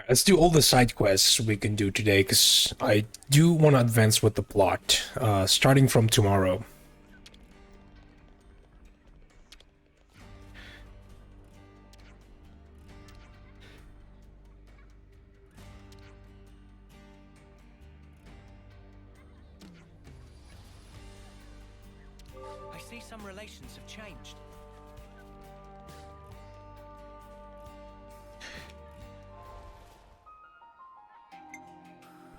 Let's do all the side quests we can do today, because I do want to advance with the plot, starting from tomorrow. I see some relations have changed.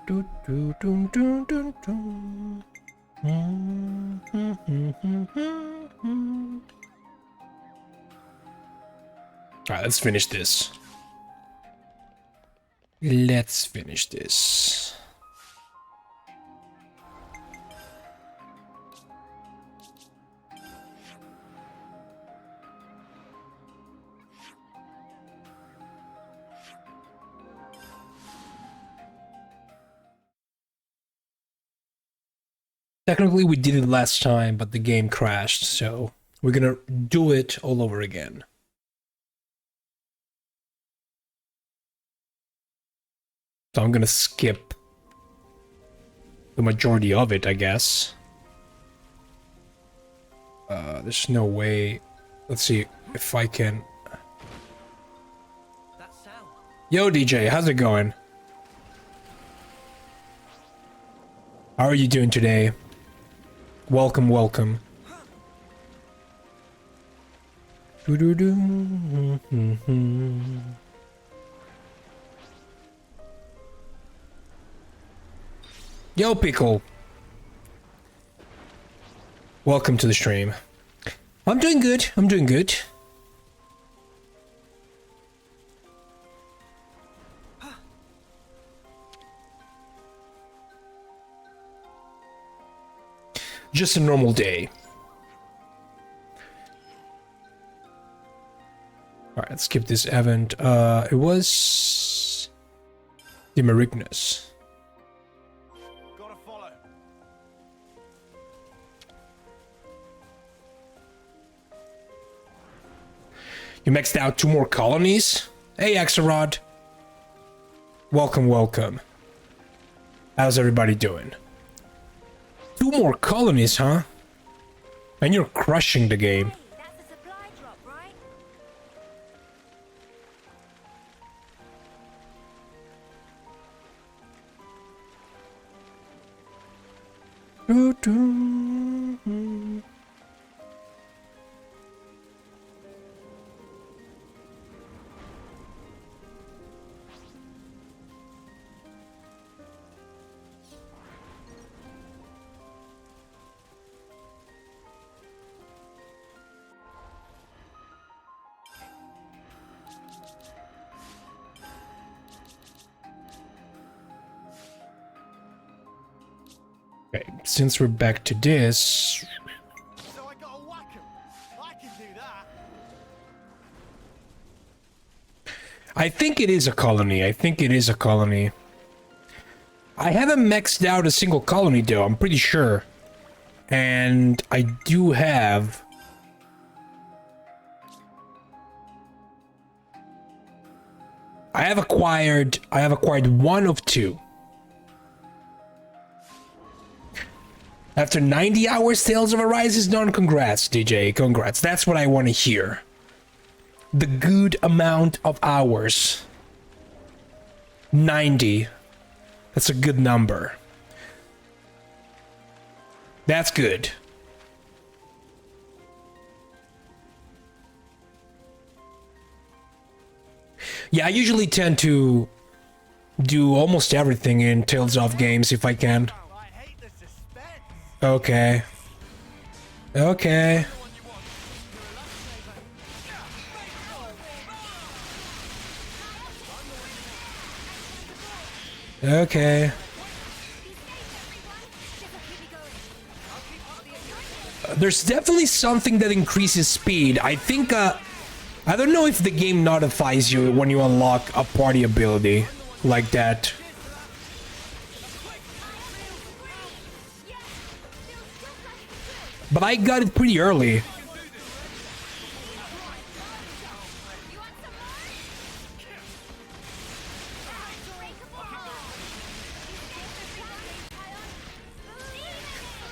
Do, do, do, do, do, do. Alright, let's finish this. Let's finish this. Technically, we did it last time, but the game crashed, so we're gonna do it all over again. So I'm gonna skip the majority of it, I guess. There's no way. Let's see if I can. That sound. Yo, DJ, how's it going? How are you doing today? Welcome, welcome. Yo, Pickle. Welcome to the stream. I'm doing good. I'm doing good. Just a normal day. Alright, let's skip this event. It was the Marignus. Gotta follow. You maxed out 2 more colonies? Hey, Axelrod. Welcome, welcome. How's everybody doing? 2 more colonies, huh? And you're crushing the game. Hey, that's a supply drop, right? Okay, since we're back to this, So I gotta whack 'em. I can do that. I think it is a colony. I think it is a colony. I haven't maxed out a single colony though, I'm pretty sure. And I do have... I have acquired 1 of 2. After 90 hours, Tales of Arise is done. Congrats, DJ. Congrats. That's what I want to hear. The good amount of hours. 90. That's a good number. That's good. Yeah, I usually tend to do almost everything in Tales of games if I can. I hate the suspense. Okay. Okay. Okay. There's definitely something that increases speed. I think, I don't know if the game notifies you when you unlock a party ability like that. But I got it pretty early.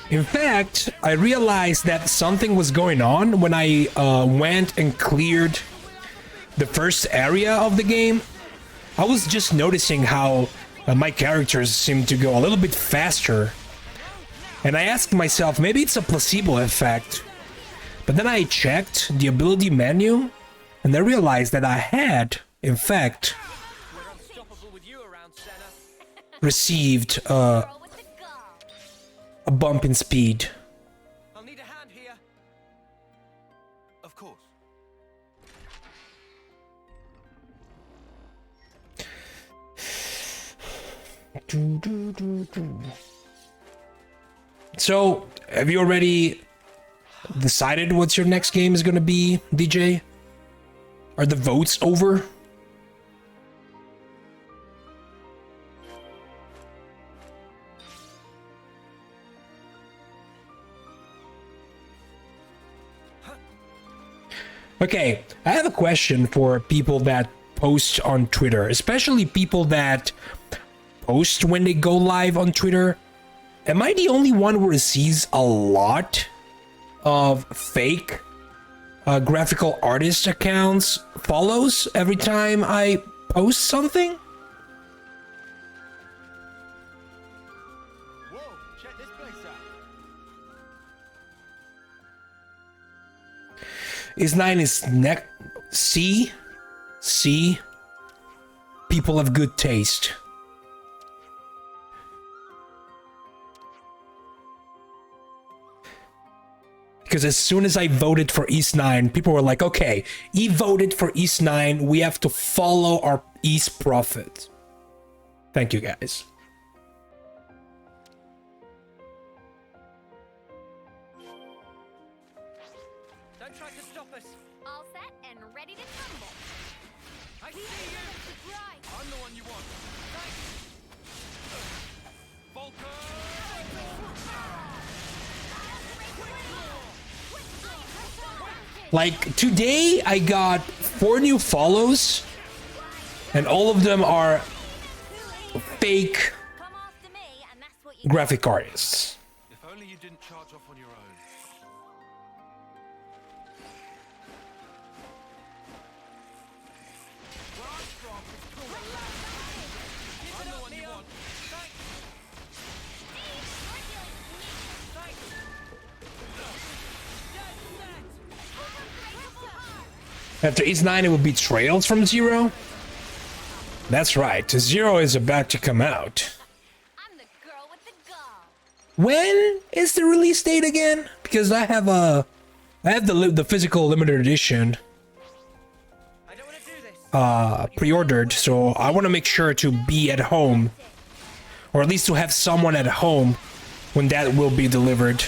In fact, I realized that something was going on when I went and cleared the first area of the game. I was just noticing how my characters seem to go a little bit faster. And I asked myself, maybe it's a placebo effect. But then I checked the ability menu, and I realized that I had, in fact, received a bump in speed. I'll need a hand here. Of course. So, have you already decided what's your next game is gonna be, DJ? Are the votes over? Okay, I have a question for people that post on Twitter, especially people that post when they go live on Twitter. Am I the only one who receives a lot of fake graphical artist accounts follows every time I post something? Whoa, check this place out. Is 9 is C. People have good taste. Because as soon as I voted for East 9, people were like, okay, he voted for East 9, we have to follow our East prophet. Thank you, guys. Don't try to stop us. All set and ready to tumble. I see you. Right. I'm the one you want. Thanks. Volker! Like, today I got 4 new follows, and all of them are fake Come after me, and that's what you graphic artists. If only you didn't charge off on your own. Where I'm from, it's called a ladder. I'm the one you want. Thanks. After East 9, it will be Trails from Zero. That's right, Zero is about to come out. I'm the girl with the gall. When is the release date again? Because I have the physical limited edition I don't want to do this. pre-ordered, so I want to make sure to be at home, or at least to have someone at home when that will be delivered.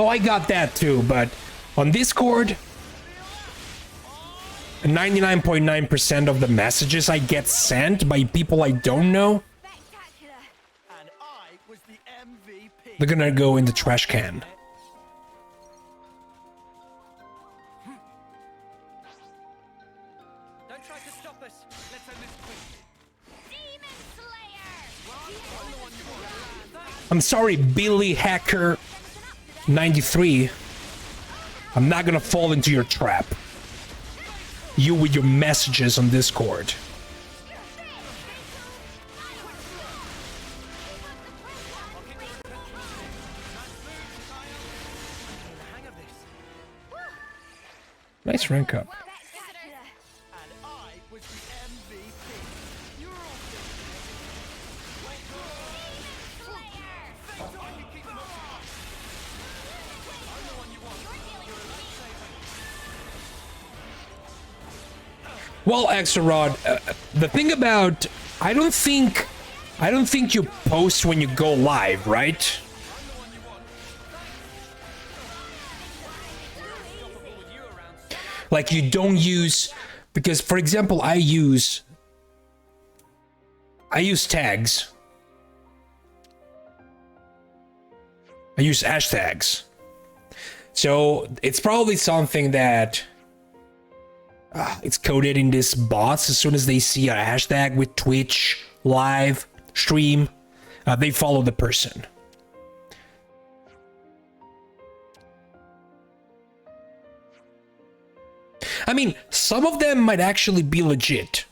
Oh, I got that too, but on Discord, 99.9% of the messages I get sent by people I don't know, Spectacular. And I was the MVP. they're gonna go in the trash can. Don't try to stop us. Let's end this quickly. Demon Slayer. I'm sorry, Billy Hacker 93. I'm not gonna fall into your trap. You with your messages on Discord. Hang of this. Nice rank up. Spectacular. And I was the MVP. You're all Slayer. so I can keep them apart. I'm the one you want. You're a lifesaver. Well, Axelrod, the thing about I don't think you post when you go live, right? Like you don't use, because for example, I use I use tags. I use hashtags. So it's probably something that it's coded in this bots. As soon as they see a hashtag with Twitch, live, stream, they follow the person. I mean, some of them might actually be legit.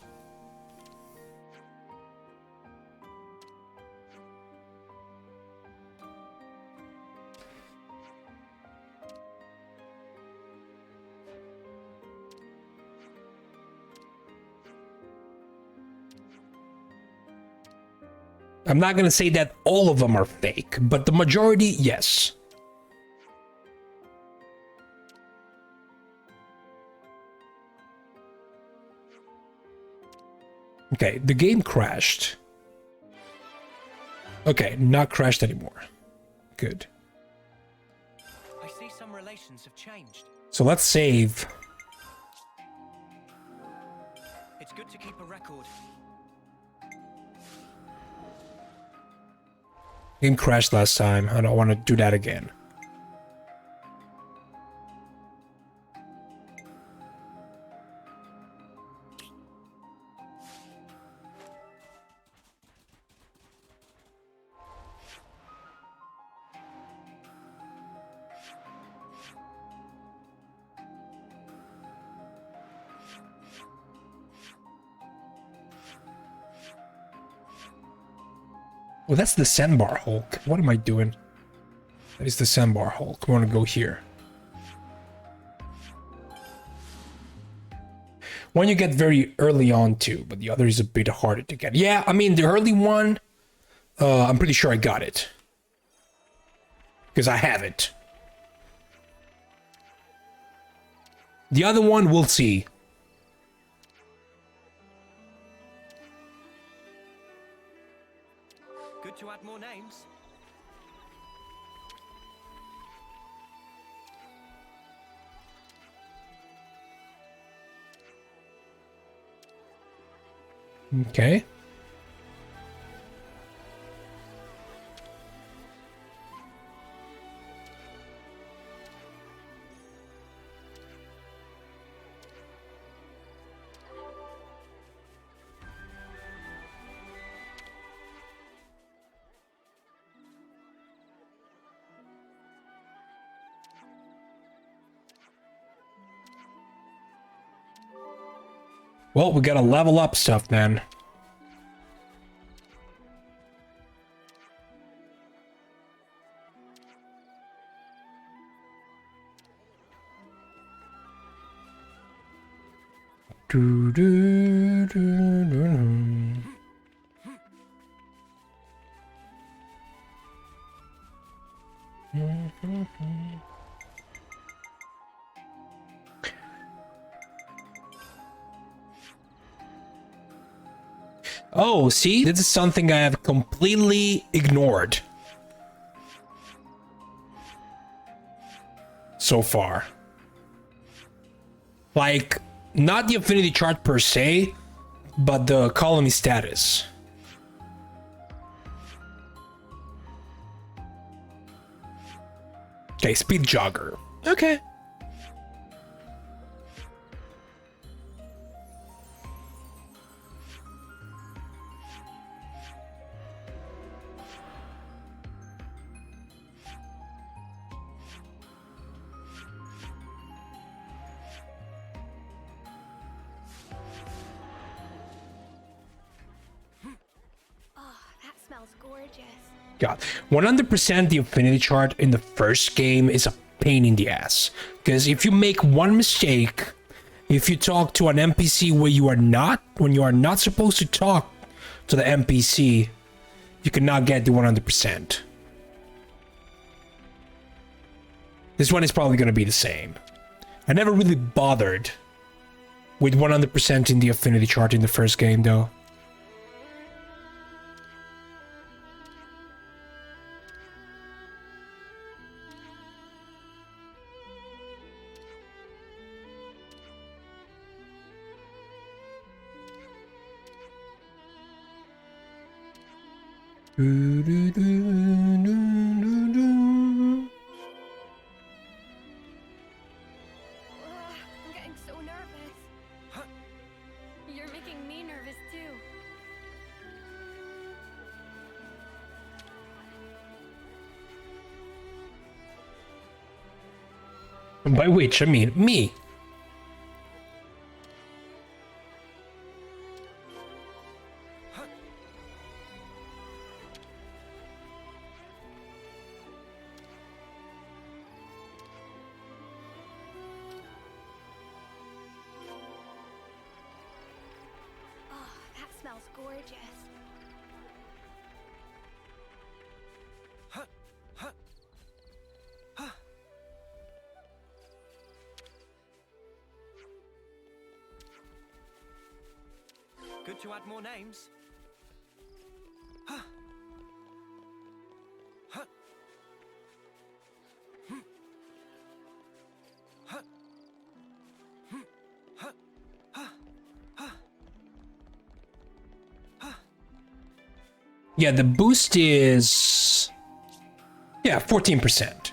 I'm not gonna say that all of them are fake, but the majority, yes. Okay, the game crashed. Okay, not crashed anymore. Good. I see some relations have changed. So let's save. It's good to keep a record. Game crashed last time. I don't want to do that again. Well, that's the Sandbar Hulk. What am I doing? That is the Sandbar Hulk. We want to go here. One you get very early on too, but the other is a bit harder to get. Yeah, I mean, the early one, I'm pretty sure I got it. Because I have it. The other one, we'll see. Good to add more names. Okay. Well, we gotta level up stuff, man. Do, do, do, do, do. Oh, see? This is something I have completely ignored so far. Like, not the affinity chart per se, but the colony status. Okay, speed jogger. Okay. Smells gorgeous. God, 100% the affinity chart in the first game is a pain in the ass. Because if you make one mistake, if you talk to an NPC when you are not supposed to talk to the NPC, you cannot get the 100%. This one is probably going to be the same. I never really bothered with 100% in the affinity chart in the first game, though. Do, do, do, do, do, do. I'm getting so nervous. You're making me nervous too. By which I mean me. Oh, that smells gorgeous. Good to add more names. Yeah, the boost is... yeah, 14%.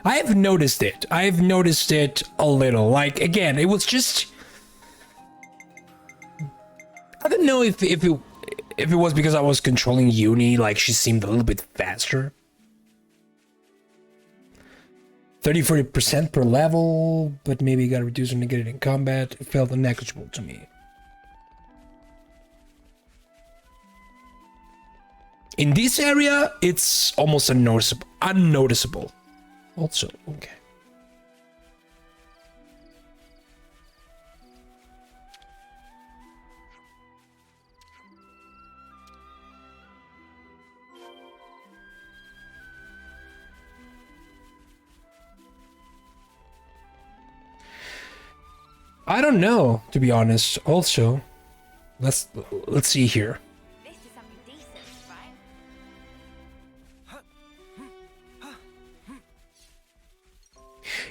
I've noticed it. I've noticed it a little. Like, again, it was just... I don't know if it was because I was controlling Uni, like she seemed a little bit faster. 30-40% per level, but maybe you gotta reduce or negate it in combat. It felt negligible to me. In this area, it's almost unnoticeable. Also, okay. I don't know, to be honest. Also, let's see here. This is something decent, right?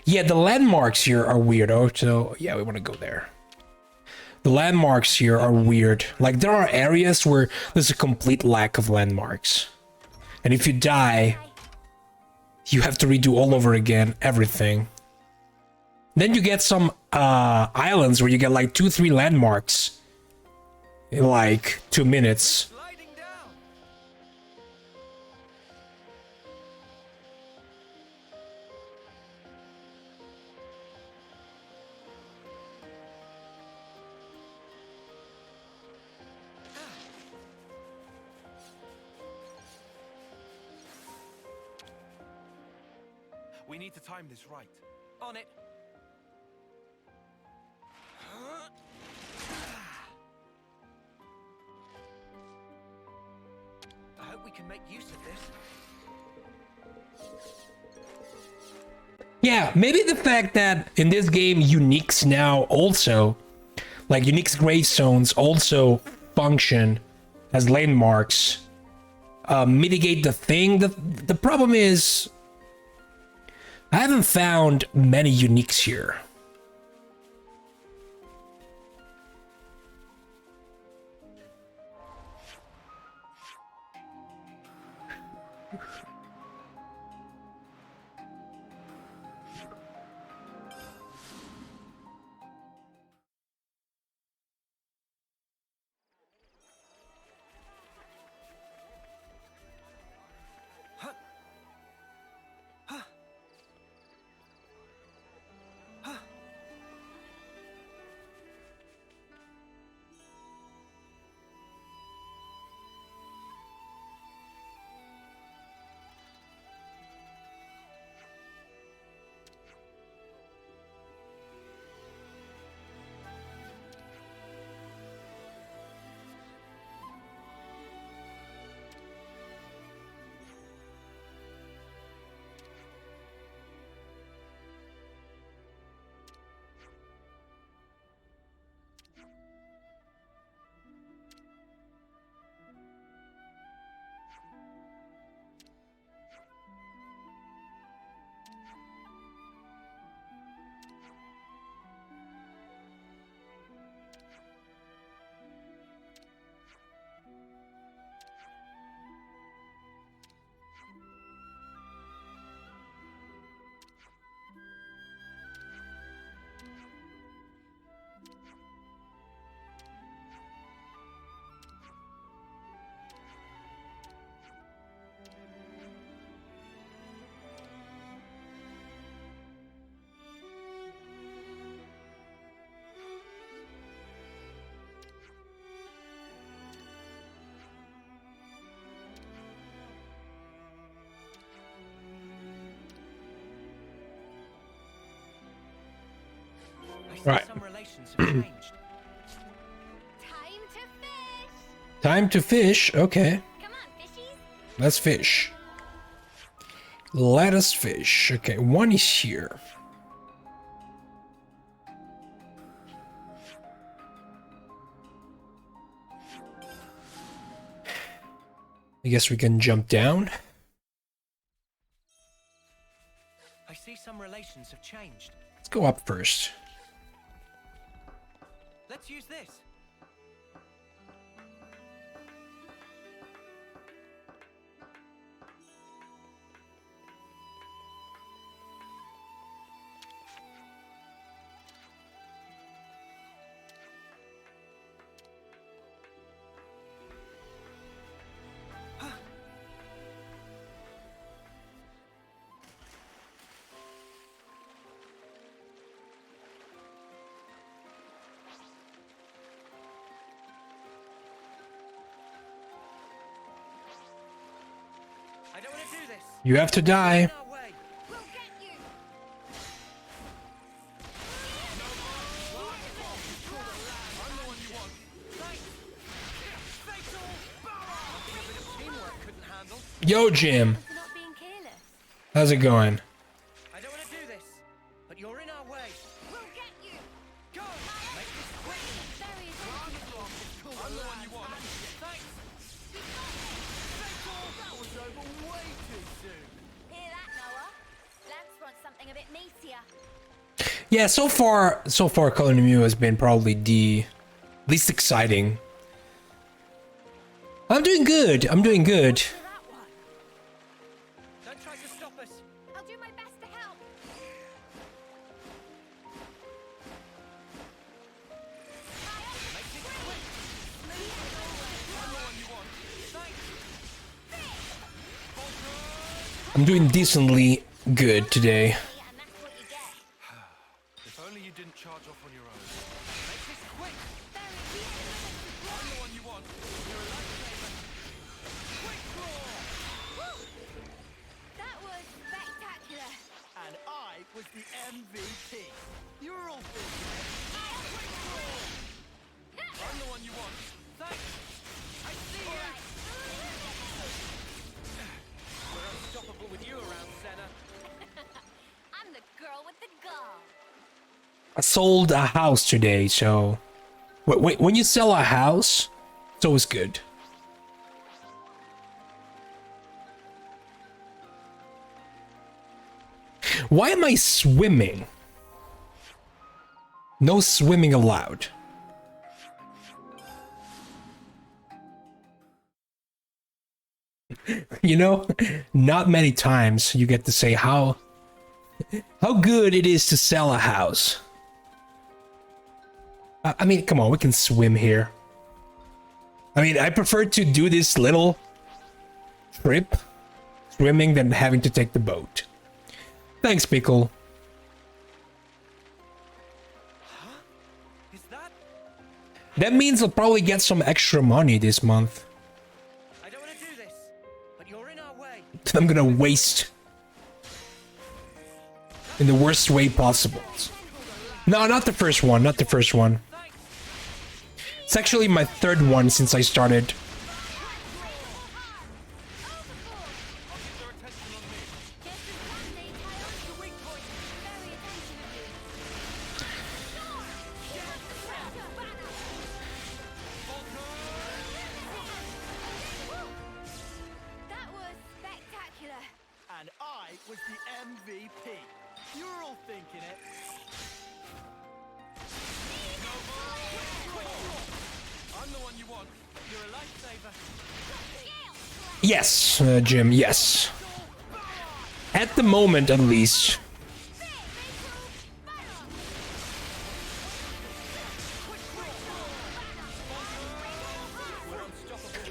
Yeah, the landmarks here are weird. Oh, so yeah, we want to go there. The landmarks here are weird. Like, there are areas where there's a complete lack of landmarks. And if you die, you have to redo all over again, everything. Then you get some islands where you get like 2-3 landmarks in like 2 minutes. Sliding down. We need to time this right. On it. I hope we can make use of this. Yeah, maybe the fact that in this game uniques now also, like unique grave zones also function as landmarks, mitigate the thing. The problem is, I haven't found many uniques here. see Right. some relations have changed. Time to fish. Time to fish. Okay. Come on, fishies. Let's fish. Let us fish. Okay, one is here. I guess we can jump down. I see some relations have changed. Let's go up first. Let's use this. I don't want to do this. You have to die. No way. We'll get you. I'm the one you want. Right. Fatal barrage. A bit of teamwork couldn't handle. Yo, Jim. For not being careless. How's it going? I don't want to do this, but you're in our way. We'll get you. Go. Make this quick. Very attentive. I'm the one you want. Thanks. Fatal. That was over way too soon. Hear that, Noah? Lance wants something a bit meatier. Yeah, so far, Colony Mew has been probably the least exciting. I'm doing good. I'm doing good. For that one. Don't try to stop us. I'll do my best to help. Make this quick. I'm the one you want. Thanks. I'm doing decently good today. And that's what you get. If only you didn't charge off on your own. Make this quick. I'm the one you want. You're a lifesaver. Quick draw. That was spectacular. And I was the MVP. You're all thinking. I'm the one you want. Thanks. I see you. We're unstoppable with you around, Senna. I'm the girl with the gall. I sold a house today, so when you sell a house, it's always good. Why am I swimming? No swimming allowed. You know, not many times you get to say how good it is to sell a house. I mean, come on, we can swim here. I mean, I prefer to do this little trip swimming than having to take the boat. Thanks, Pickle. Is that? That means I'll probably get some extra money this month. I don't want to do this, but you're in our way. That I'm gonna waste in the worst way possible. No, not the first one, not the first one. Thanks. It's actually my third one since I started. Their attention on me. Just as one detail. The weak point. Very attentive of you. That was spectacular. And I was the MVP. You're all thinking it. I'm the one you want. You're a lifesaver. Yes, Jim, yes. At the moment, at least.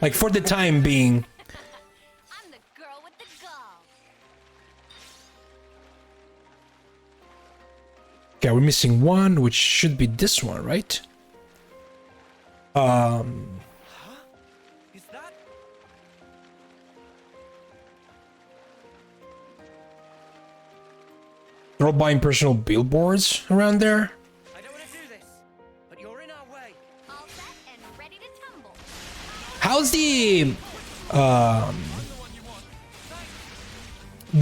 Like, for the time being. I'm the girl with the gall. Okay, we're missing one, which should be this one, right? Is that? They're all buying personal billboards around there. I don't how's the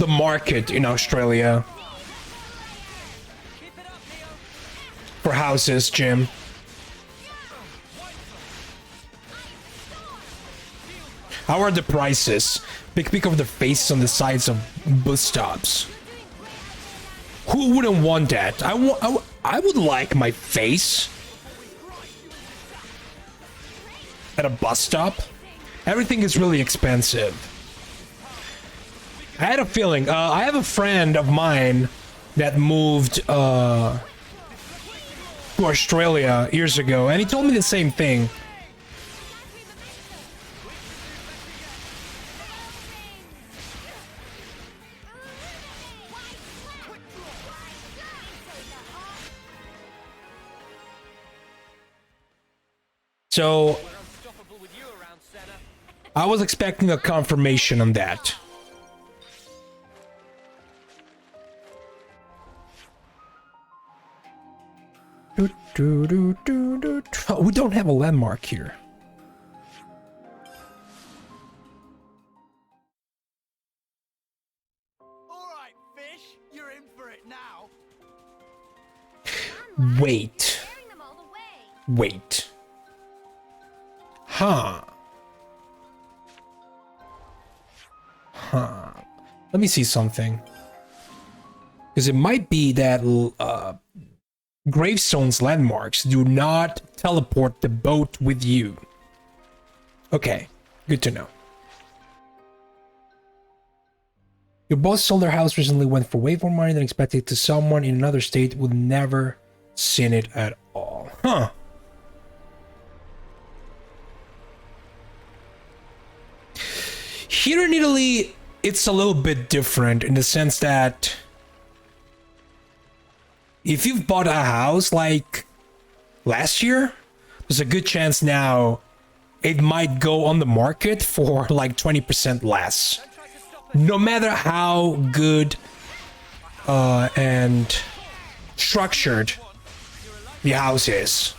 market in Australia for houses, Jim? How are the prices? Big pic of the faces on the sides of bus stops. Who wouldn't want that? I would like my face at a bus stop. Everything is really expensive. I had a feeling. I have a friend of mine that moved to Australia years ago, and he told me the same thing. So I was expecting a confirmation on that. Oh, we don't have a landmark here. All right, fish, you're in for it now. Wait. Carrying them all the way. Wait. Huh. Huh. Let me see something. Because it might be that gravestones landmarks do not teleport the boat with you. Okay, good to know. Your boss sold their house recently, went for way more money than expected to someone in another state would never seen it at all. Huh. Here in Italy, it's a little bit different in the sense that if you've bought a house like last year, there's a good chance now it might go on the market for like 20% less. No matter how good and structured the house is.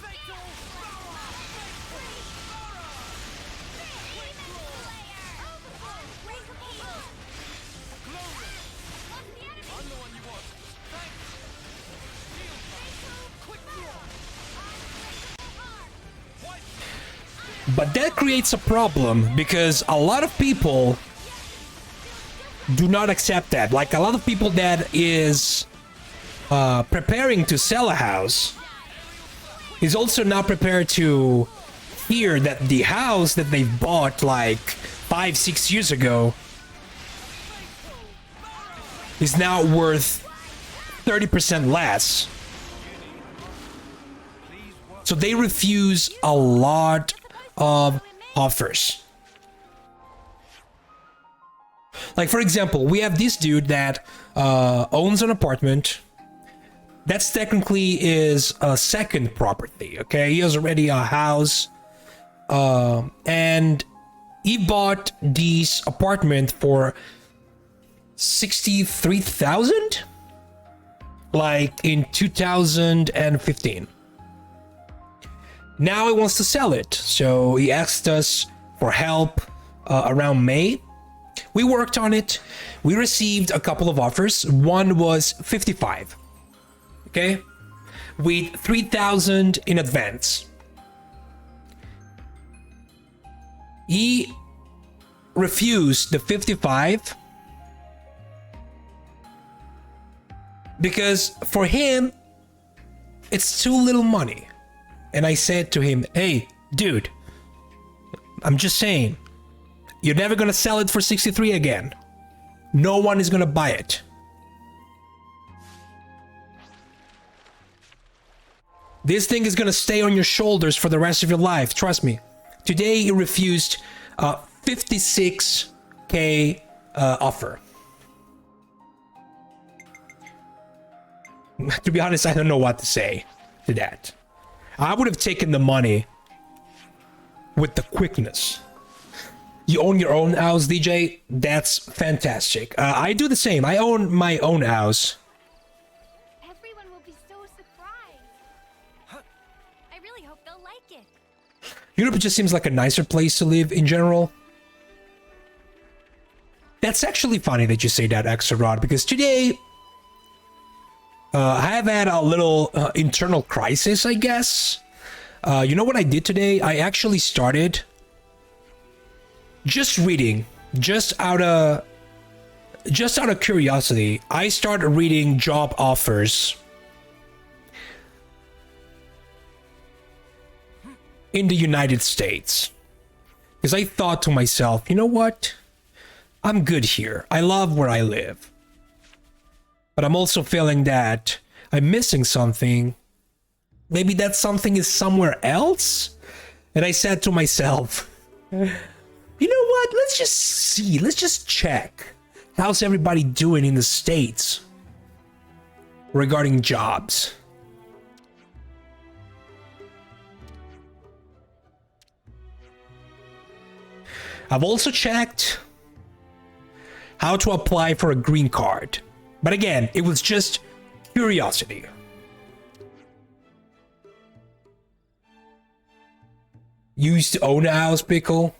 But that creates a problem because a lot of people do not accept that. Like a lot of people that is preparing to sell a house is also not prepared to hear that the house that they've bought like 5-6 years ago is now worth 30% less. So they refuse a lot of offers. Like for example, we have this dude that owns an apartment. That's technically is a second property, okay? He has already a house. And he bought this apartment for 63,000? Like in 2015. Now he wants to sell it, so he asked us for help around May. We worked on it. We received a couple of offers. One was 55, okay, with 3,000 in advance. He refused the 55 because for him, it's too little money. And I said to him, hey, dude, I'm just saying, you're never gonna sell it for 63 again. No one is gonna buy it. This thing is gonna stay on your shoulders for the rest of your life, trust me. Today he refused a 56K offer. To be honest, I don't know what to say to that. I would have taken the money with the quickness. You own your own house, DJ? That's fantastic. I do the same. I own my own house. Everyone will be so surprised. I really hope they'll like it. Europe just seems like a nicer place to live in general. That's actually funny that you say that, Axelrod, because today I have had a little internal crisis, I guess. You know what I did today? I actually started just reading, just out of curiosity. I started reading job offers in the United States, because I thought to myself, you know what? I'm good here. I love where I live. But I'm also feeling that I'm missing something. Maybe that something is somewhere else? And I said to myself, you know what? Let's just see. Let's just check. How's everybody doing in the States regarding jobs? I've also checked how to apply for a green card. But again, it was just curiosity. You used to own a house, Pickle?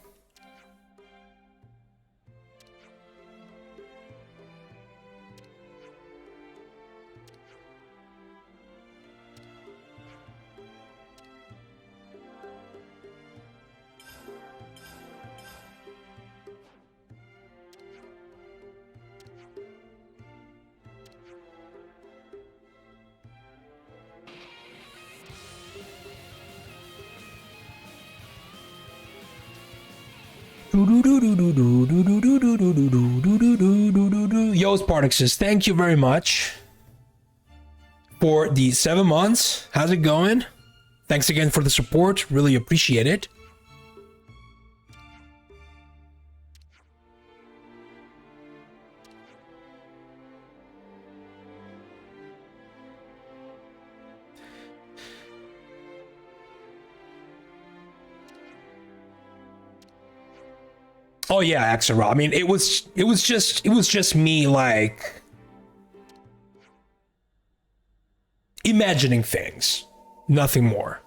Yo, Spartacus, thank you very much for the 7 months. How's it going? Thanks again for the support. Really appreciate it. Oh yeah, Axelrod. I mean, it was just me like imagining things, nothing more.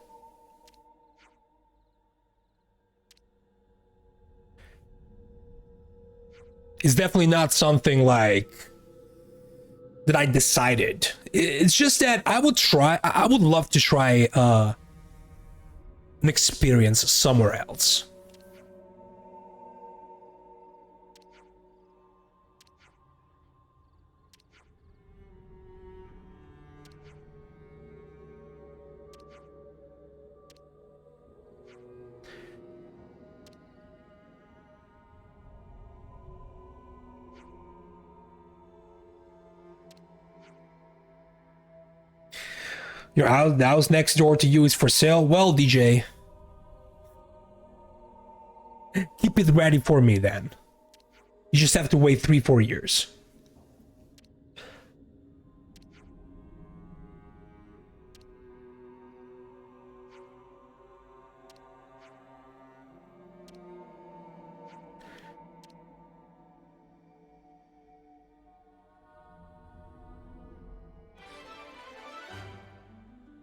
It's definitely not something like that I decided. It's just that I would love to try an experience somewhere else. Your house next door to you is for sale? Well, DJ, keep it ready for me then. You just have to wait 3-4 years.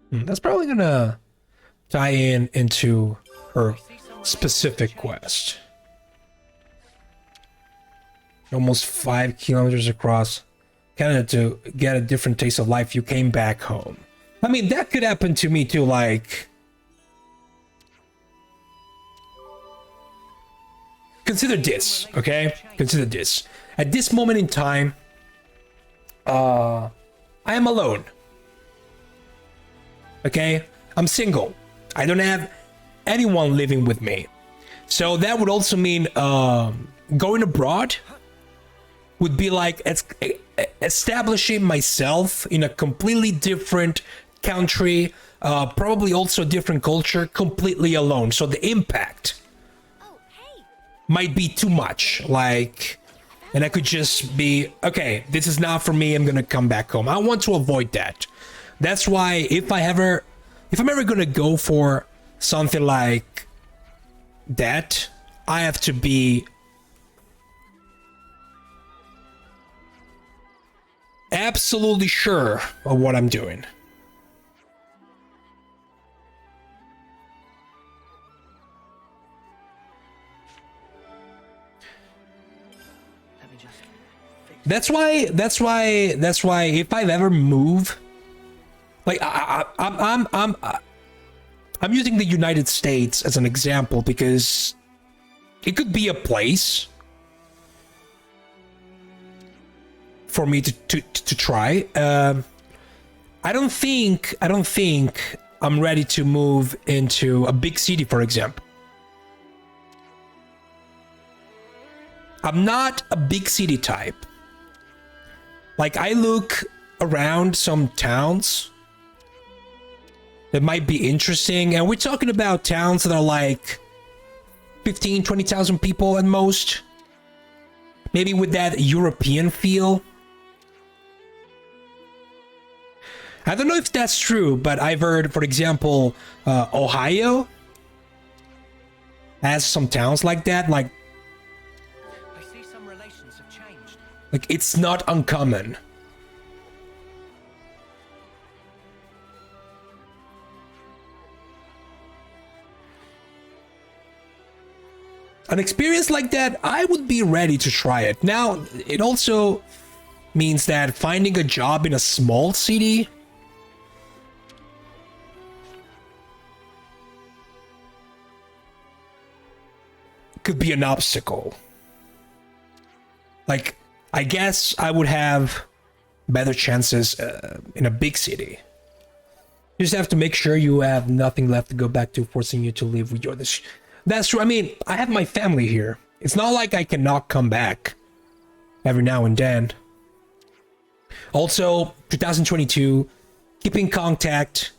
That's probably gonna tie into her specific quest. Almost 5 kilometers across Canada to get a different taste of life. You came back home. I mean, that could happen to me too. Like, consider this, okay? Consider this. At this moment in time, I am alone. Okay, I'm single. I don't have anyone living with me. So that would also mean going abroad would be like establishing myself in a completely different country, probably also a different culture, completely alone. So the impact might be too much. Like, and I could just be, okay, this is not for me. I'm gonna come back home. I want to avoid that. That's why if I'm ever gonna go for something like that, I have to be absolutely sure of what I'm doing. That's why if I ever move, like I'm using the United States as an example because it could be a place for me to try. I don't think I'm ready to move into a big city, for example. I'm not a big city type. Like, I look around some towns that might be interesting, and we're talking about towns that are like 15, 20,000 people at most. Maybe with that European feel. I don't know if that's true, but I've heard, for example, Ohio has some towns like that. Like it's not uncommon. An experience like that, I would be ready to try it. Now, it also means that finding a job in a small city could be an obstacle. Like, I guess I would have better chances in a big city. You just have to make sure you have nothing left to go back to, forcing you to live with your... That's true. I mean, I have my family here. It's not like I cannot come back every now and then. Also, 2022, keeping contact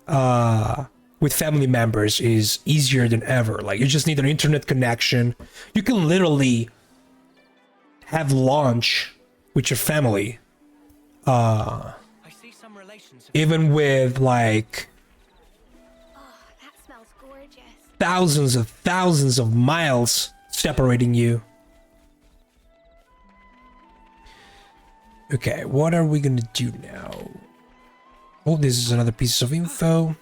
with family members is easier than ever. Like, you just need an internet connection. You can literally have lunch with your family. Even with, like, That smells gorgeous. thousands of miles separating you. Okay, what are we gonna do now? Oh, this is another piece of info.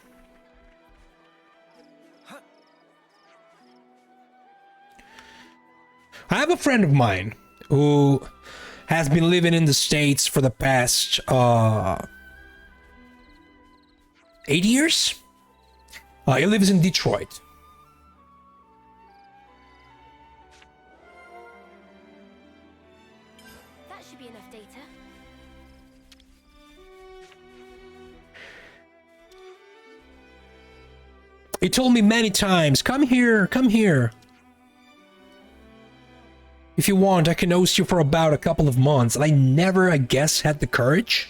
I have a friend of mine who has been living in the States for the past 8 years. He lives in Detroit. That should be enough data. He told me many times, come here, come here. If you want, I can host you for about a couple of months. And I never, I guess, had the courage.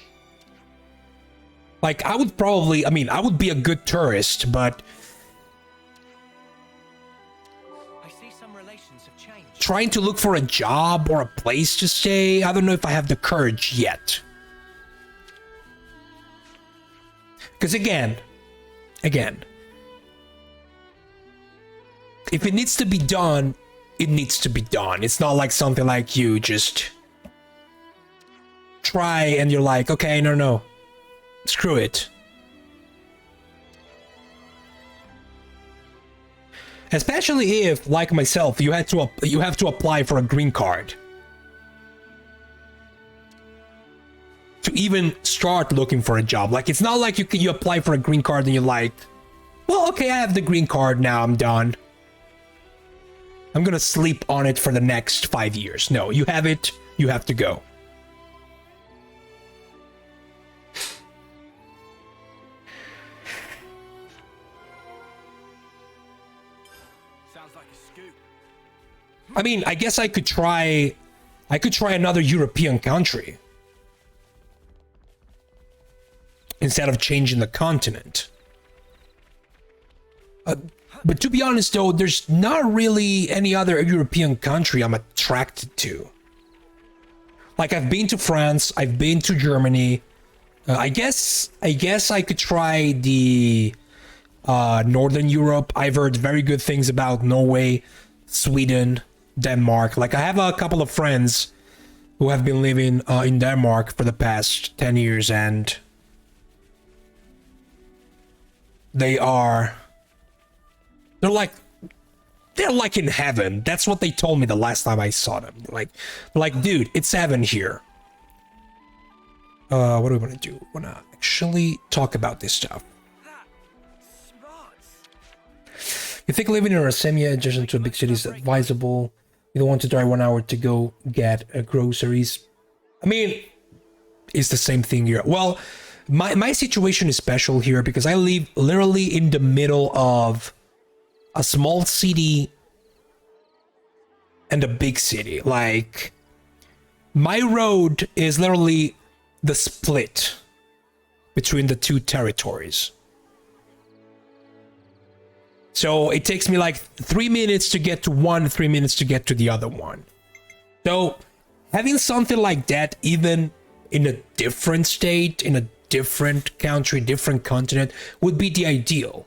Like, I would probably, I mean, I would be a good tourist, but I see some relations have changed. trying to look for a job or a place to stay, I don't know if I have the courage yet. Because again, if it needs to be done, it needs to be done. It's not like something like you just try and you're like, okay, no. Screw it. Especially if, like myself, you have to apply for a green card to even start looking for a job. Like, it's not like you apply for a green card and you're like, well, okay, I have the green card now, I'm done. I'm gonna sleep on it for the next 5 years. No, you have it, you have to go. I mean, I guess I could try another European country instead of changing the continent. But to be honest though, there's not really any other European country I'm attracted to. Like, I've been to France, I've been to Germany. I guess I could try the Northern Europe. I've heard very good things about Norway, Sweden, Denmark. Like, I have a couple of friends who have been living in Denmark for the past 10 years, and they're like they're like in heaven. That's what they told me the last time I saw them. Like, dude, it's heaven here. What do we want to do? Want to actually talk about this stuff. You think living in a semi-adjacent to a big city is advisable? You don't want to drive 1 hour to go get groceries. I mean, it's the same thing here. Well, my situation is special here because I live literally in the middle of a small city and a big city. Like, my road is literally the split between the two territories. So it takes me like 3 minutes to get to one, 3 minutes to get to the other one. So having something like that, even in a different state, in a different country, different continent, would be the ideal.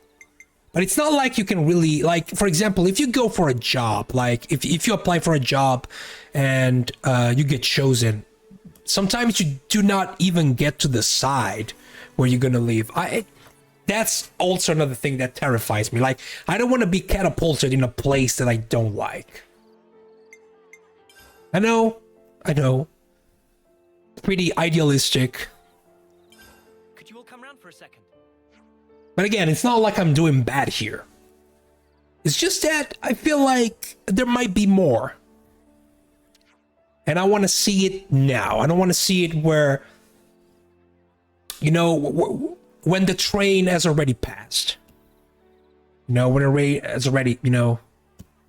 But it's not like you can really, like, for example, if you go for a job, like if you apply for a job and you get chosen, sometimes you do not even get to the side where you're gonna live. That's also another thing that terrifies me. Like, I don't want to be catapulted in a place that I don't like. I know. Pretty idealistic. Could you all come round for a second? But again, it's not like I'm doing bad here. It's just that I feel like there might be more. And I want to see it now. I don't want to see it where, you know, when the train has already passed. You know, when a raid has already, you know,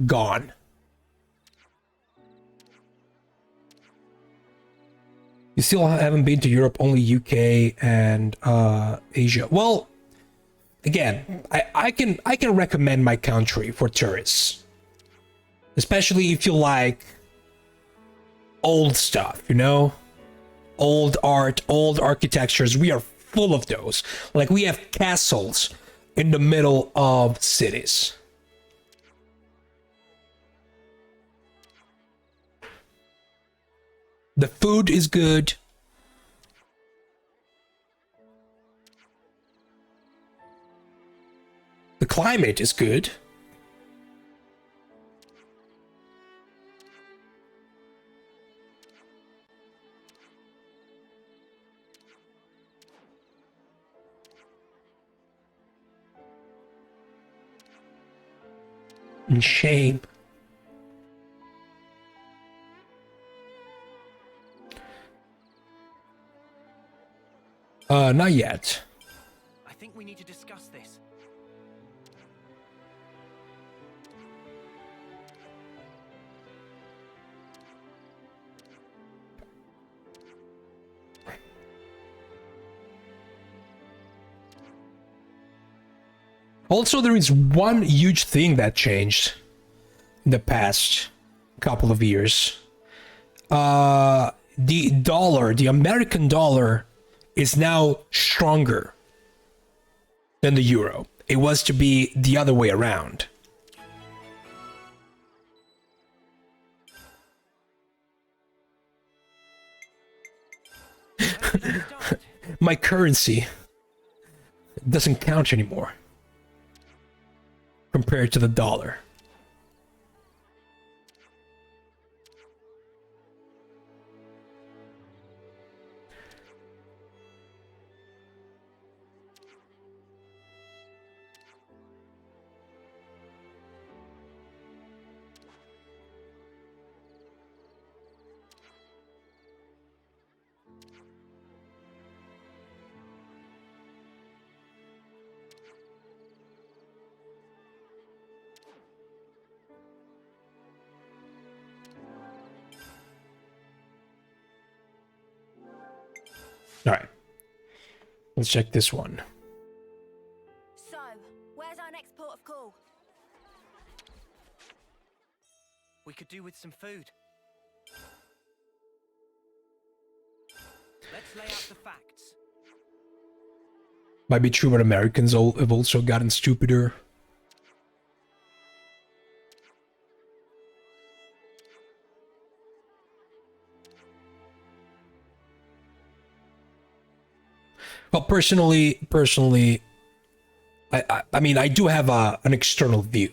gone. You still haven't been to Europe, only UK and Asia. Well, again, I can recommend my country for tourists. Especially if you like old stuff, you know? Old art, old architectures. We are full of those. Like, we have castles in the middle of cities. The food is good. The climate is good. And shame. Not yet. I think we need to discuss this. Also, there is one huge thing that changed in the past couple of years. The dollar, the American dollar, is now stronger than the euro. It was to be the other way around. My currency doesn't count anymore compared to the dollar. All right, let's check this one. So, where's our next port of call? We could do with some food. Let's lay out the facts. Might be true, but Americans have also gotten stupider. Well, personally, I mean, I do have an external view.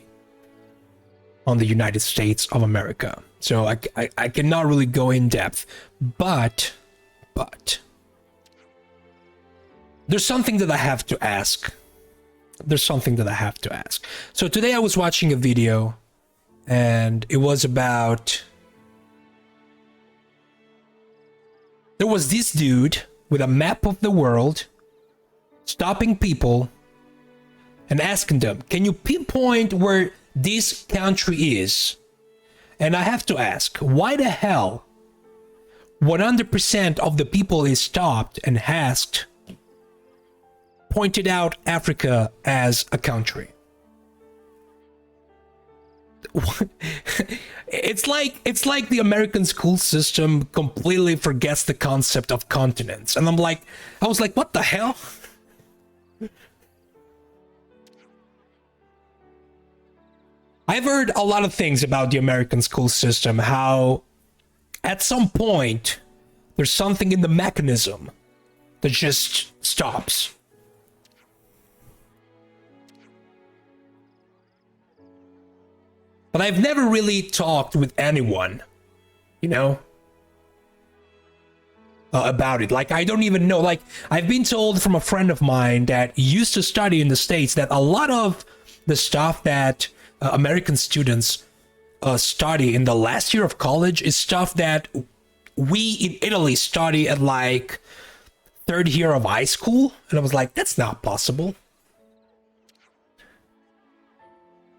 on the United States of America. So I cannot really go in depth, but there's something that I have to ask. There's something that I have to ask. So today I was watching a video and it was about, there was this dude with a map of the world stopping people and asking them, can you pinpoint where this country is? And I have to ask, why the hell 100% of the people is stopped and asked pointed out Africa as a country? It's like the American school system completely forgets the concept of continents. And I was like, what the hell? I've heard a lot of things about the American school system, how at some point there's something in the mechanism that just stops. But I've never really talked with anyone, you know, about it. Like, I don't even know. Like, I've been told from a friend of mine that used to study in the States that a lot of the stuff that American students study in the last year of college is stuff that we in Italy study at like third year of high school. And I was like, that's not possible.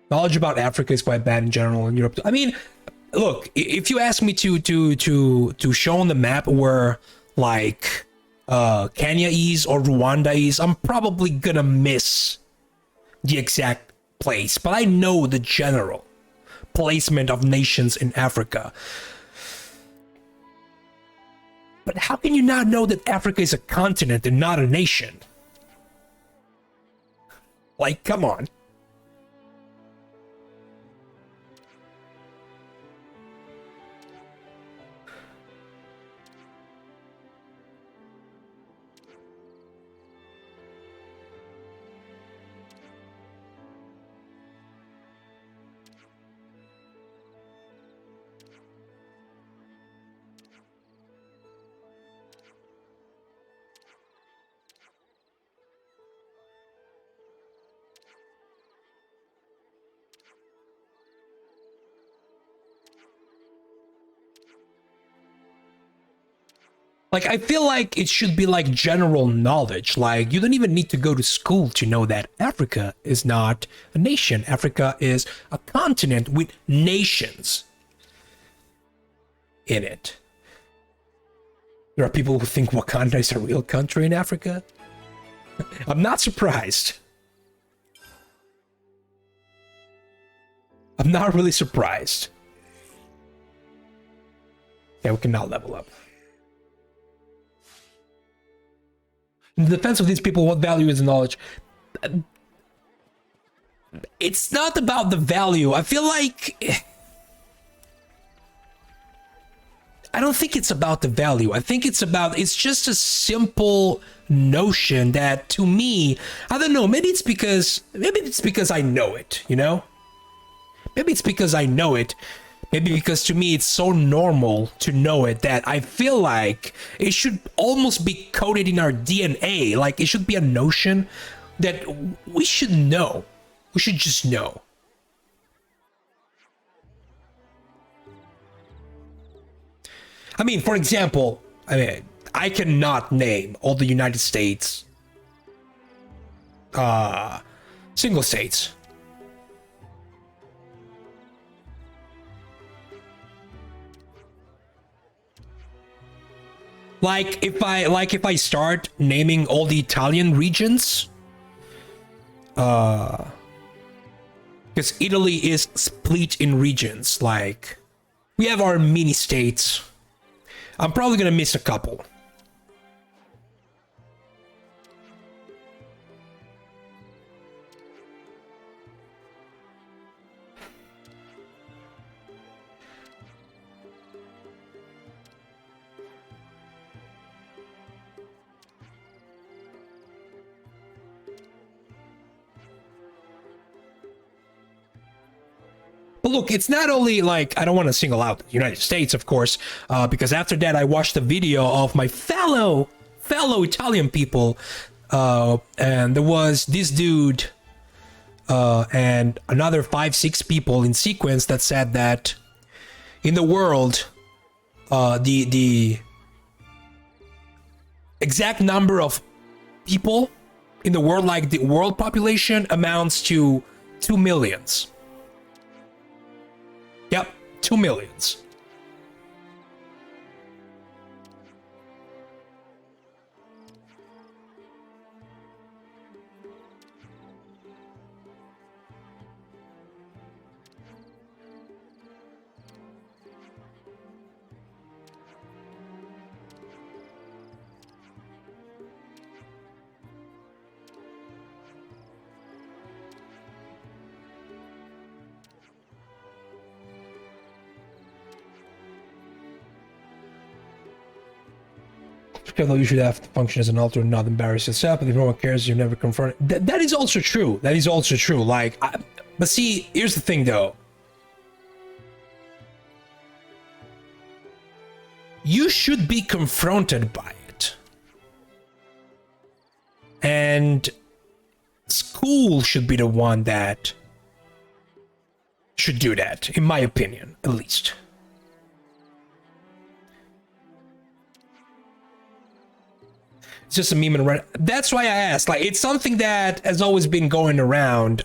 Knowledge about Africa is quite bad in general in Europe. I mean, look, if you ask me to show on the map where like Kenya is or Rwanda is, I'm probably gonna miss the exact place, but I know the general placement of nations in Africa. But how can you not know that Africa is a continent and not a nation? Like, come on. Like, I feel like it should be like general knowledge. Like, you don't even need to go to school to know that Africa is not a nation. Africa is a continent with nations in it. There are people who think Wakanda is a real country in Africa. I'm not surprised. I'm not really surprised. Yeah, we can now level up. In the defense of these people, what value is knowledge? It's not about the value. I feel like... I don't think it's about the value. I think it's just a simple notion that, to me, I don't know, maybe it's because I know it, you know? Maybe it's because I know it. Maybe because to me it's so normal to know it that I feel like it should almost be coded in our DNA. Like, it should be a notion that we should know. We should just know. I mean, for example, I cannot name all the United States single states. Like if I start naming all the Italian regions, because Italy is split in regions. Like, we have our mini states. I'm probably gonna miss a couple. But look, it's not only like, I don't want to single out the United States, of course, because after that I watched a video of my fellow Italian people, and there was this dude and another 5-6 people in sequence that said that in the world, the exact number of people in the world, like the world population, amounts to 2 millions. Yep, 2 millions. Although you should have to function as an altar and not embarrass yourself, but if no one cares, you're never confronted. That is also true. That is also true. Like, but see, here's the thing, though. You should be confronted by it, and school should be the one that should do that, in my opinion, at least. Just a meme and run. That's why I asked. Like, it's something that has always been going around.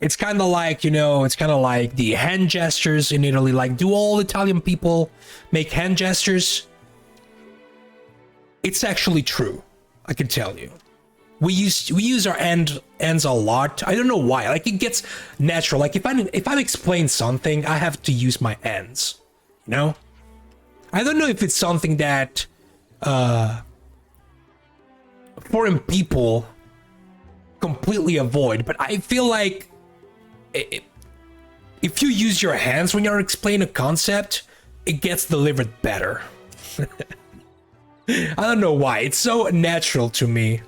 It's kind of like, you know, it's kind of like the hand gestures in Italy. Like, do all Italian people make hand gestures? It's actually true. I can tell you. We use our ends a lot. I don't know why. Like, it gets natural. Like, if I explain something, I have to use my ends. You know? I don't know if it's something that foreign people completely avoid, but I feel like if you use your hands when you're explaining a concept, it gets delivered better. I don't know why. It's so natural to me.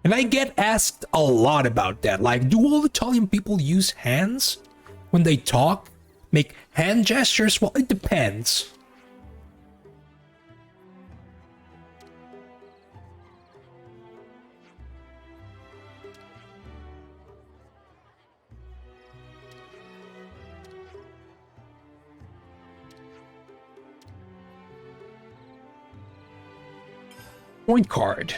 And I get asked a lot about that. Like, do all Italian people use hands when they talk? Make hand gestures? Well, it depends. Point card.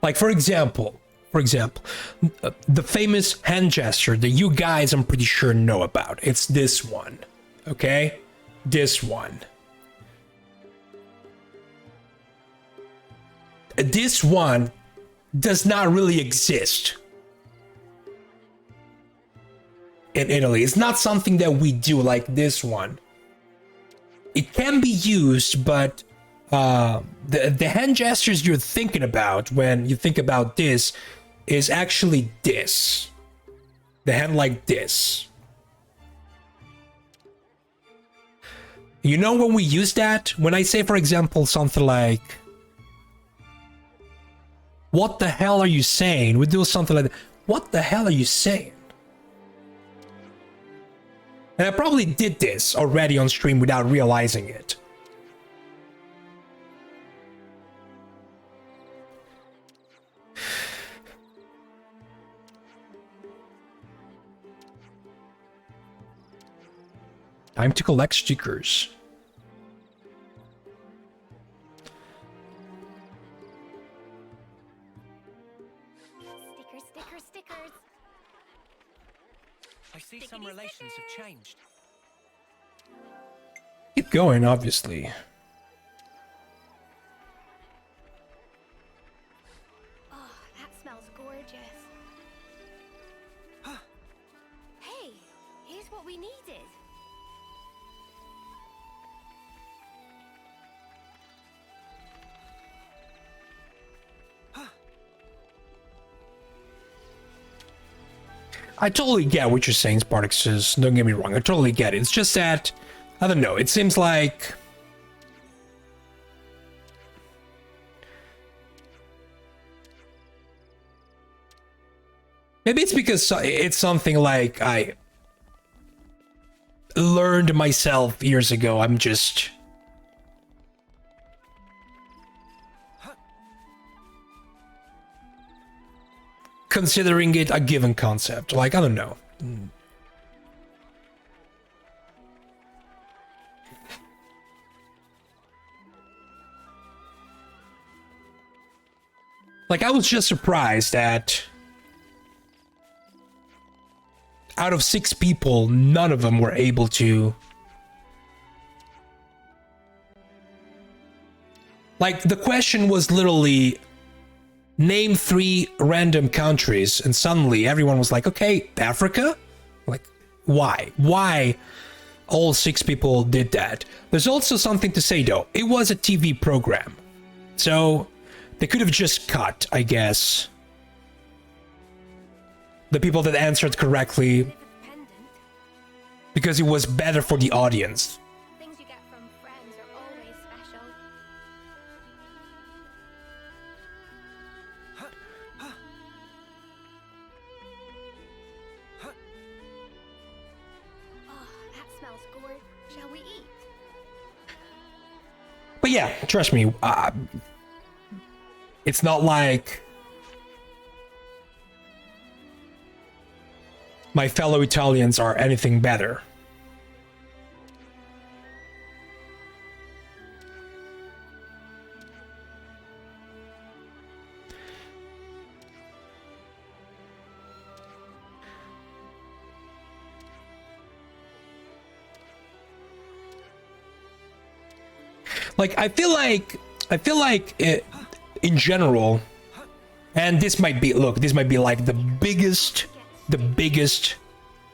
Like, for example, the famous hand gesture that you guys, I'm pretty sure, know about. It's this one, okay? This one. This one does not really exist in Italy. It's not something that we do like this one. It can be used, but the hand gestures you're thinking about when you think about this is actually this. The hand like this. You know when we use that? When I say, for example, something like, what the hell are you saying? We do something like that. What the hell are you saying? And I probably did this already on stream without realizing it. Time to collect stickers. Stickers. I see some relations have changed. Keep going, obviously. Oh, that smells gorgeous. Hey, here's what we needed. I totally get what you're saying, Spartacus. Don't get me wrong. I totally get it. It's just that, I don't know. It seems like... Maybe it's because it's something like I learned myself years ago. I'm just... considering it a given concept. Like, I don't know. Like, I was just surprised that out of 6 people, none of them were able to... Like, the question was literally... Name 3 random countries, and suddenly everyone was like, okay, Africa? Like, why? Why all 6 people did that? There's also something to say though. It was a TV program. So they could have just cut, I guess, the people that answered correctly Bit of a pendant. because it was better for the audience. Things you get from friends are always special. Oh, that smells good. Shall we eat? But yeah, trust me, it's not like my fellow Italians are anything better. Like, I feel like it, in general, and this might be, look, this might be like the biggest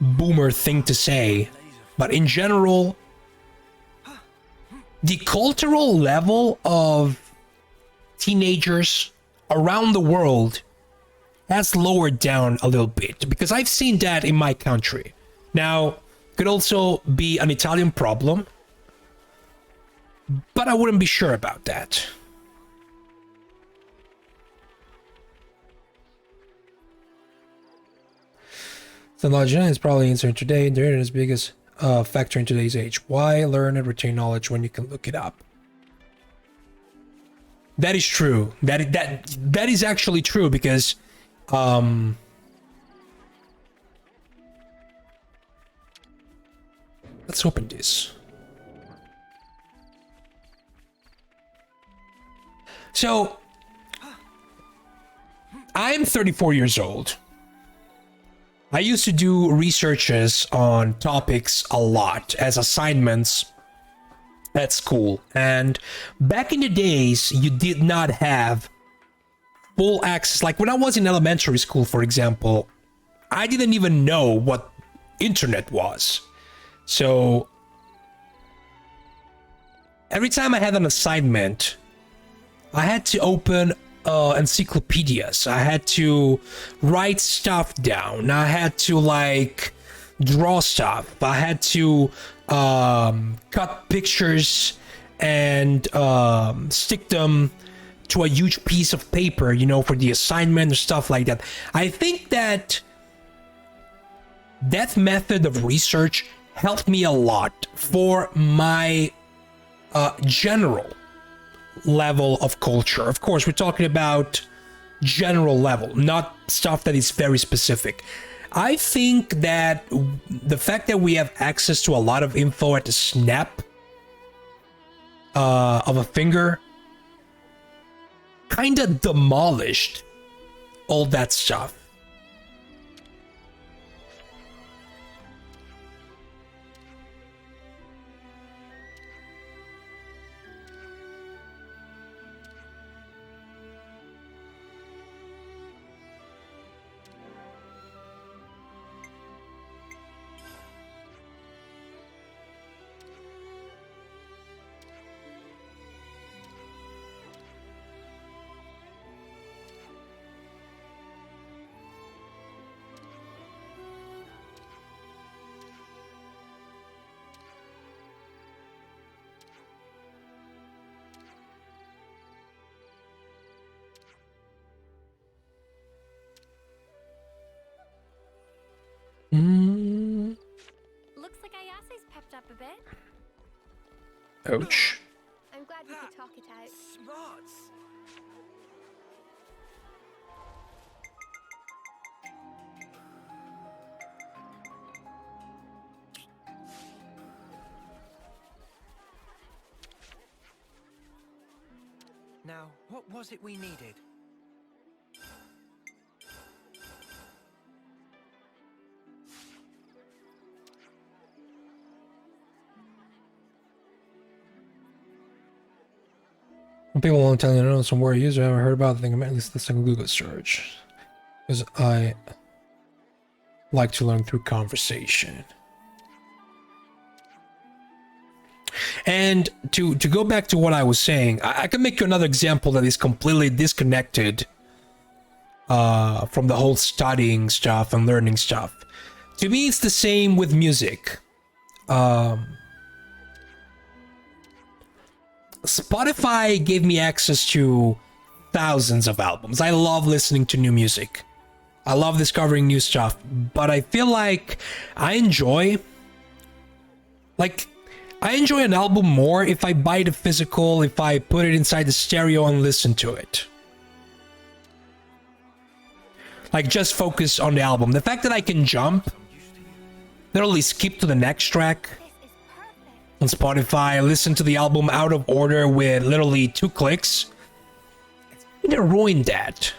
boomer thing to say, but in general, the cultural level of teenagers around the world has lowered down a little bit, because I've seen that in my country. Now, could also be an Italian problem, but I wouldn't be sure about that. The Luggage is probably answering today. The internet is the biggest factor in today's age. Why learn and retain knowledge when you can look it up? That is true. That is actually true, because let's open this. So, I'm 34 years old. I used to do researches on topics a lot as assignments at school. And back in the days, you did not have full access. Like when I was in elementary school, for example, I didn't even know what internet was. So every time I had an assignment, I had to open encyclopedias. I had to write stuff down. I had to like draw stuff. I had to cut pictures and stick them to a huge piece of paper, you know, for the assignment or stuff like that. I think that method of research helped me a lot for my general level of culture. Of course, we're talking about general level, not stuff that is very specific. I think that the fact that we have access to a lot of info at the snap of a finger kind of demolished all that stuff. Mm. Looks like Ayase's pepped up a bit. Ouch. I'm glad we could talk it out. Smarts. Now, what was it we needed? When people won't tell you, know some word user I haven't heard about, I think at least the single Google search. Because I like to learn through conversation. And to go back to what I was saying, I can make you another example that is completely disconnected from the whole studying stuff and learning stuff. To me, it's the same with music. Spotify gave me access to thousands of albums. I love listening to new music. I love discovering new stuff, but I feel like I enjoy an album more if I buy the physical, if I put it inside the stereo and listen to it. Like, just focus on the album. The fact that I can jump, literally skip to the next track on Spotify, listen to the album out of order with literally 2 clicks, it ruined that.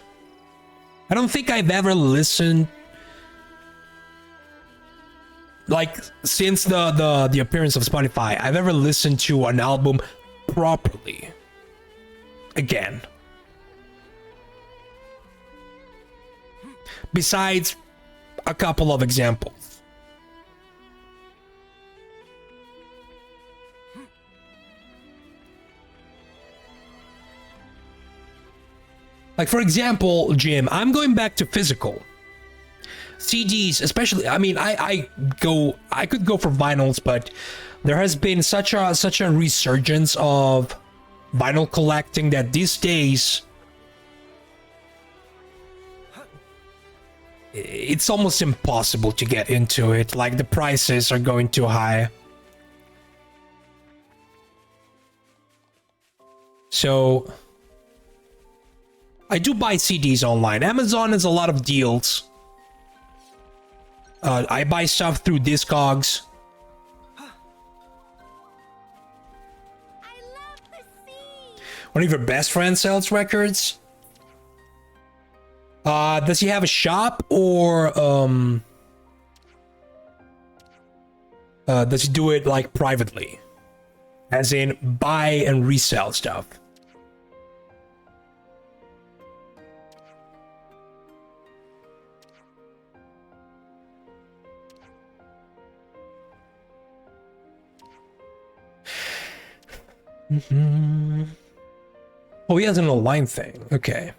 I don't think I've ever listened, like, since the appearance of Spotify, I've ever listened to an album properly again. Besides a couple of examples. Like, for example, Jim, I'm going back to physical. CDs, especially, I mean, I could go for vinyls, but there has been such a resurgence of vinyl collecting that these days it's almost impossible to get into it. Like, the prices are going too high. So I do buy CDs online. Amazon has a lot of deals. I buy stuff through Discogs. I love the sea. One of your best friends sells records. Does he have a shop, or does he do it like privately? As in buy and resell stuff? Oh, he has an online thing. Okay.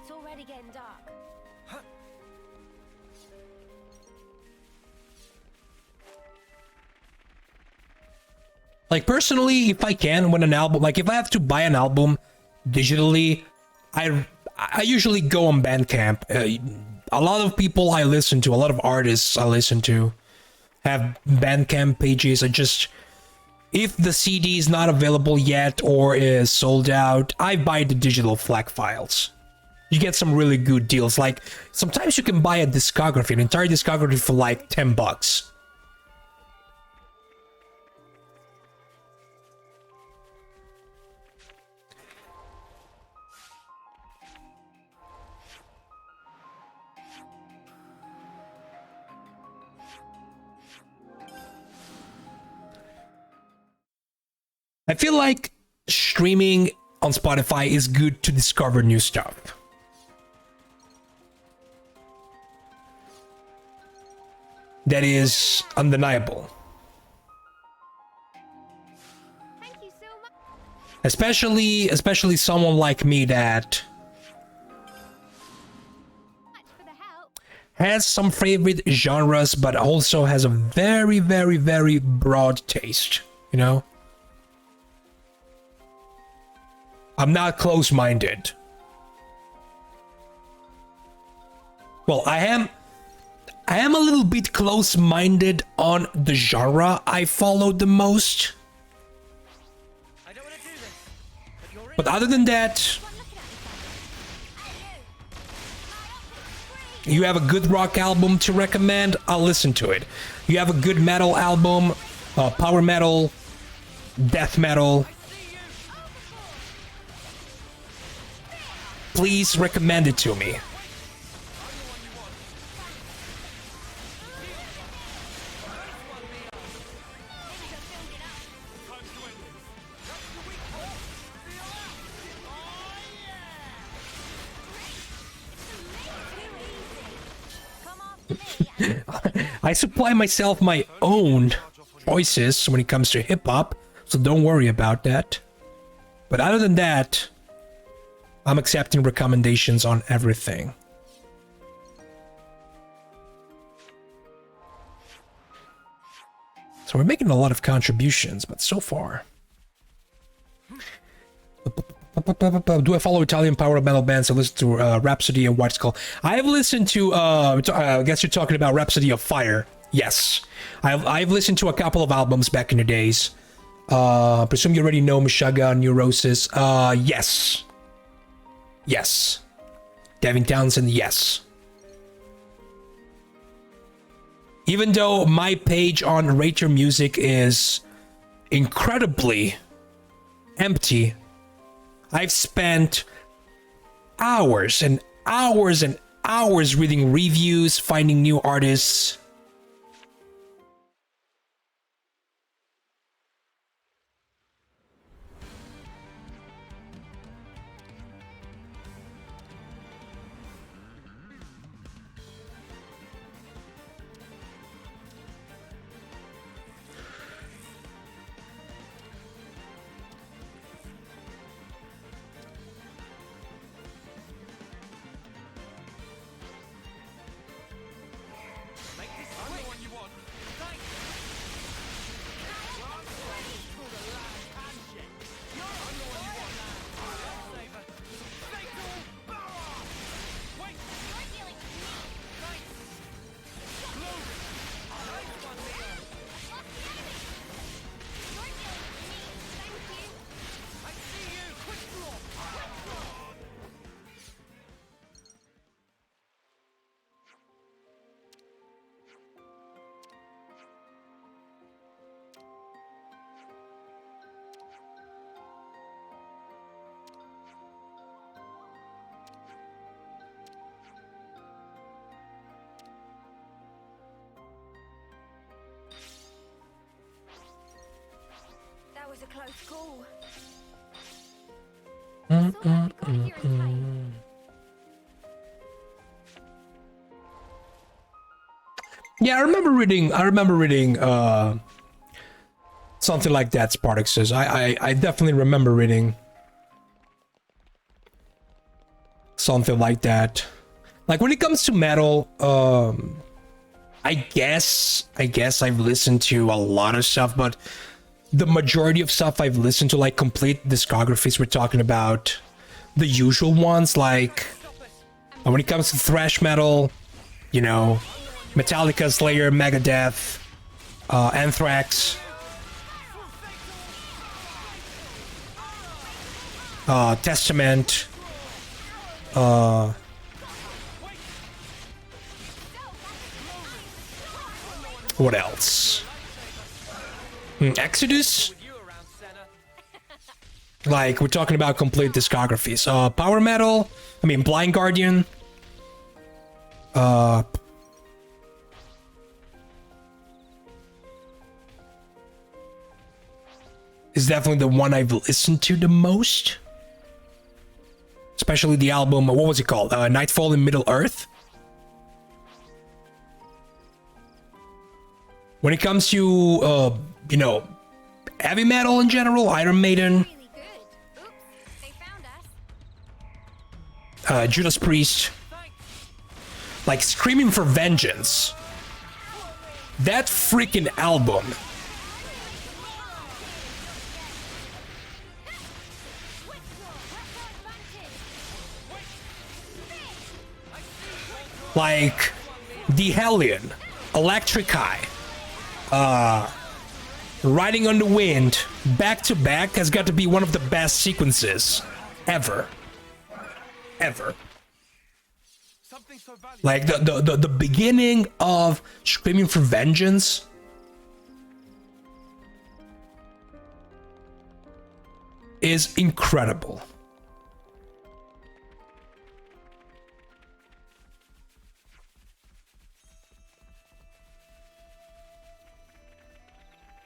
It's already getting dark. Like, personally, if I can, when an album, like if I have to buy an album digitally, I usually go on Bandcamp. A lot of people I listen to, a lot of artists I listen to, have Bandcamp pages. If the CD is not available yet or is sold out, I buy the digital FLAC files. You get some really good deals. Like, sometimes you can buy a discography, an entire discography, for like $10. I feel like streaming on Spotify is good to discover new stuff. That is undeniable. Thank you so much. Especially someone like me that For the help. has some favorite genres, but also has a very, very, very broad taste, you know? I'm not close-minded. Well, I am a little bit close-minded on the genre I follow the most. I don't want to do this, but you're in. But other than that, you have a good rock album to recommend, I'll listen to it. You have a good metal album, power metal, death metal. Please recommend it to me. I supply myself my own choices when it comes to hip-hop, so don't worry about that. But other than that, I'm accepting recommendations on everything. So we're making a lot of contributions, but so far... Do I follow Italian power metal bands? I listen to Rhapsody of White Skull. I've listened to, I guess you're talking about Rhapsody of Fire. Yes. I've listened to a couple of albums back in the days. Presume you already know Meshuggah, Neurosis. Yes. Yes. Devin Townsend, yes. Even though my page on Rate Your Music is incredibly empty, I've spent hours and hours and hours reading reviews, finding new artists. That was a close call. Yeah, I remember reading something like that, Spartacus says. I definitely remember reading something like that. Like when it comes to metal, I guess I've listened to a lot of stuff, but the majority of stuff I've listened to, like complete discographies, we're talking about the usual ones, like when it comes to thrash metal, you know, Metallica, Slayer, Megadeth, Anthrax, Testament, what else? Exodus? Like, we're talking about complete discographies. Power metal, I mean, Blind Guardian. Is definitely the one I've listened to the most. Especially the album, what was it called? Nightfall in Middle Earth. When it comes to, you know, heavy metal in general, Iron Maiden, Really good. Oops, they found us. Judas Priest, like Screaming for Vengeance. That freaking album. Like the Hellion, Electric Eye, Riding on the Wind, back to back has got to be one of the best sequences ever. Ever. Something so valuable. Like the beginning of Screaming for Vengeance is incredible.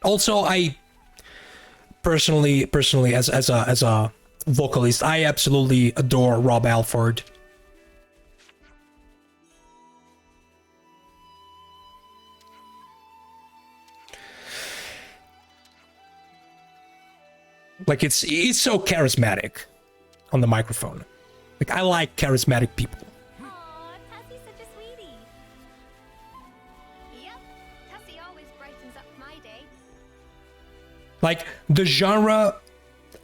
Also, I personally as a vocalist, I absolutely adore Rob Halford. Like it's so charismatic on the microphone. Like I like charismatic people. Aw, Tussie's such a sweetie. Yep, Tussie always brightens up my day. Like the genre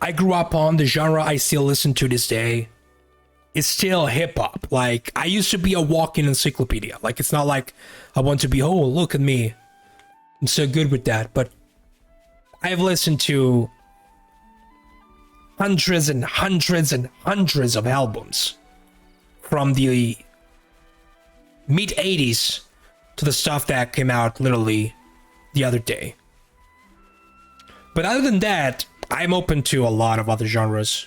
I grew up on, the genre I still listen to this day, is still hip hop. Like I used to be a walking encyclopedia. Like it's not like I want to be, oh, look at me, I'm so good with that. But I've listened to hundreds and hundreds and hundreds of albums from the mid 80s to the stuff that came out literally the other day. But other than that, I'm open to a lot of other genres.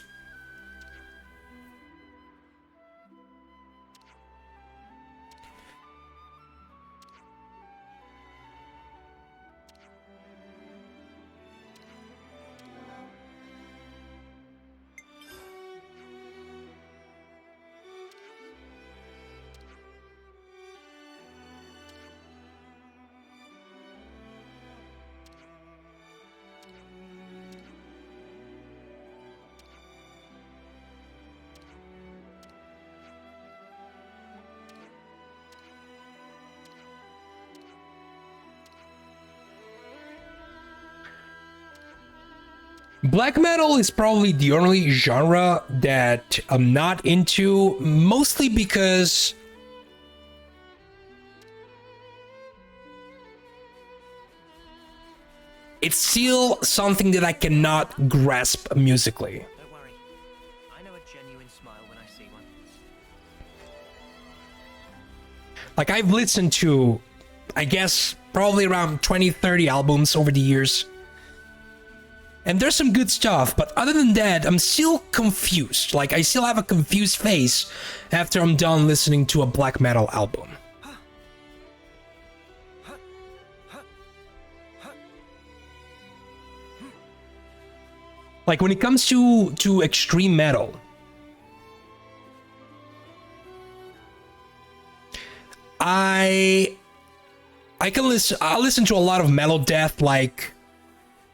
Black metal is probably the only genre that I'm not into, mostly because it's still something that I cannot grasp musically. Don't worry. I know a genuine smile when I see one. Like I've listened to, I guess, probably around 20-30 albums over the years. And there's some good stuff, but other than that, I'm still confused. Like, I still have a confused face after I'm done listening to a black metal album. Like, when it comes to extreme metal, I can listen. I listen to a lot of mellow death, like.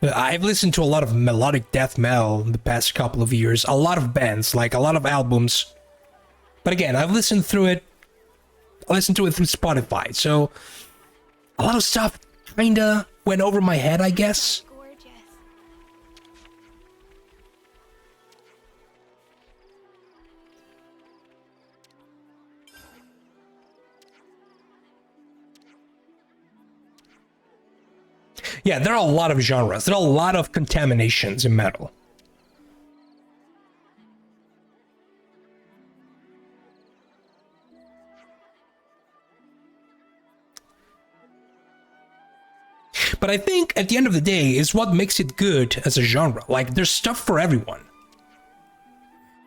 I've listened to a lot of melodic death metal in the past couple of years. A lot of bands, like a lot of albums. But again, I've listened through it. I listened to it through Spotify. So a lot of stuff kinda went over my head, I guess. Gorgeous. Yeah, there are a lot of genres. There are a lot of contaminations in metal. But I think at the end of the day is what makes it good as a genre. Like there's stuff for everyone.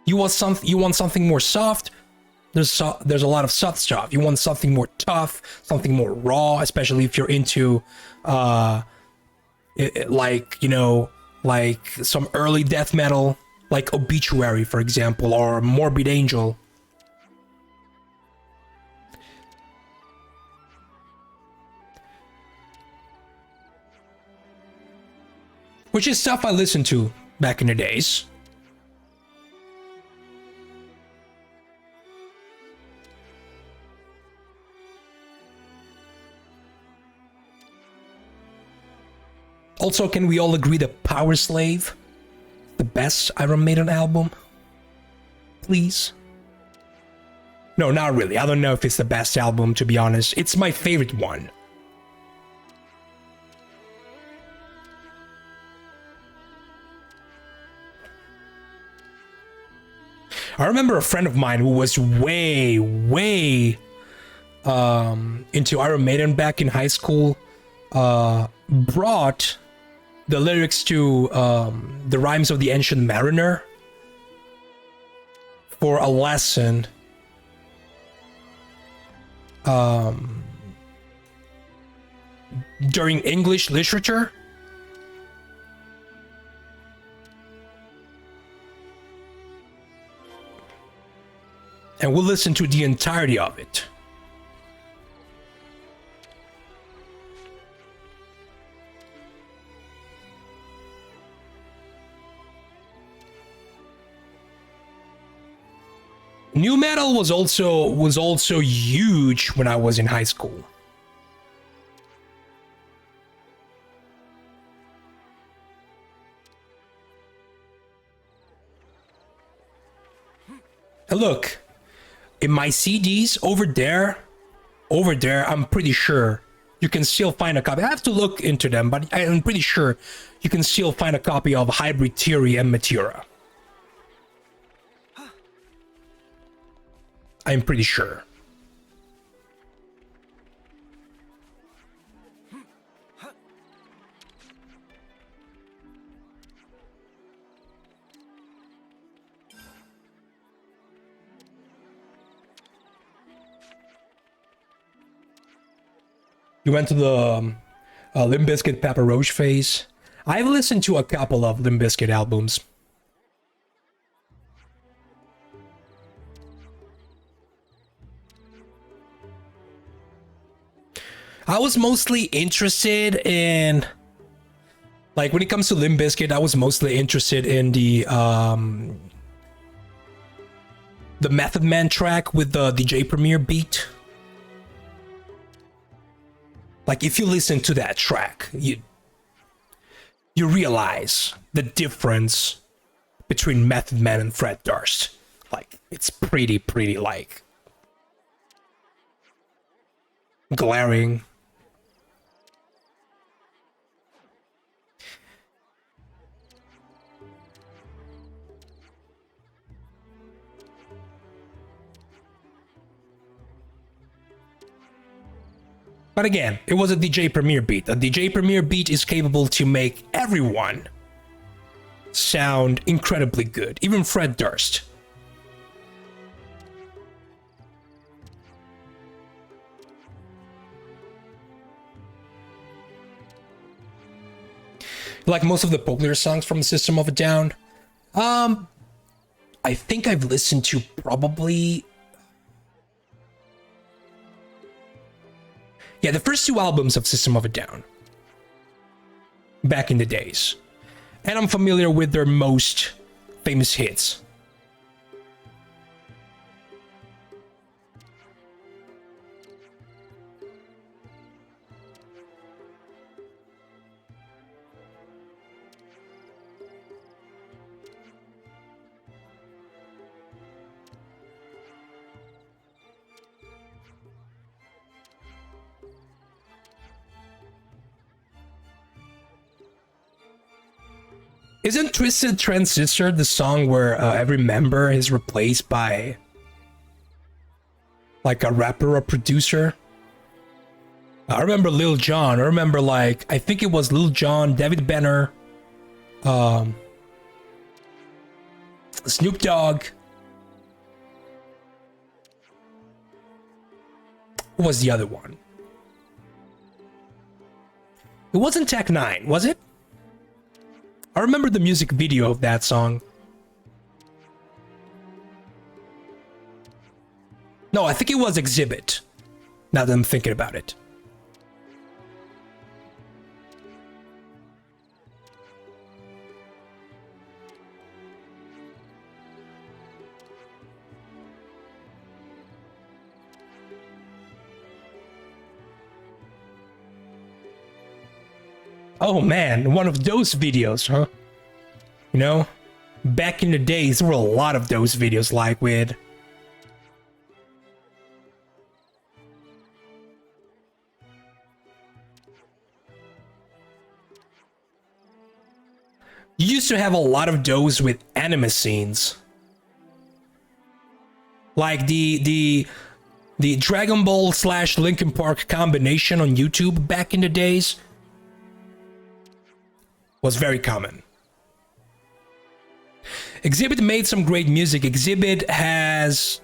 You want something more soft? There's a lot of soft stuff. You want something more tough, something more raw, especially if you're into like, you know, like some early death metal, like Obituary, for example, or Morbid Angel. Which is stuff I listened to back in the days. Also, can we all agree that Power Slave, the best Iron Maiden album? Please. No, not really. I don't know if it's the best album, to be honest. It's my favorite one. I remember a friend of mine who was way into Iron Maiden back in high school brought the lyrics to the Rhymes of the Ancient Mariner for a lesson during English literature. And we'll listen to the entirety of it. New metal was also huge when I was in high school. And look, in my CDs over there, I'm pretty sure you can still find a copy. I have to look into them, but I'm pretty sure you can still find a copy of Hybrid Theory and Meteora. I'm pretty sure. You went to the Limp Bizkit Papa Roach phase. I've listened to a couple of Limp Bizkit albums. I was mostly interested in, like, when it comes to Limp Bizkit, I was mostly interested in the Method Man track with the DJ Premier beat. Like, if you listen to that track, you realize the difference between Method Man and Fred Durst. Like, it's pretty like glaring. But again, it was a DJ Premier beat. A DJ Premier beat is capable to make everyone sound incredibly good, even Fred Durst. Like most of the popular songs from System of a Down, I think I've listened to probably... Yeah, the first two albums of System of a Down. Back in the days. And I'm familiar with their most famous hits. Isn't Twisted Transistor the song where every member is replaced by like a rapper or producer? I remember Lil Jon. I remember, like, I think it was Lil Jon, David Banner, Snoop Dogg. What was the other one? It wasn't Tech 9, was it? I remember the music video of that song. No, I think it was Exhibit. Now that I'm thinking about it. Oh man, one of those videos, huh? You know, back in the days, there were a lot of those videos, like with You used to have a lot of those with anime scenes. Like the Dragon Ball / Linkin Park combination on YouTube back in the days was very common. Exhibit made some great music. Exhibit has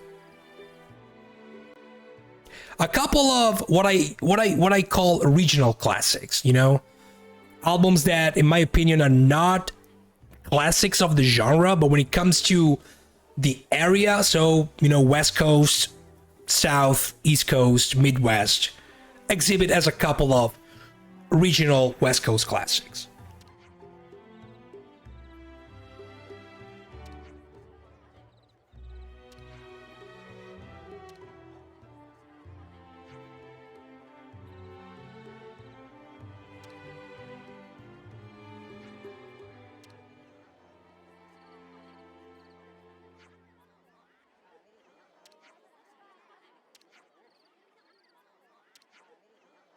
a couple of what I call regional classics, you know? Albums that, in my opinion, are not classics of the genre, but when it comes to the area, so, you know, West Coast, South, East Coast, Midwest, Exhibit has a couple of regional West Coast classics.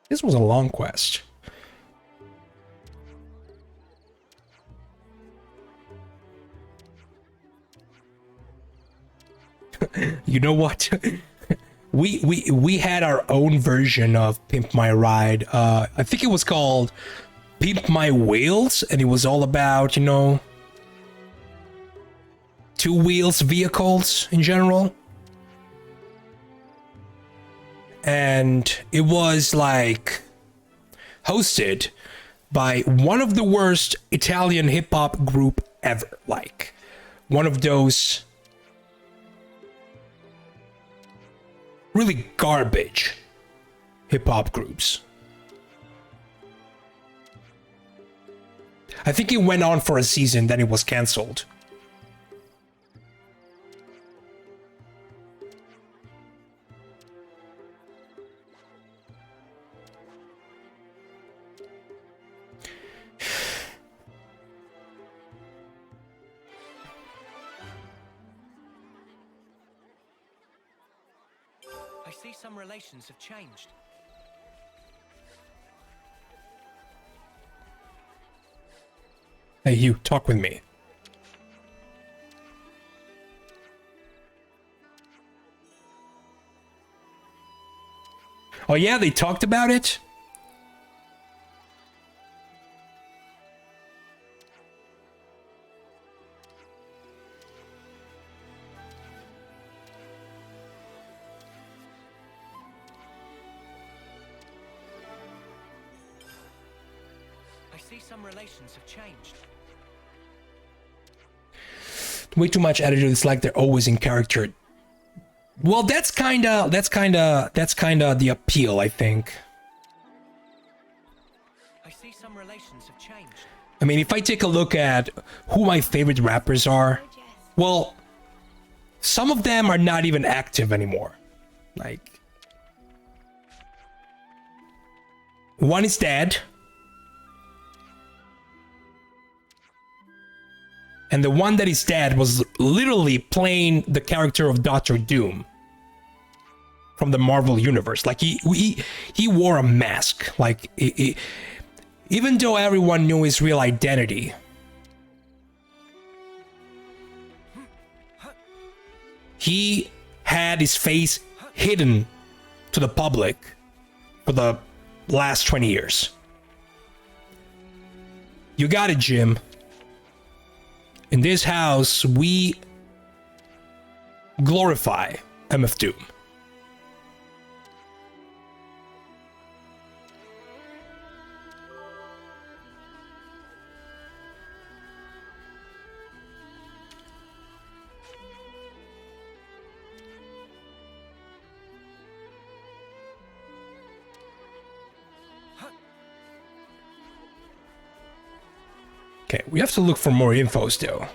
This was a long quest. You know what? we had our own version of Pimp My Ride. I think it was called Pimp My Wheels, and it was all about, you know, two wheels vehicles in general. And it was like hosted by one of the worst Italian hip-hop group ever. Like one of those really garbage hip-hop groups. I think it went on for a season, then it was cancelled. I see some relations have changed. Hey, you, talk with me. Oh yeah, they talked about it? I see some relations have changed. Way too much attitude. It's like they're always in character. Well, that's kinda the appeal, I think. I see some relations have changed. I mean, if I take a look at who my favorite rappers are, well, some of them are not even active anymore. Like, one is dead. And the one that is dead was literally playing the character of Doctor Doom from the Marvel Universe. Like, he wore a mask. Like, even though everyone knew his real identity, he had his face hidden to the public for the last 20 years. You got it, Jim. In this house, we glorify MF Doom. Okay, we have to look for more info still.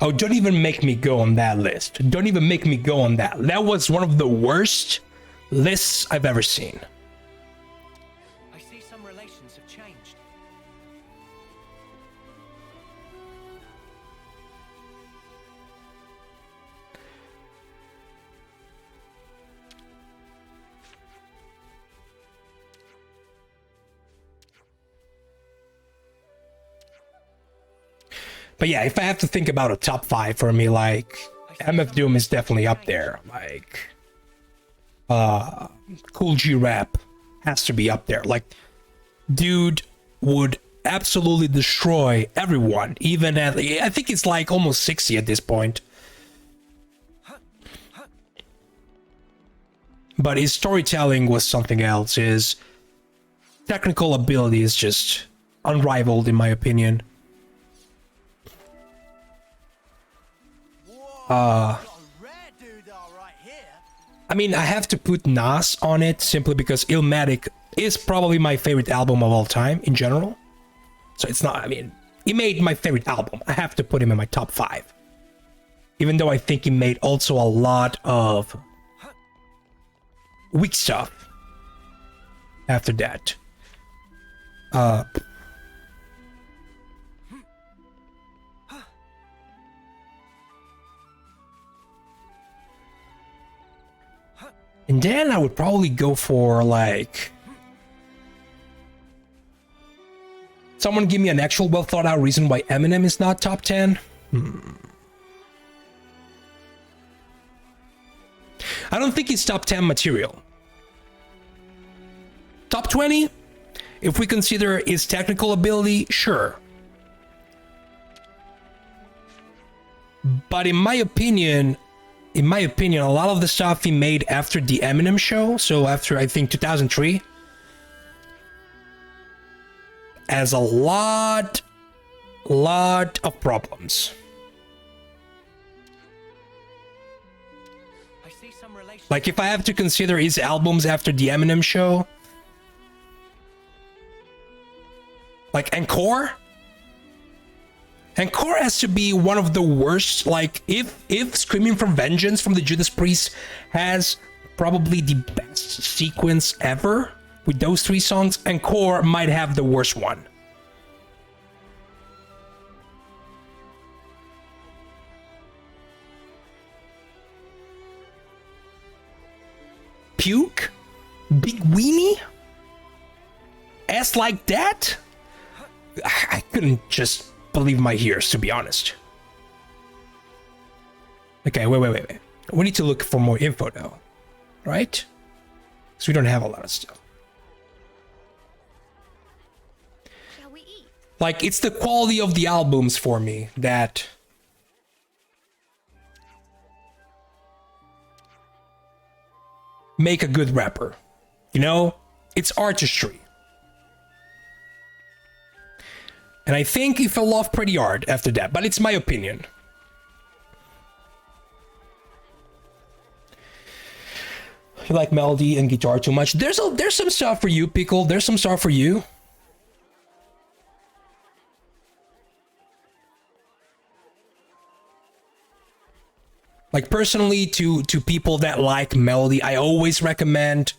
Oh, don't even make me go on that list. Don't even make me go on that. That was one of the worst lists I've ever seen. I see some relations have changed. But yeah, if I have to think about a top 5 for me, like MF Doom is definitely up there. Like Cool G Rap has to be up there. Like dude would absolutely destroy everyone, even at, I think it's like almost 60 at this point. But his storytelling was something else. His technical ability is just unrivaled in my opinion. I mean, I have to put Nas on it simply because Illmatic is probably my favorite album of all time in general. So it's not, I mean, he made my favorite album. I have to put him in my top 5. Even though I think he made also a lot of weak stuff after that. And then I would probably go for like... Someone give me an actual well thought out reason why Eminem is not top 10? I don't think it's top 10 material. Top 20? If we consider his technical ability, sure. But in my opinion, a lot of the stuff he made after the Eminem show, so after I think 2003, has a lot of problems. I see some relations. Like if I have to consider his albums after the Eminem show, like Encore has to be one of the worst. Like if Screaming for Vengeance from the Judas Priest has probably the best sequence ever with those 3 songs, Encore might have the worst one. Puke? Big Weenie? Ass Like That? I couldn't just believe my ears, to be honest. Okay, wait. We need to look for more info though, right? Because we don't have a lot of stuff. Shall we eat? Like, it's the quality of the albums for me that... make a good rapper. You know? It's artistry. And I think he fell off pretty hard after that, but it's my opinion. You like melody and guitar too much? There's some stuff for you, Pickle. There's some stuff for you. Like personally, to people that like melody, I always recommend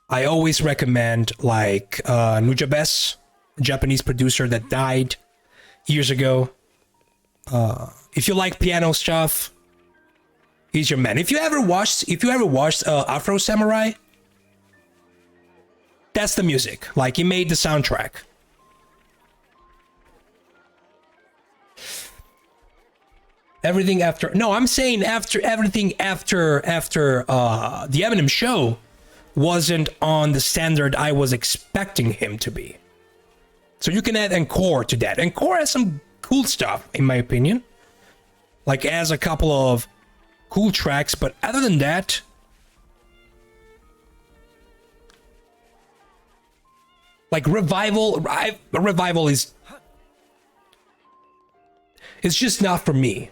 like Nujabes, a Japanese producer that died years ago. If you like piano stuff, he's your man. If you ever watched Afro Samurai, that's the music. Like he made the soundtrack. Everything after, no, I'm saying everything after the Eminem show wasn't on the standard I was expecting him to be. So you can add Encore to that. Encore has some cool stuff, in my opinion. Like, has a couple of cool tracks, but other than that, like Revival is, it's just not for me.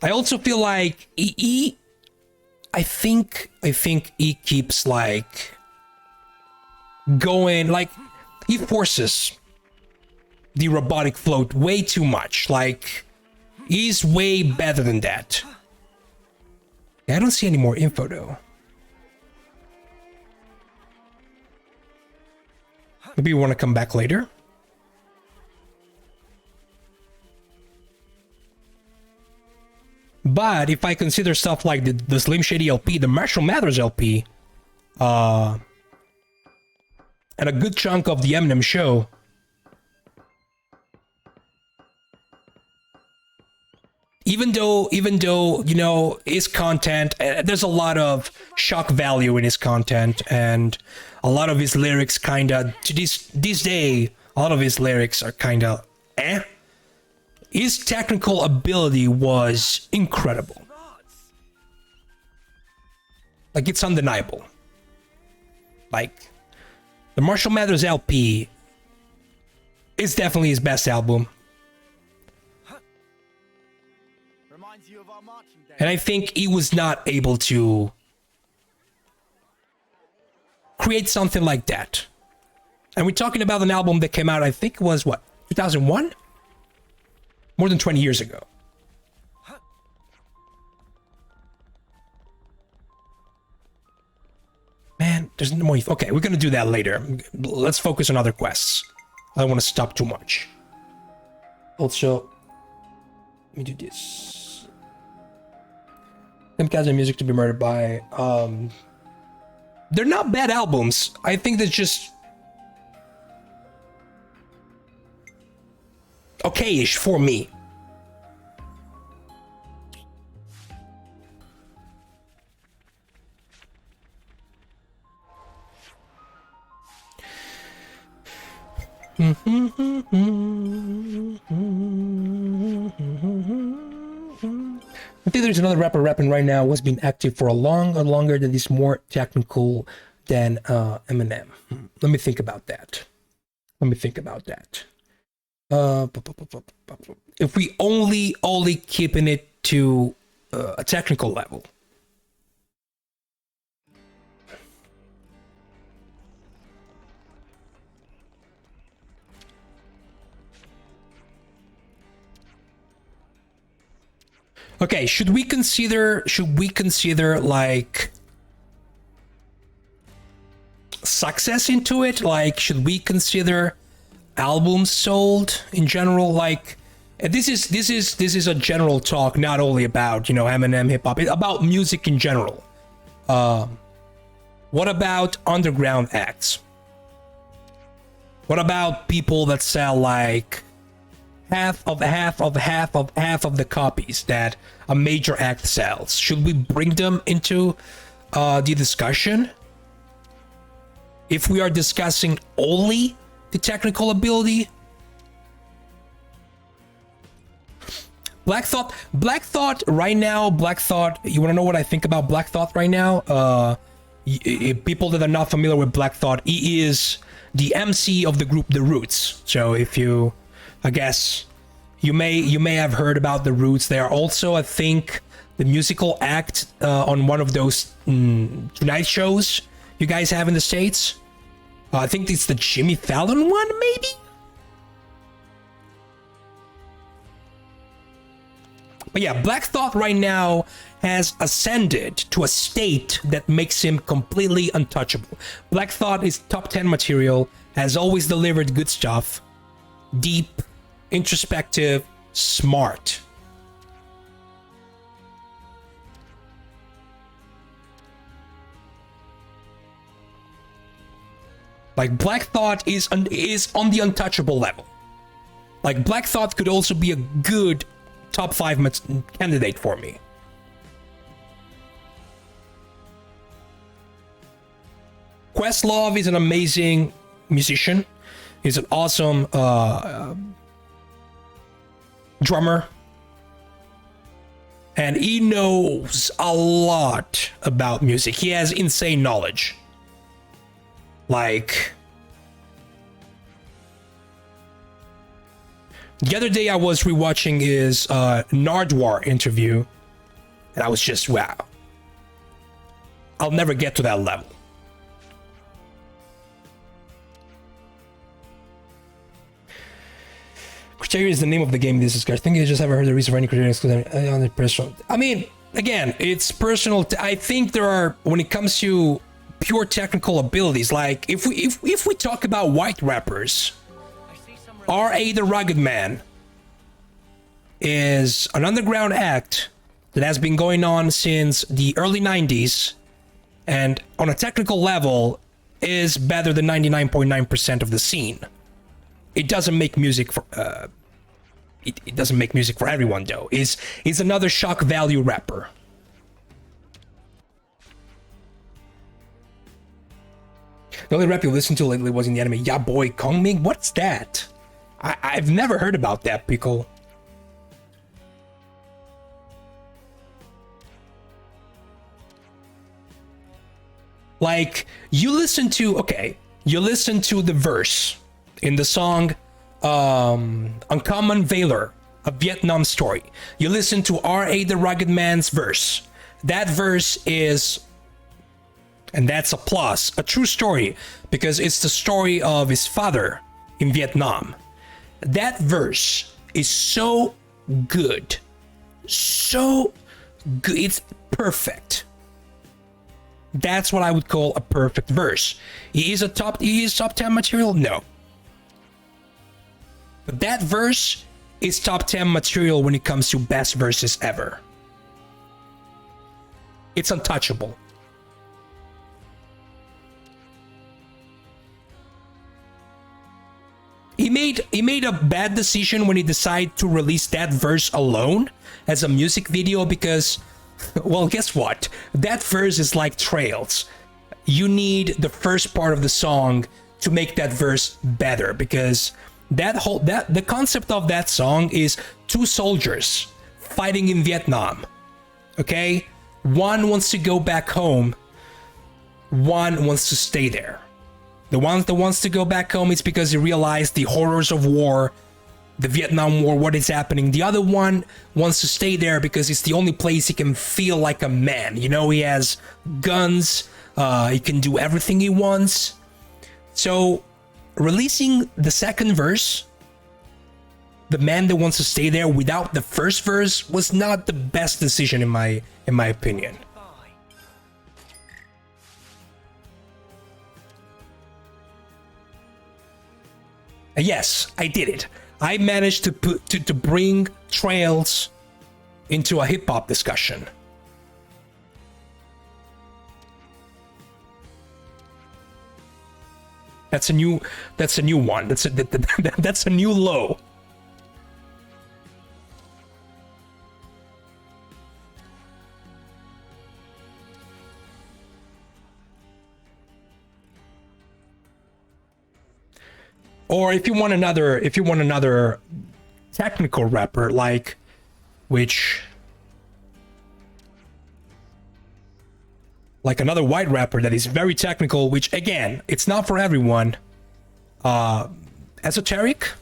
I also feel like I think he keeps like going, like he forces the robotic float way too much. Like he's way better than that. Yeah, I don't see any more info though. Maybe you want to come back later. But if I consider stuff like the Slim Shady LP, the Marshall Mathers LP, and a good chunk of the Eminem show, even though you know his content, there's a lot of shock value in his content, and a lot of his lyrics kind of to this day, a lot of his lyrics are kind of eh. His technical ability was incredible. Like, it's undeniable. Like, the Marshall Mathers LP is definitely his best album. Reminds you of our marching day. And I think he was not able to create something like that. And we're talking about an album that came out, I think it was, what, 2001? More than 20 years ago. Man, there's no more. Okay, we're gonna do that later. Let's focus on other quests. I don't want to stop too much. Also, let me do this. Kamikaze Music to be Murdered by. They're not bad albums. I think that's just okay-ish for me. I think there's another rapper rapping right now who's been active for a longer that is more technical than Eminem. Let me think about that. If we only keeping it to a technical level. Okay, should we consider like success into it? Like, should we consider albums sold in general? Like, and this is a general talk, not only about, you know, Eminem, hip hop, about music in general. What about underground acts? What about people that sell like half of the copies that a major act sells? Should we bring them into the discussion? If we are discussing only the technical ability? Black Thought right now, you want to know what I think about Black Thought right now? People that are not familiar with Black Thought, he is the MC of the group The Roots. So if you, I guess, you may have heard about The Roots. They are also, I think, the musical act on one of those Tonight shows you guys have in the States. I think it's the Jimmy Fallon one, maybe? But yeah, Black Thought right now has ascended to a state that makes him completely untouchable. Black Thought is top 10 material, has always delivered good stuff. Deep, introspective, smart. Like, Black Thought is on the untouchable level. Like, Black Thought could also be a good top 5 candidate for me. Questlove is an amazing musician. He's an awesome drummer. And he knows a lot about music. He has insane knowledge. Like, the other day I was rewatching his Nardwar interview, and I was just, wow. I'll never get to that level. Criteria is the name of the game. This is, I think you just haven't heard the reason for any criteria on the press. I mean, again, it's personal. I think there are, when it comes to pure technical abilities, like if we talk about white rappers, R.A. the Rugged Man is an underground act that has been going on since the early 90s, and on a technical level is better than 99.9% of the scene. It doesn't make music for it doesn't make music for everyone though. Is another shock value rapper. The only rap you listened to lately was in the anime Ya Boy Kongming. What's that? I've never heard about that, Pickle. Like, you listen to the verse in the song Uncommon Valor, A Vietnam Story. You listen to R.A. the Rugged Man's verse. That verse is, and that's a plus, a true story, because it's the story of his father in Vietnam. That verse is so good. So good. It's perfect. That's what I would call a perfect verse. He is top 10 material? No. But that verse is top 10 material when it comes to best verses ever. It's untouchable. He made a bad decision when he decided to release that verse alone as a music video because, well, guess what? That verse is like Trails. You need the first part of the song to make that verse better, because the concept of that song is two soldiers fighting in Vietnam. Okay? One wants to go back home. One wants to stay there. The one that wants to go back home is because he realized the horrors of war, the Vietnam War, what is happening. The other one wants to stay there because it's the only place he can feel like a man. You know, he has guns, he can do everything he wants. So, releasing the second verse, the man that wants to stay there, without the first verse was not the best decision in my opinion. Yes, I did it. I managed to bring Trails into a hip hop discussion. That's a new one. That's a new low. Or if you want another technical rapper, like another white rapper that is very technical, which again, it's not for everyone. Esoteric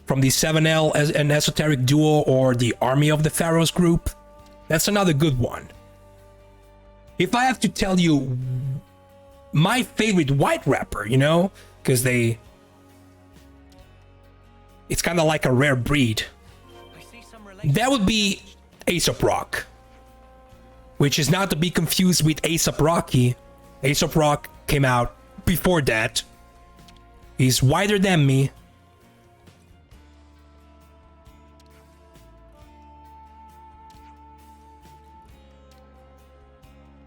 from the 7L as an Esoteric duo, or the Army of the Pharaohs group. That's another good one. If I have to tell you my favorite white rapper, you know, because it's kind of like a rare breed, that would be A$AP Rock, which is not to be confused with A$AP Rocky. A$AP Rock came out before that. He's whiter than me.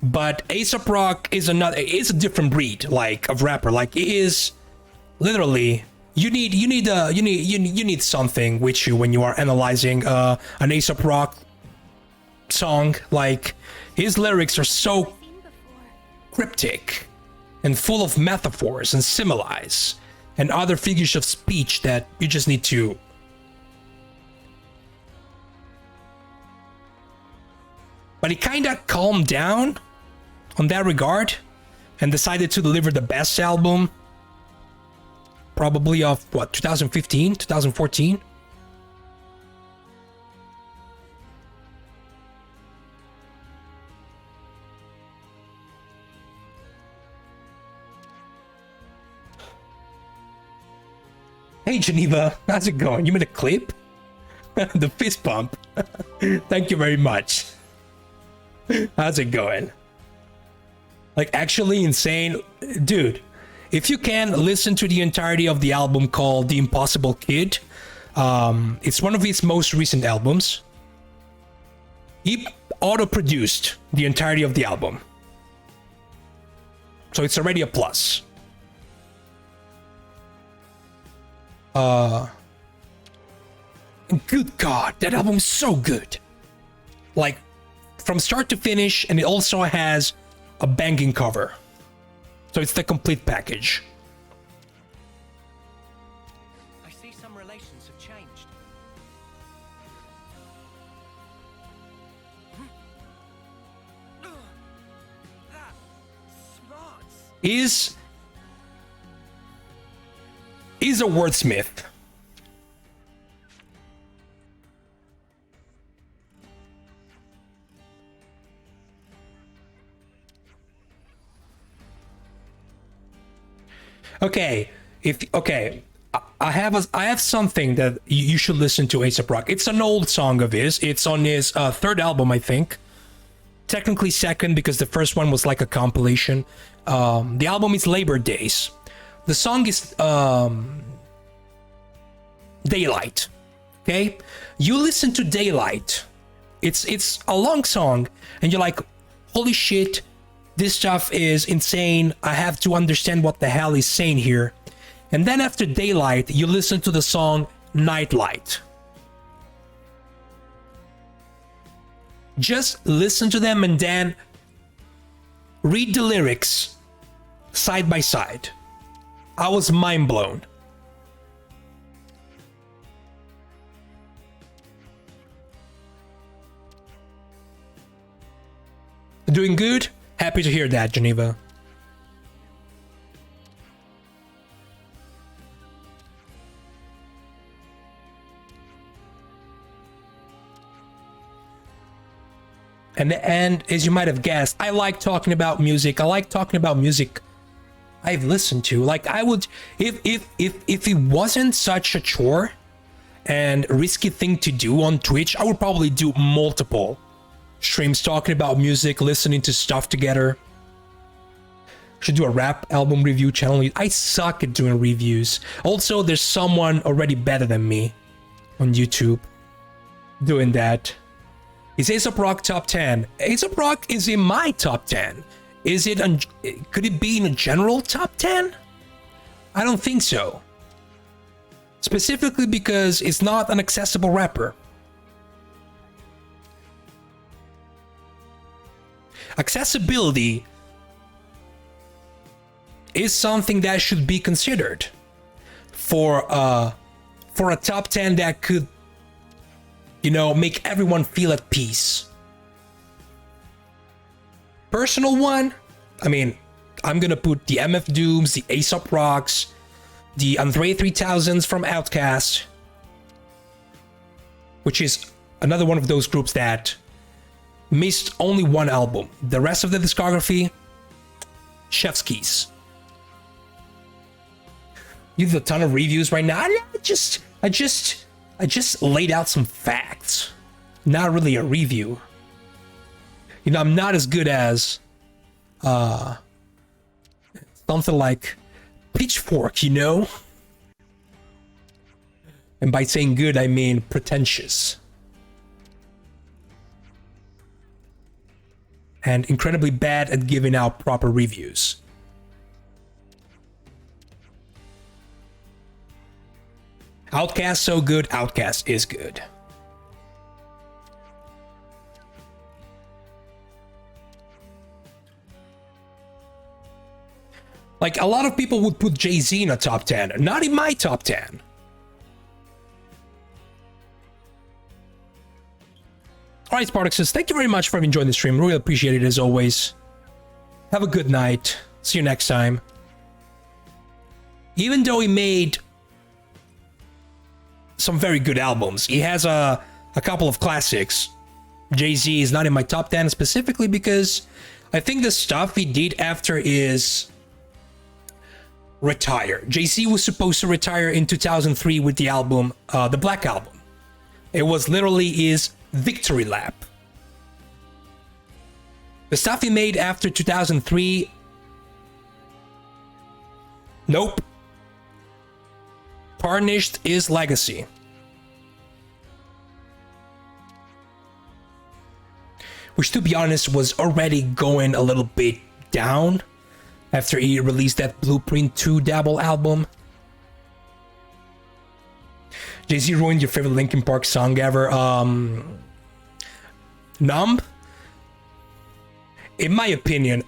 But A$AP Rock is a different breed, like, of rapper. Like, it is literally, you need something with you when you are analyzing an A$AP Rock song. Like, his lyrics are so cryptic and full of metaphors and similes and other figures of speech that you just need to. But he kind of calmed down on that regard and decided to deliver the best album, probably of 2015, 2014. Hey Geneva, how's it going? You made a clip? The fist bump. Thank you very much. How's it going? Like, actually insane. Dude, if you can listen to the entirety of the album called The Impossible Kid, it's one of his most recent albums. He auto-produced the entirety of the album. So it's already a plus. Good God, that album is so good. Like, from start to finish, and it also has a banging cover. So it's the complete package. I see some relations have changed. That smarts. Is a wordsmith. Okay, I have something that you should listen to, A$AP Rock. It's an old song of his. It's on his third album, I think. Technically second, because the first one was like a compilation. The album is Labor Days. The song is Daylight. Okay, you listen to Daylight. It's a long song, and you're like, holy shit. This stuff is insane. I have to understand what the hell he's saying here. And then after Daylight, you listen to the song Nightlight. Just listen to them and then read the lyrics side by side. I was mind blown. Doing good? Happy to hear that, Geneva. And as you might have guessed, I like talking about music. I like talking about music I've listened to. Like, I would, if it wasn't such a chore and risky thing to do on Twitch, I would probably do multiple streams talking about music, listening to stuff together. Should do a rap album review channel. I suck at doing reviews. Also, there's someone already better than me on YouTube doing that. Is A$AP Rock top 10? A$AP Rock is in my top 10. Is it? Could it be in a general top 10? I don't think so. Specifically because it's not an accessible rapper. Accessibility is something that should be considered for a top 10 that could, you know, make everyone feel at peace. Personal one, I mean, I'm gonna put the MF Dooms, the A$AP Rocks, the Andre 3000s from Outkast, which is another one of those groups that missed only one album. The rest of the discography, chef's kiss. You did a ton of reviews right now. I just laid out some facts. Not really a review. You know, I'm not as good as something like Pitchfork, you know? And by saying good, I mean pretentious. And incredibly bad at giving out proper reviews. Outkast so good, Outkast is good. Like, a lot of people would put Jay-Z in a top 10, not in my top 10. Alright, Spartacus, thank you very much for enjoying the stream. Really appreciate it as always. Have a good night. See you next time. Even though he made some very good albums, he has a couple of classics. Jay-Z is not in my top 10 specifically because I think the stuff he did after is retire. Jay-Z was supposed to retire in 2003 with the album, the Black Album. It was literally his Victory Lap. The stuff he made after 2003. Nope. Tarnished is legacy. Which, to be honest, was already going a little bit down after he released that Blueprint 2 Dabble album. Jay-Z ruined your favorite Linkin Park song ever. Numb? In my opinion,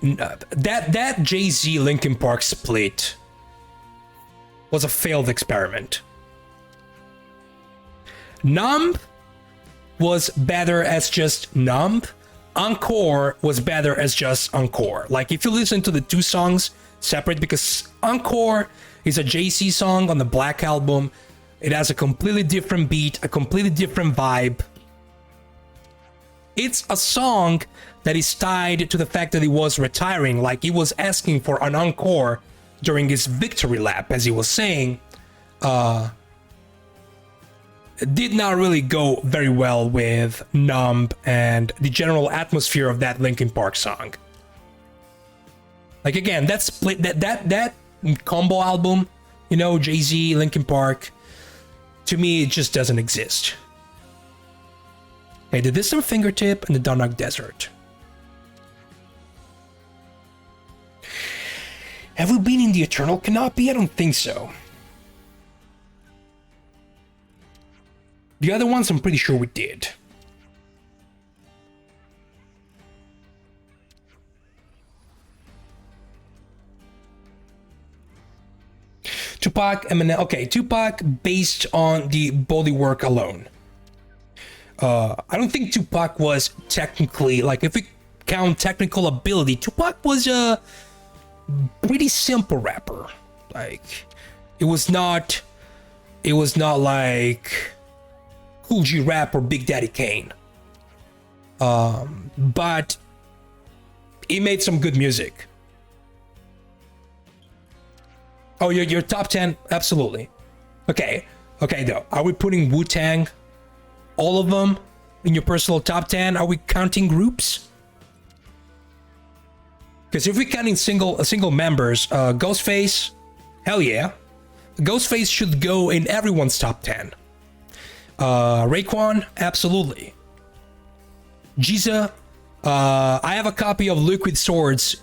that Jay-Z Linkin Park split was a failed experiment. Numb was better as just Numb. Encore was better as just Encore. Like, if you listen to the two songs separate, because Encore is a Jay-Z song on the Black album. It has a completely different beat, a completely different vibe. It's a song that is tied to the fact that he was retiring, like he was asking for an encore during his victory lap, as he was saying. It did not really go very well with Numb and the general atmosphere of that Linkin Park song. Like, again, that split, that combo album, you know, Jay-Z, Linkin Park, to me, it just doesn't exist. Okay, the Distant Fingertip and the Dark Desert. Have we been in the Eternal Canopy? I don't think so. The other ones, I'm pretty sure we did. Tupac, Eminem. Okay, Tupac based on the bodywork alone. I don't think Tupac was technically, like, if we count technical ability, Tupac was a pretty simple rapper. Like, it was not like Cool G Rap or Big Daddy Kane. But he made some good music. Oh, your top 10? Absolutely. Okay, though. Are we putting Wu-Tang, all of them, in your personal top 10? Are we counting groups? Because if we're counting single members, Ghostface, hell yeah. Ghostface should go in everyone's top 10. Raekwon, absolutely. Giza, I have a copy of Liquid Swords.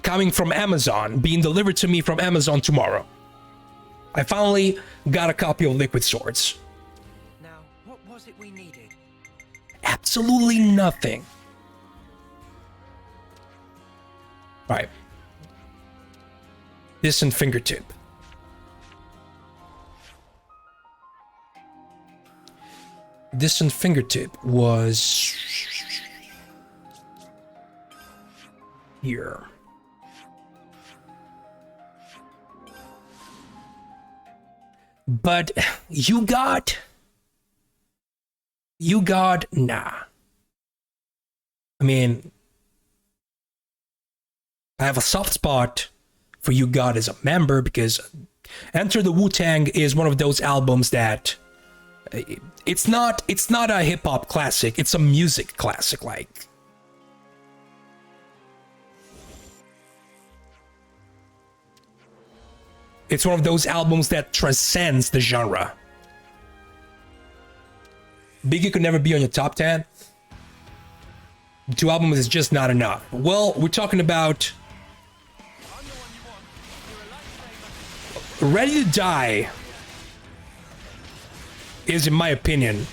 Coming from Amazon, being delivered to me from Amazon tomorrow. I finally got a copy of Liquid Swords. Now, what was it we needed? Absolutely nothing. Right. Distant Fingertip. Distant Fingertip was here. But you got nah. I mean, I have a soft spot for You God as a member because Enter the Wu-Tang is one of those albums that it's not a hip hop classic, it's a music classic. Like, it's one of those albums that transcends the genre. Biggie could never be on your top 10. 2 albums is just not enough. Well, we're talking about Ready to Die is, in my opinion,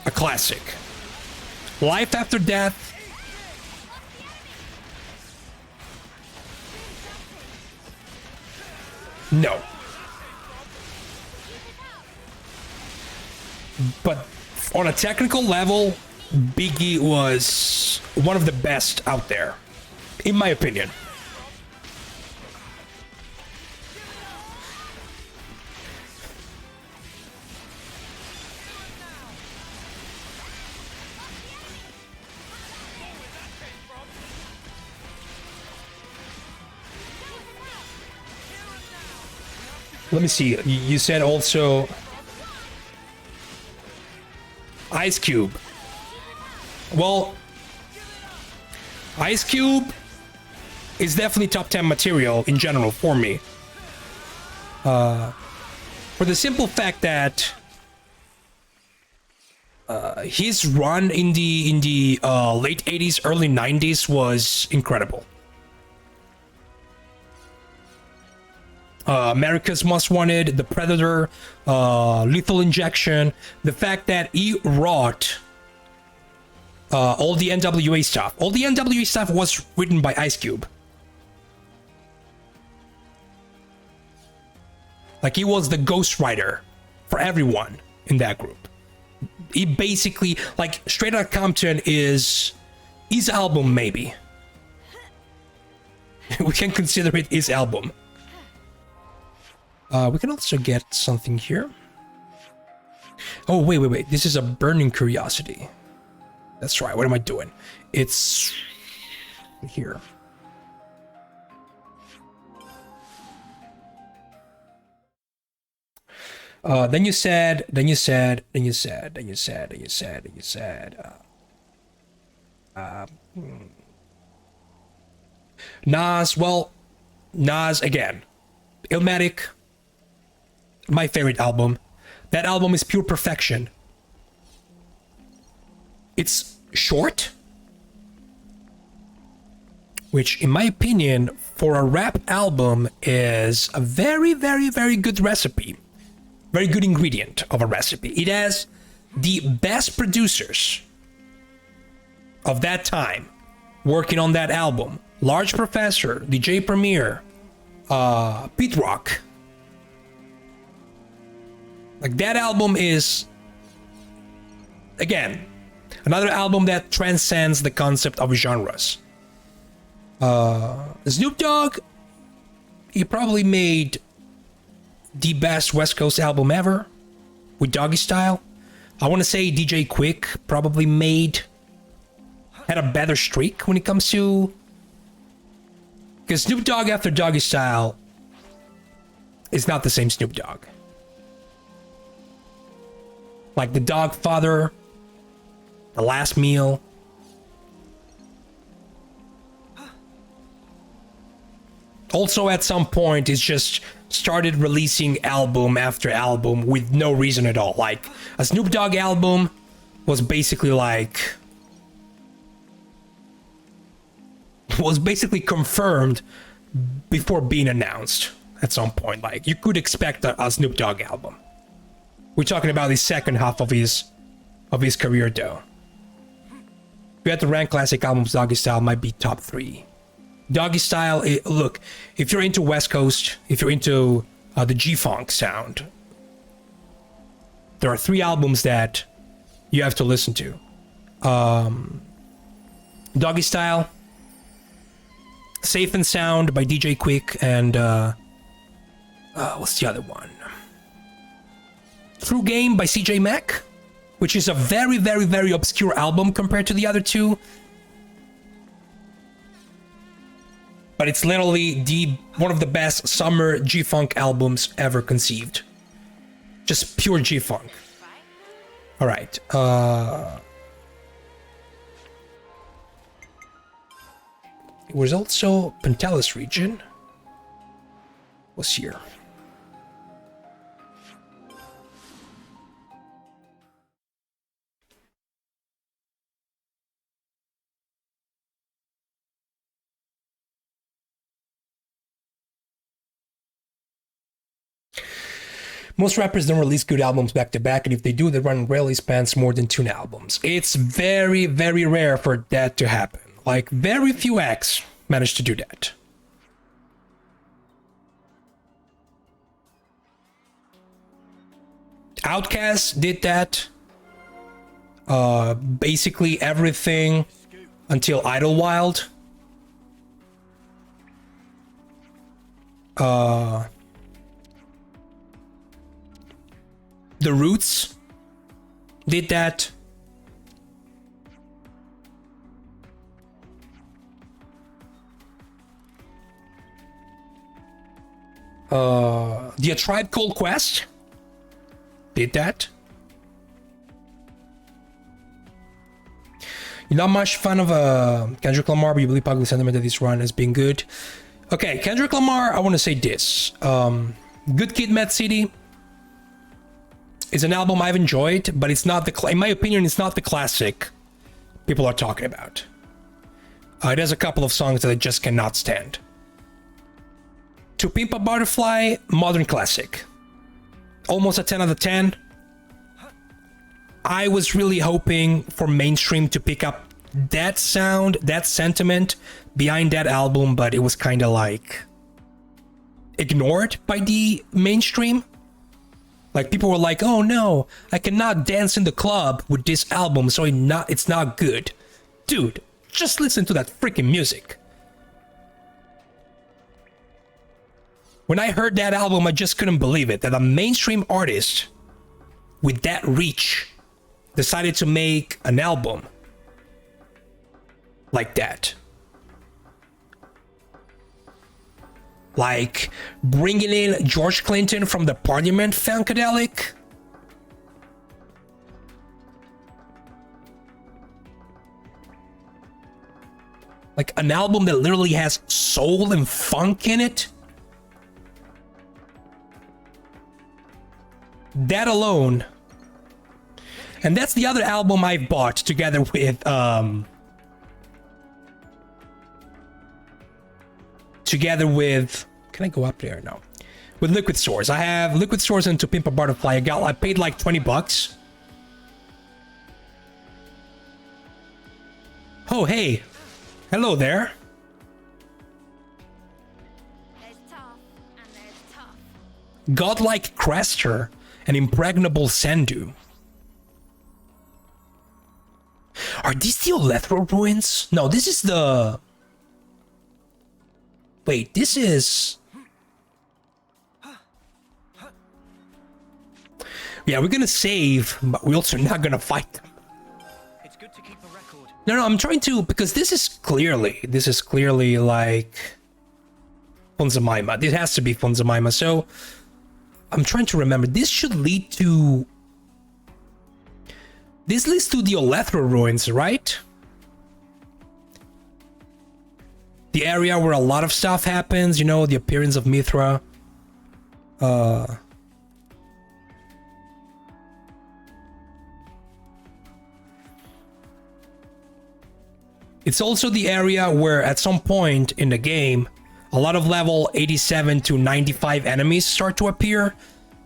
a classic. Life After Death, no. But on a technical level, Biggie was one of the best out there, in my opinion. Let me see. You said also Ice Cube. Well, Ice Cube is definitely top 10 material in general for me. For the simple fact that his run in the late 80s, early 90s was incredible. America's Most Wanted, The Predator, Lethal Injection, the fact that he wrote all the NWA stuff. All the NWA stuff was written by Ice Cube. Like, he was the ghostwriter for everyone in that group. He basically, like, Straight Outta Compton is his album, maybe. We can consider it his album. We can also get something here. Oh, wait. This is a burning curiosity. That's right. What am I doing? It's here. Then you said. Nas, well, Nas again. Illmatic, my favorite album. That album is pure perfection. It's short, which in my opinion, for a rap album is a very, very, very good recipe. Very good ingredient of a recipe. It has the best producers of that time working on that album. Large Professor, DJ Premier, Pete Rock. Like, that album is, again, another album that transcends the concept of genres. Snoop Dogg, he probably made the best West Coast album ever with Doggy Style. I want to say DJ Quick probably had a better streak when it comes to, because Snoop Dogg after Doggy Style is not the same Snoop Dogg. Like The Dogfather, The Last Meal. Also, at some point, it's just started releasing album after album with no reason at all. Like, a Snoop Dogg album was basically confirmed before being announced at some point. Like, you could expect a Snoop Dogg album. We're talking about the second half of his career, though. If you had to rank classic albums, Doggy Style might be top 3. Doggy Style, look, if you're into West Coast, if you're into the G-Funk sound, there are 3 albums that you have to listen to. Doggy Style, Safe and Sound by DJ Quick, and what's the other one? True Game by CJ Mack, which is a very, very, very obscure album compared to the other 2. But it's literally one of the best summer G-Funk albums ever conceived. Just pure G-Funk. Alright. It was also Pentelis region. Was here. Most rappers don't release good albums back to back, and if they do, they rarely spans more than 2 albums. It's very, very rare for that to happen. Like, very few acts manage to do that. Outkast did that. Basically everything until Idlewild. The Roots did that. The A Tribe Called Quest did that. You're not much fan of Kendrick Lamar, but you believe public sentiment that this run has been good. Okay, Kendrick Lamar, I want to say this. Good Kid, Mad City is an album I've enjoyed, but it's not the, in my opinion, it's not the classic people are talking about. It has a couple of songs that I just cannot stand. To Pimp a Butterfly, modern classic. Almost a 10 out of 10. I was really hoping for mainstream to pick up that sound, that sentiment behind that album, but it was kind of like ignored by the mainstream. Like people were like, "Oh no, I cannot dance in the club with this album, so it's not good." Dude, just listen to that freaking music. When I heard that album, I just couldn't believe it, that a mainstream artist with that reach decided to make an album like that. Like bringing in George Clinton from the Parliament Funkadelic. Like an album that literally has soul and funk in it. That alone. And that's the other album I've bought together with can I go up there? No. With Liquid Swords. I have Liquid Swords and To Pimp a Butterfly. I paid like $20. Oh, hey. Hello there. There's tough and there's tough. Godlike Craster and Impregnable Sandu. Are these the Olethro ruins? No, this is the... Wait, this is... Yeah, we're gonna save, but we're also not gonna fight them. It's good to keep a record. No, I'm trying to... Because this is clearly like... Fonzamaima. This has to be Fonzamaima, so... I'm trying to remember. This should lead to... This leads to the Olethro ruins, right? The area where a lot of stuff happens, you know, the appearance of Mithra. It's also the area where at some point in the game, a lot of level 87 to 95 enemies start to appear.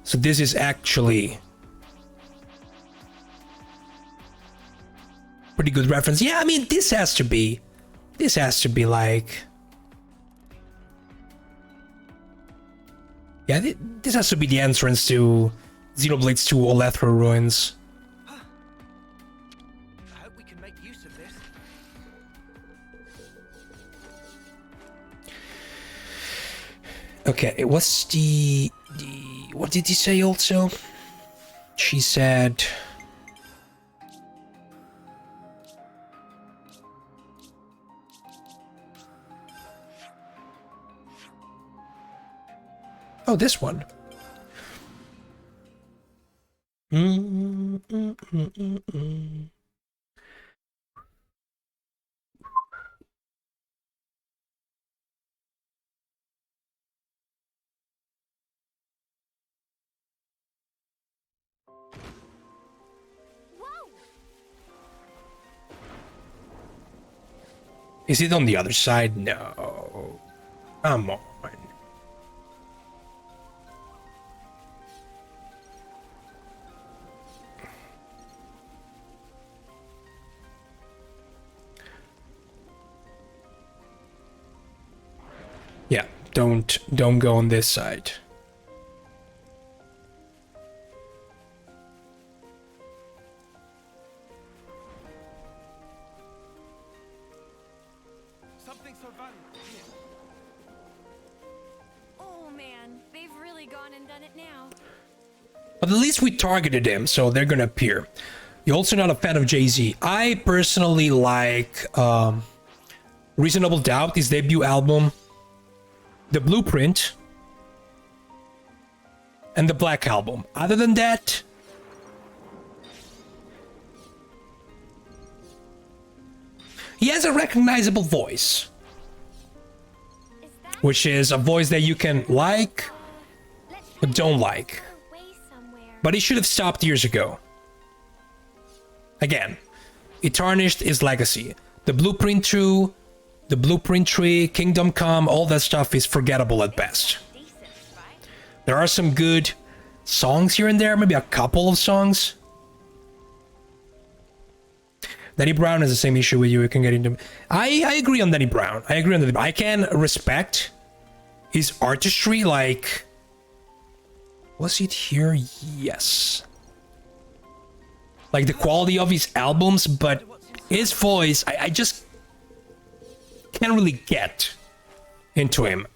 So this is actually... pretty good reference. Yeah, I mean, this has to be like... Yeah, this has to be the entrance to Xenoblade 2 Olethro Ruins. I hope we can make use of this. Okay, what's the... What did he say also? She said... Oh, this one. Is it on the other side? No. Come on. Yeah, don't go on this side. Something so valuable here. Oh man, they've really gone and done it now. But at least we targeted them, so they're gonna appear. You're also not a fan of Jay-Z. I personally like Reasonable Doubt, his debut album. The Blueprint and the Black Album. Other than that, he has a recognizable voice, Is that which is a voice that you can like or don't like. away somewhere? But he should have stopped years ago. Again, it tarnished his legacy. The Blueprint Tree, Kingdom Come, all that stuff is forgettable at best. There are some good songs here and there, maybe a couple of songs. Danny Brown has the same issue with you. We can get into. I agree on Danny Brown. I can respect his artistry. Like, was it here? Yes. Like the quality of his albums, but his voice, I just can't really get into him.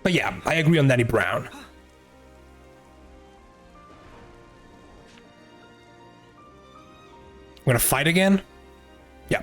But yeah, I agree on Danny Brown. We're gonna fight again? Yeah.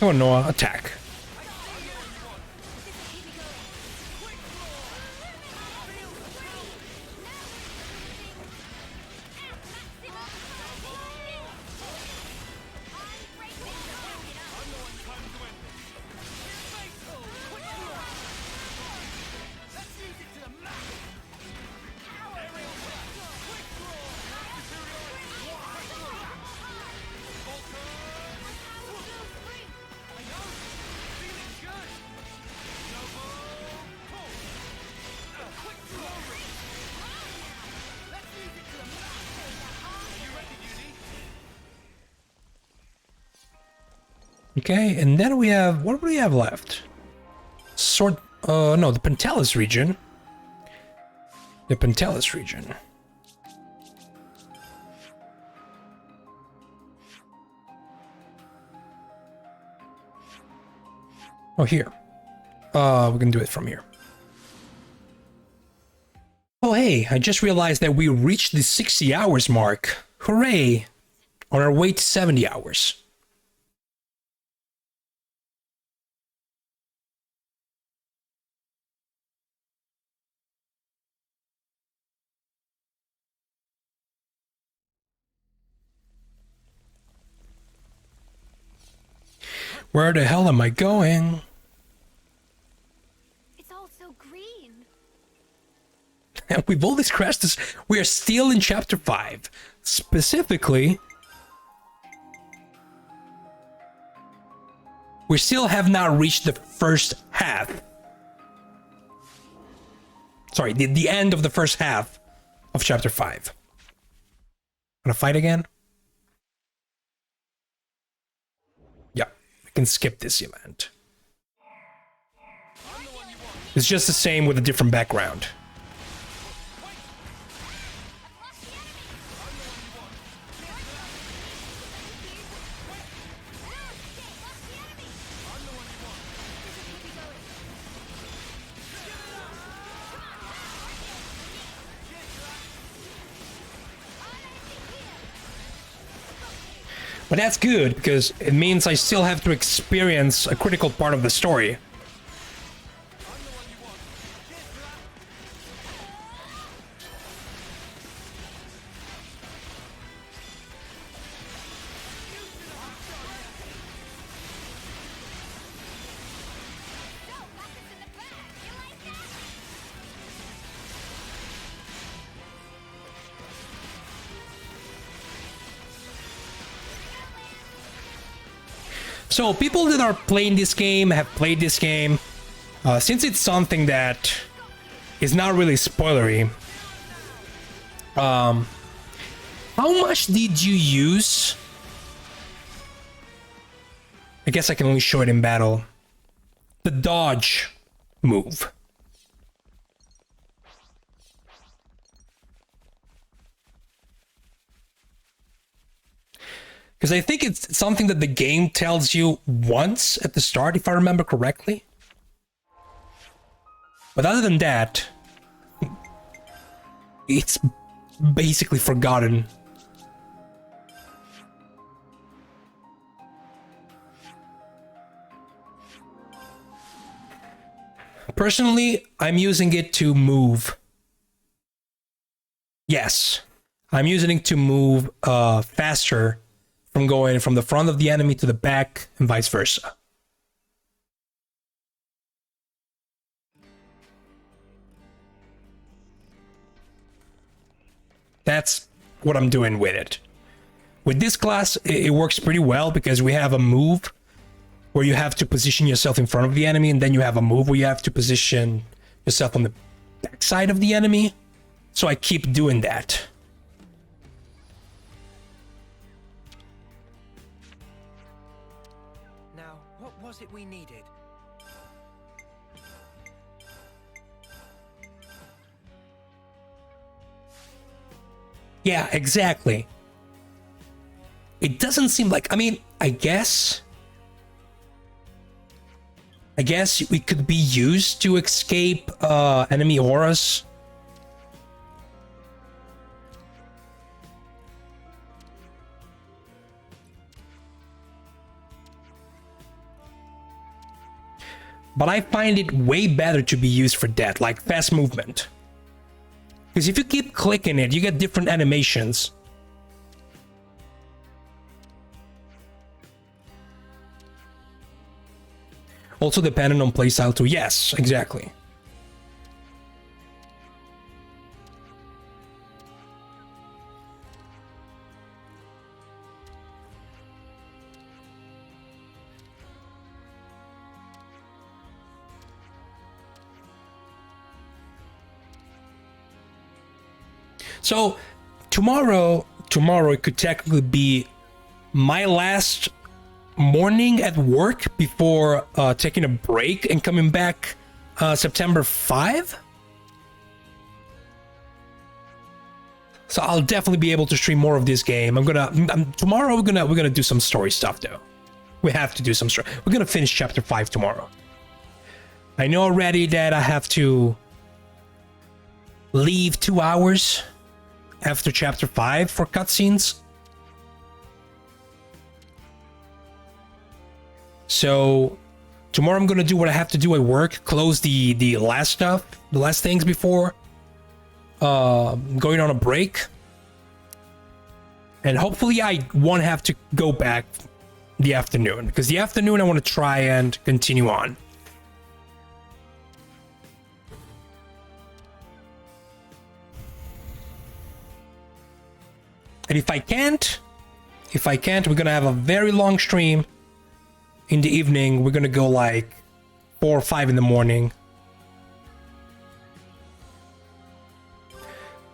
Oh, Noah, attack. Okay, and then we have, what do we have left? No, the Pentelis region. The Pentelis region. Oh, here. We can do it from here. Oh, hey, I just realized that we reached the 60 hours mark. Hooray! On our way to 70 hours. Where the hell am I going? It's all so green. We've always crashed this. We are still in chapter 5. Specifically, we still have not reached the first half. Sorry, the end of the first half of chapter 5. Gonna fight again? Yeah, I can skip this event. It's just the same with a different background. But that's good, because it means I still have to experience a critical part of the story. So people that are playing this game have played this game. Since it's something that is not really spoilery, how much did you use? I guess I can only show it in battle. the dodge move. Because I think it's something that the game tells you once at the start, if I remember correctly. But other than that, it's basically forgotten. Personally, I'm using it to move. Yes, I'm using it to move faster from going from the front of the enemy to the back and vice versa. That's what I'm doing with it. With this class, it works pretty well because we have a move where you have to position yourself in front of the enemy, and then you have a move where you have to position yourself on the backside of the enemy. So I keep doing that. Now, what was it we needed? Yeah, exactly. It doesn't seem like... I mean, I guess it could be used to escape enemy auras. But I find it way better to be used for that, like fast movement. Because if you keep clicking it, you get different animations. Also dependent on playstyle too. Yes, exactly. So tomorrow it could technically be my last morning at work before taking a break and coming back September 5. So I'll definitely be able to stream more of this game. Tomorrow we're gonna do some story stuff though. We have to do some story. We're gonna finish chapter 5 tomorrow. I know already that I have to leave 2 hours after chapter 5 for cutscenes. So tomorrow I'm gonna do what I have to do at work, close the last stuff, the last things before going on a break. And hopefully I won't have to go back the afternoon, because the afternoon I want to try and continue on. And if I can't, we're gonna have a very long stream in the evening. We're gonna go like 4 or 5 in the morning.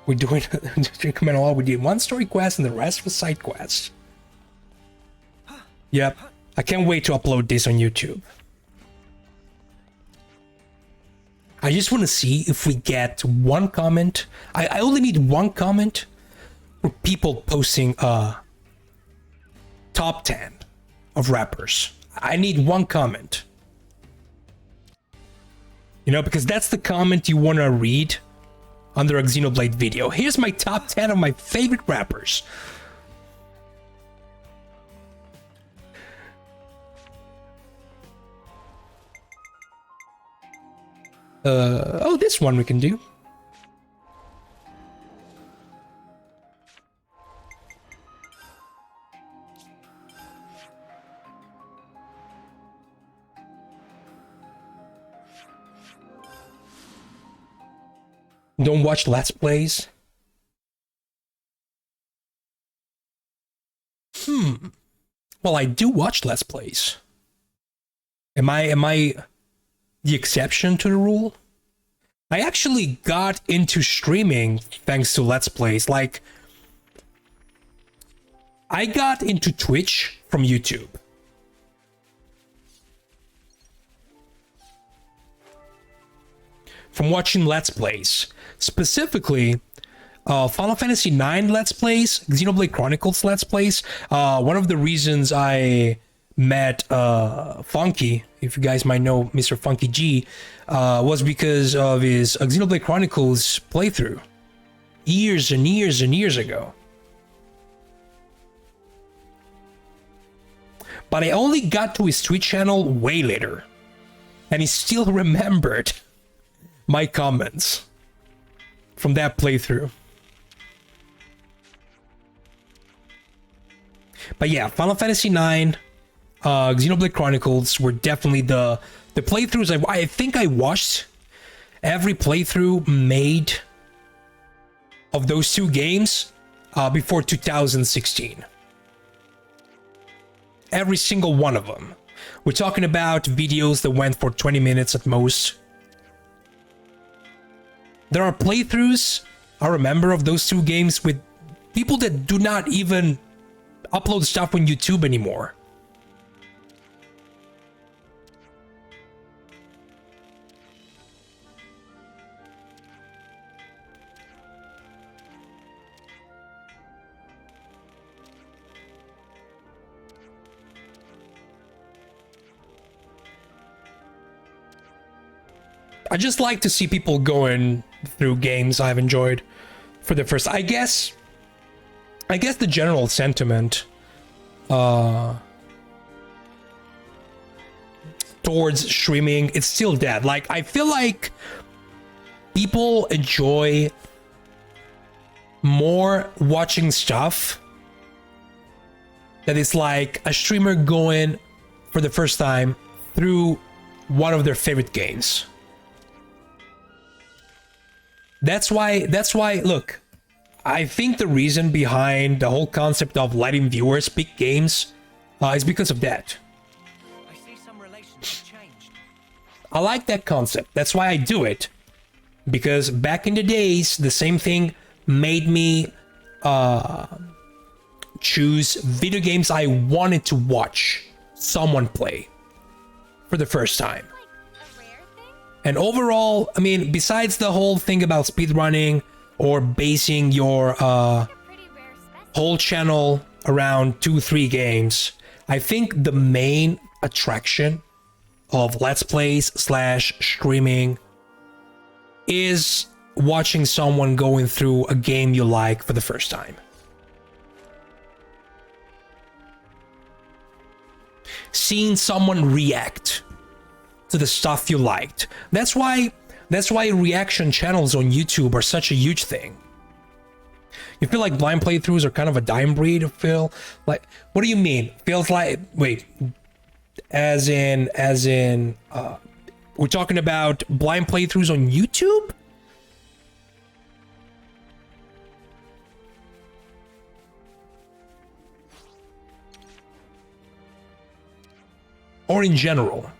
We're doing we did one story quest and the rest was side quests. Yep, I can't wait to upload this on YouTube. I just want to see if we get one comment. I only need one comment. People posting top 10 of rappers. I need one comment. You know, because that's the comment you want to read under a Xenoblade video. Here's my top 10 of my favorite rappers. Oh, this one we can do. Don't watch Let's Plays. Well, I do watch Let's Plays. Am I the exception to the rule? I actually got into streaming thanks to Let's Plays. Like, I got into Twitch from YouTube. from watching Let's Plays. Specifically, Final Fantasy IX Let's Plays, Xenoblade Chronicles Let's Plays. One of the reasons I met Funky, if you guys might know Mr. Funky G, was because of his Xenoblade Chronicles playthrough. Years and years and years ago. But I only got to his Twitch channel way later. And he still remembered my comments from that playthrough. But yeah, Final Fantasy IX, Xenoblade Chronicles were definitely the playthroughs. I think I watched every playthrough made of those two games before 2016. Every single one of them. We're talking about videos that went for 20 minutes at most. There are playthroughs I remember of those two games with people that do not even upload stuff on YouTube anymore. I just like to see people going through games I've enjoyed for the first. I guess the general sentiment towards streaming, it's still dead. Like, I feel like people enjoy more watching stuff that is like a streamer going for the first time through one of their favorite games. That's why, look, I think the reason behind the whole concept of letting viewers pick games is because of that. I see some relations have changed. I like that concept. That's why I do it. Because back in the days, the same thing made me choose video games I wanted to watch someone play for the first time. And overall, I mean, besides the whole thing about speedrunning or basing your whole channel around 2-3 games, I think the main attraction of Let's Plays / streaming is watching someone going through a game you like for the first time. Seeing someone react to the stuff you liked. That's why reaction channels on YouTube are such a huge thing. You feel like blind playthroughs are kind of a dying breed, Phil? Like, what do you mean? Feels like, wait, as in, we're talking about blind playthroughs on YouTube? Or in general?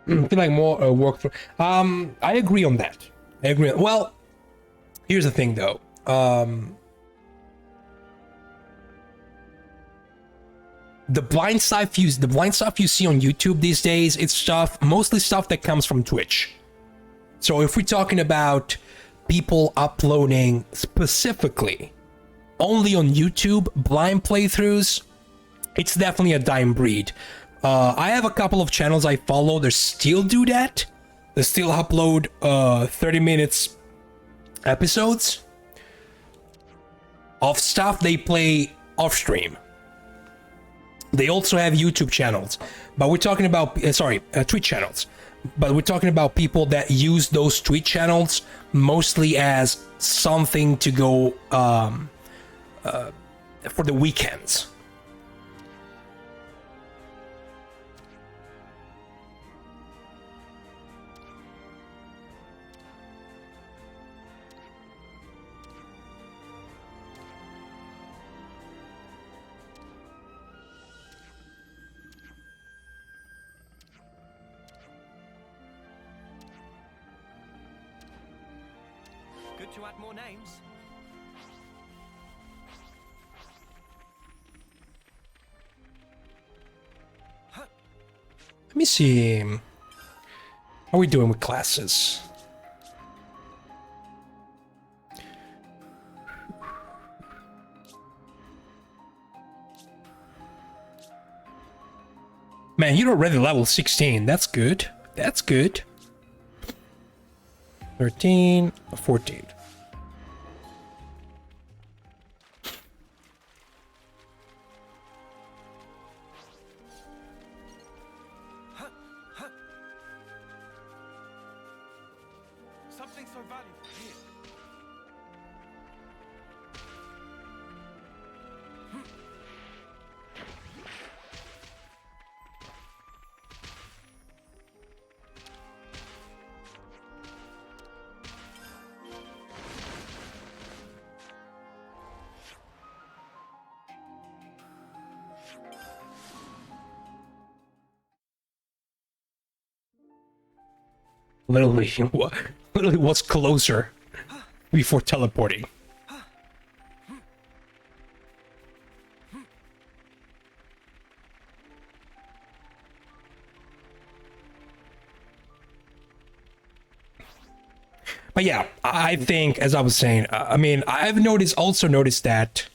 I feel like more work through. I agree on that. I agree. Well, here's the thing, though. The blind stuff you see on YouTube these days, it's mostly stuff that comes from Twitch. So if we're talking about people uploading specifically only on YouTube blind playthroughs, it's definitely a dying breed. I have a couple of channels I follow that still do that. They still upload 30 minutes episodes of stuff they play off stream. They also have YouTube channels, but we're talking about Twitch channels. But we're talking about people that use those Twitch channels mostly as something to go for the weekends. good to add more names. Let me see. How are we doing with classes? Man, you're already level 16. That's good. That's good. 13, 14. Something so valuable here. Literally was closer before teleporting. But yeah, I think, as I was saying, I mean, I've also noticed that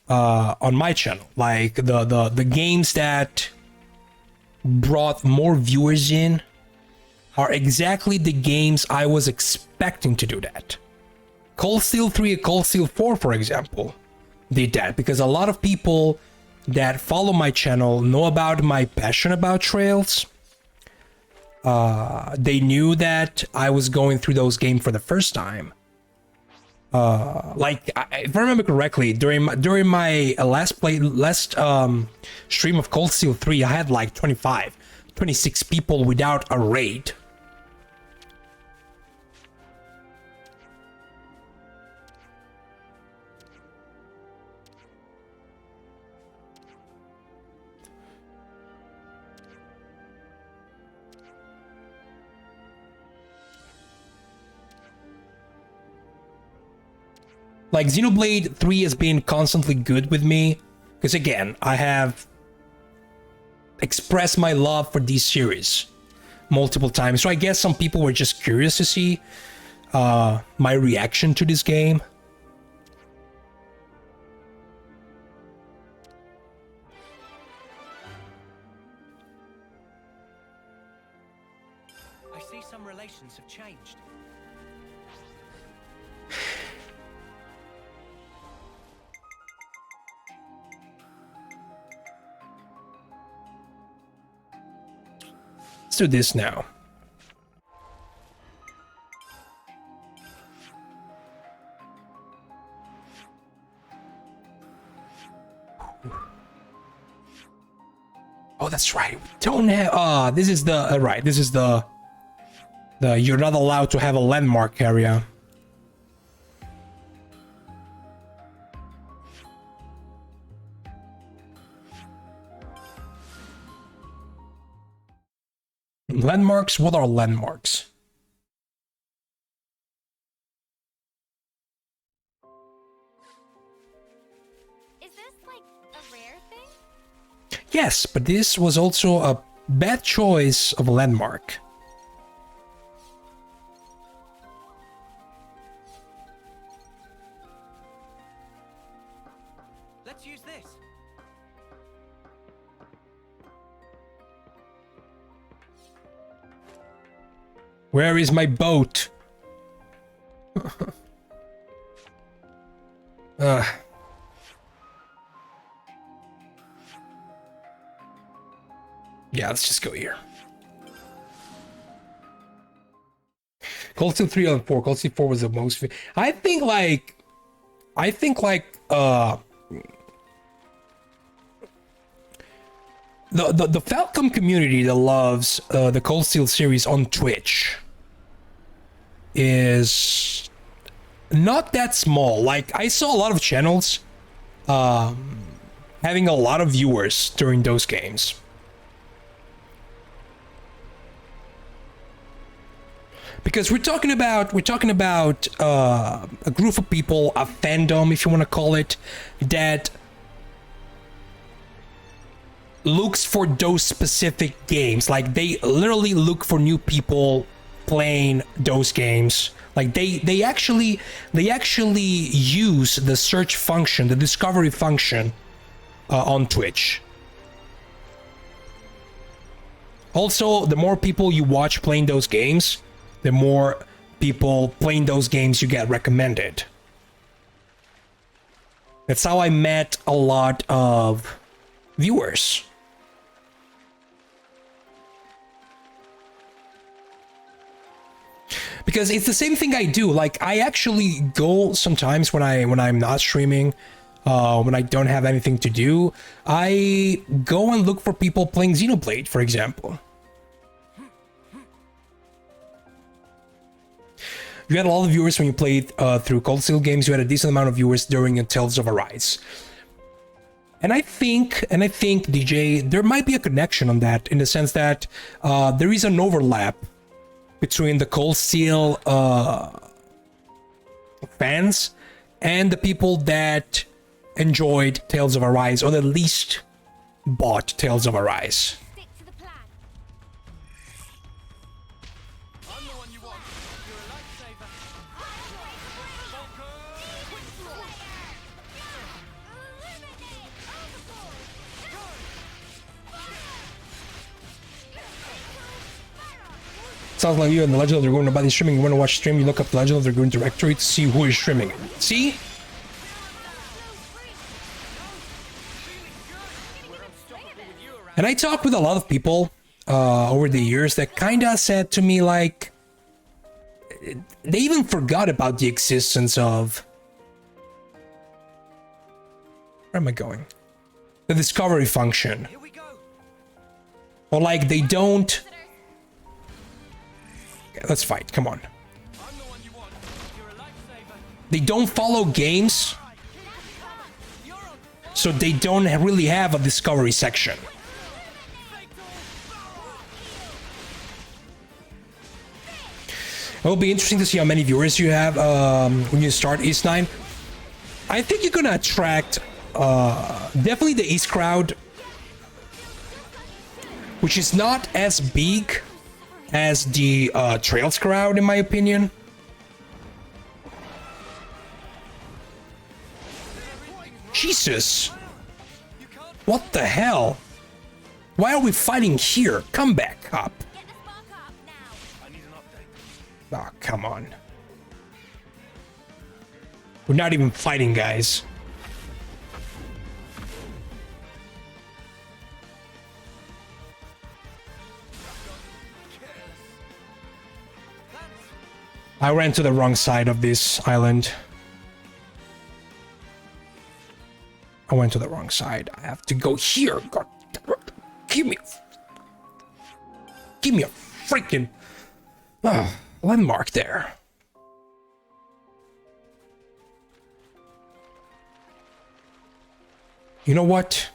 on my channel, like the games that brought more viewers in are exactly the games I was expecting to do that. Cold Steel 3 and Cold Steel 4, for example, did that because a lot of people that follow my channel know about my passion about trails. They knew that I was going through those games for the first time. If I remember correctly, during my last stream of Cold Steel 3, I had like 26 people without a raid. Like, Xenoblade 3 has been constantly good with me, because again, I have expressed my love for these series multiple times, so I guess some people were just curious to see my reaction to this game. I see some relations have changed. Let's do this now. Oh, that's right. We don't have. This is the right. This is the you're not allowed to have a landmark area. Landmarks? What are landmarks? Is this like a rare thing? Yes, but this was also a bad choice of a landmark. Let's use this. Where is my boat? Yeah, let's just go here. Cold Steel 3 on 4. Cold Steel 4 was the most. I think like the Falcom community that loves the Cold Steel series on Twitch is not that small. Like, I saw a lot of channels having a lot of viewers during those games. Because we're talking about a group of people, a fandom, if you want to call it, that looks for those specific games. Like, they literally look for new people playing those games. Like, they actually use the search function, the discovery function on Twitch. Also, the more people you watch playing those games, the more people playing those games you get recommended. That's how I met a lot of viewers. Because it's the same thing I do. Like, I actually go sometimes when I'm not streaming, when I don't have anything to do, I go and look for people playing Xenoblade, for example. You had a lot of viewers when you played through Cold Steel games. You had a decent amount of viewers during Tales of Arise. And I think, DJ, there might be a connection on that, in the sense that there is an overlap between the Cold Steel fans and the people that enjoyed Tales of Arise, or at least bought Tales of Arise. Stick to the plan. I'm the one you want. You're a lifesaver. Sounds like you and the Legend of the Dragoon nobody streaming. You want to watch stream, you look up the Legend of the Dragoon directory to see who is streaming. See? And I talked with a lot of people over the years that kinda said to me, like, they even forgot about the existence of... Where am I going? The discovery function. Here we go. Or like, they don't... Okay, let's fight, come on. I'm the one you want. You're a lifesaver. They don't follow games, so they don't really have a discovery section. It will be interesting to see how many viewers you have when you start East 9. I think you're gonna attract definitely the East crowd, which is not as big as the Trails crowd, in my opinion. Jesus! What the hell? Why are we fighting here? Come back up. Get the spark up now. I need an update. Oh, come on. We're not even fighting, guys. I ran to the wrong side of this island. I went to the wrong side. I have to go here. God, give me a freaking landmark there. You know what?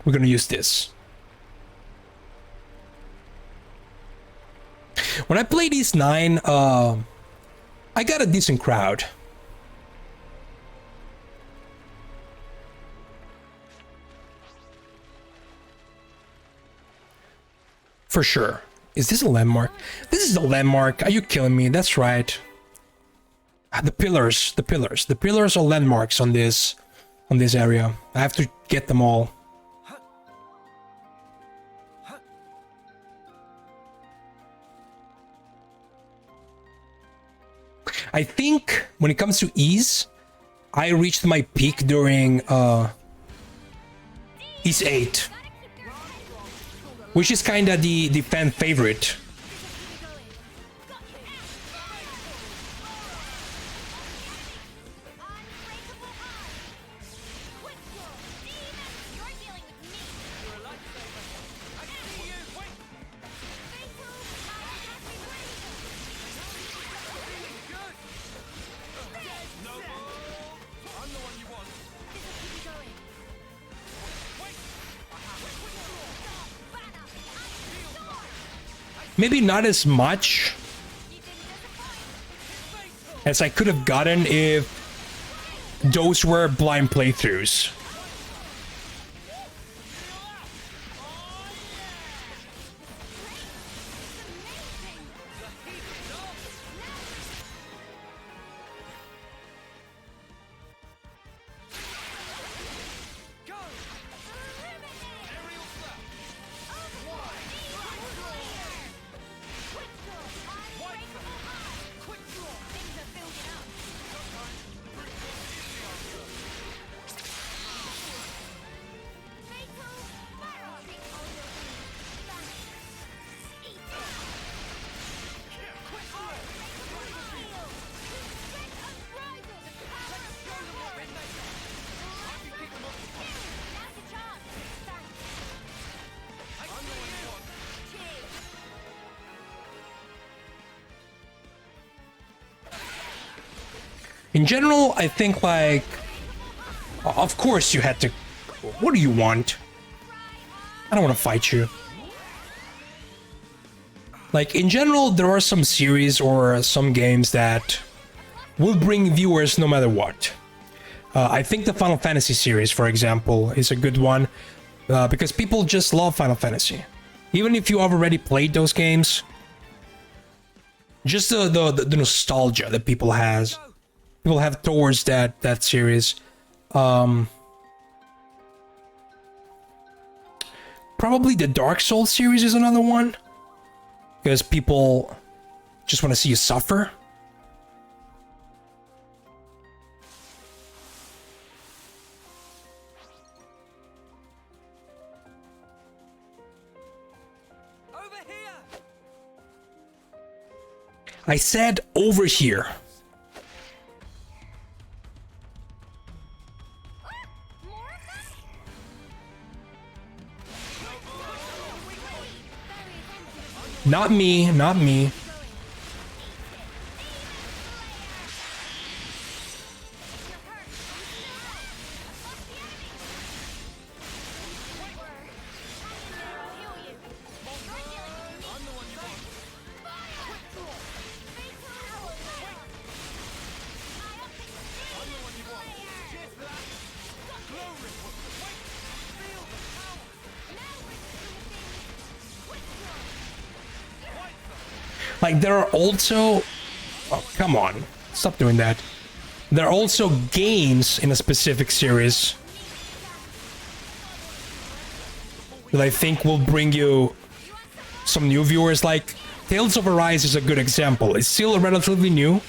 We're gonna use this. When I played East 9, I got a decent crowd. For sure. Is this a landmark? This is a landmark. Are you killing me? That's right. The pillars. The pillars are landmarks on this area. I have to get them all. I think when it comes to ease, I reached my peak during East 8, which is kind of the fan favorite. maybe not as much as I could have gotten if those were blind playthroughs. In general, I think, like, of course you had to. What do you want? I don't want to fight you. Like, in general, there are some series or some games that will bring viewers no matter what. I think the Final Fantasy series, for example, is a good one because people just love Final Fantasy. Even if you have already played those games, just the nostalgia that people have towards that series. Probably the Dark Souls series is another one, because people just want to see you suffer. Over here. I said over here. Not me, not me. Like, there are also... Oh, come on. Stop doing that. There are also games in a specific series that I think will bring you some new viewers. Like, Tales of Arise is a good example. It's still relatively new.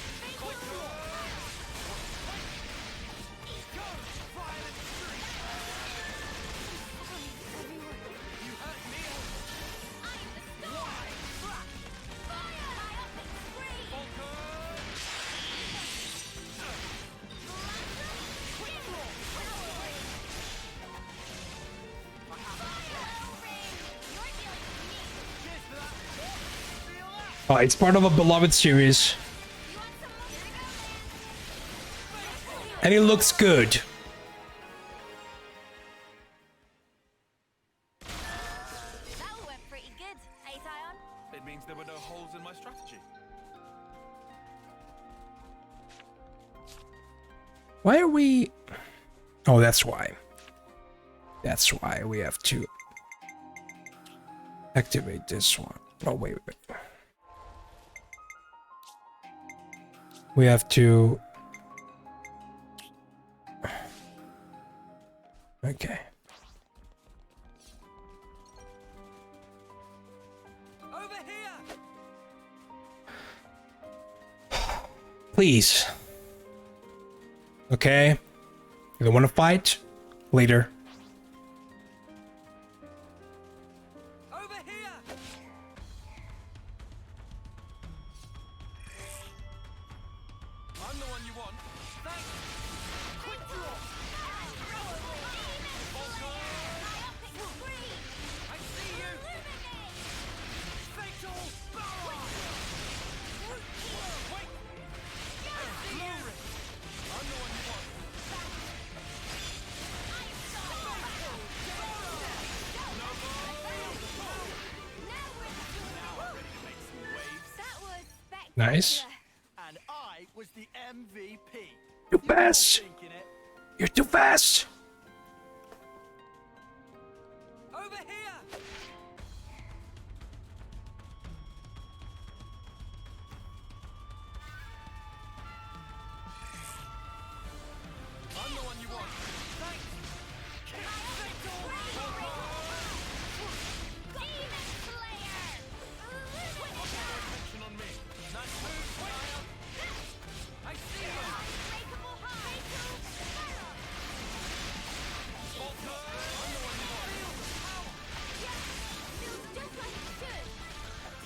It's part of a beloved series. And it looks good. That went pretty good, eh, Sion? It means there were no holes in my strategy. Why are we... Oh, that's why. That's why we have to activate this one. Oh, wait. We have to... Okay. Over here. Please. Okay. You don't want to fight? Later. Over here. I'm the one you want. Thanks. Quick draw. I see you. Fatal barrage. Wait. I see you. I'm the one you want. Nice. And I was the MVP. You You're all fast. thinking it. You're too fast. Over here! I'm the one you want. Thanks. Attention on me. Nice move, Kyle. I see you. Falter. I'm the one you want.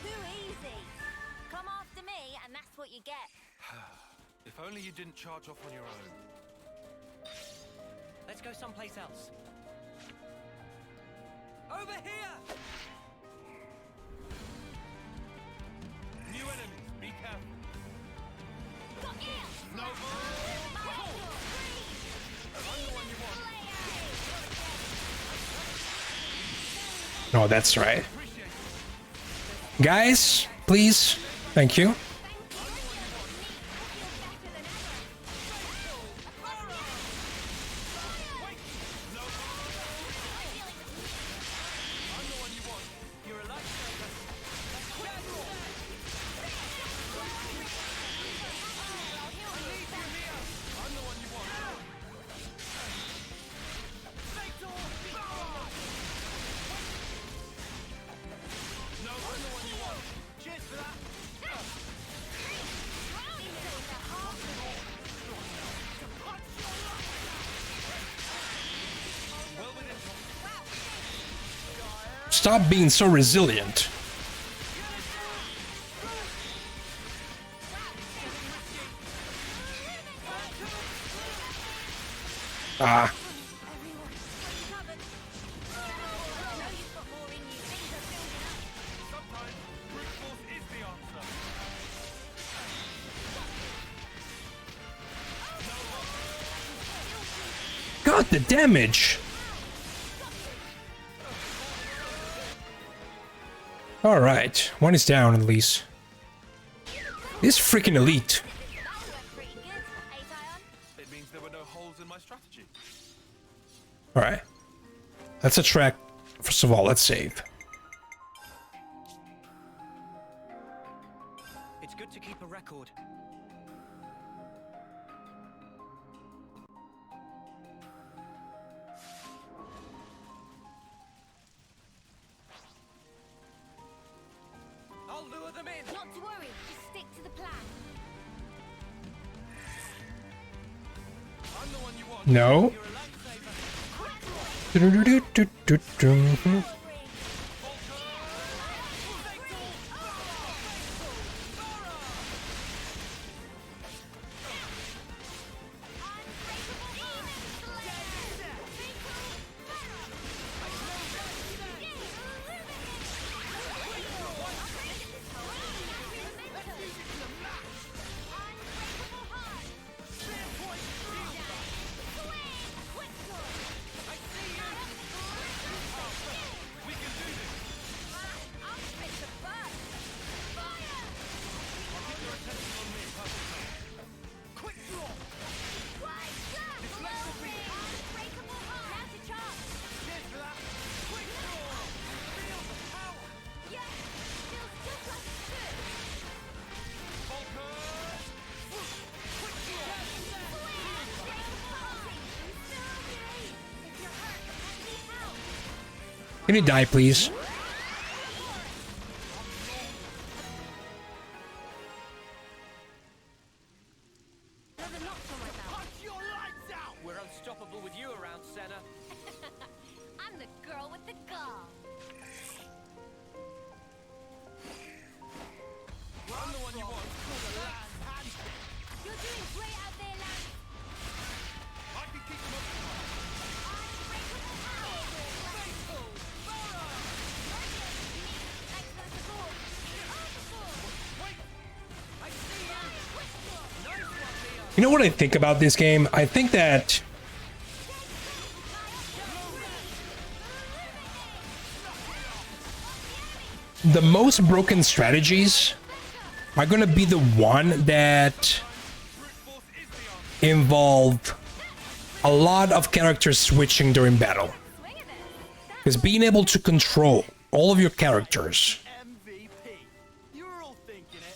Too easy. Come after me, and that's what you get. If only you didn't charge off on your own. Let's go someplace else. Over here! New enemies, be careful. No more! I'm the one you want. Oh, that's right. Appreciate it. Guys, please. Thank you. I'm the one you want. You're a lifesaver. I'm the one you want. No, I'm the one you want. Cheers for that. Well within. Stop being so resilient. Ah, Sometimes brute force is the answer. God, the damage. All right, one is down at least. This freaking elite. It means there were no holes in my strategy. All right, let's attract. First of all, let's save. It's good to keep a record. I'll lure them in. Not to worry, just stick to the plan. I'm the one you want. No. You're a lifesaver. Do-do-do-do-do-do. Can you die, please? Punch your lights out! We're unstoppable with you around, Senna. I'm the girl with the gall. I'm the one you want. You're doing great out there, lad. I can keep them up. Thanks for the support. I see you. Nice one, Leon. You know what I think about this game? I think that the most broken strategies are gonna be the one that involve a lot of characters switching during battle. Because being able to control all of your characters MVP. You're all thinking it.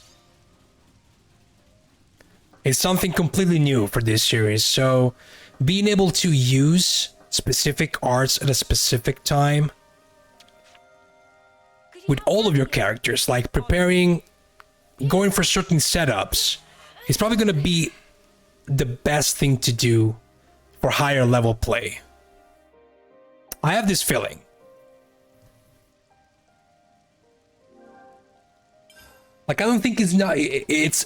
is something completely new for this series. So being able to use specific arts at a specific time with all of your characters, like preparing, going for certain setups, is probably going to be the best thing to do for higher level play. I have this feeling. Like, I don't think it's not, it's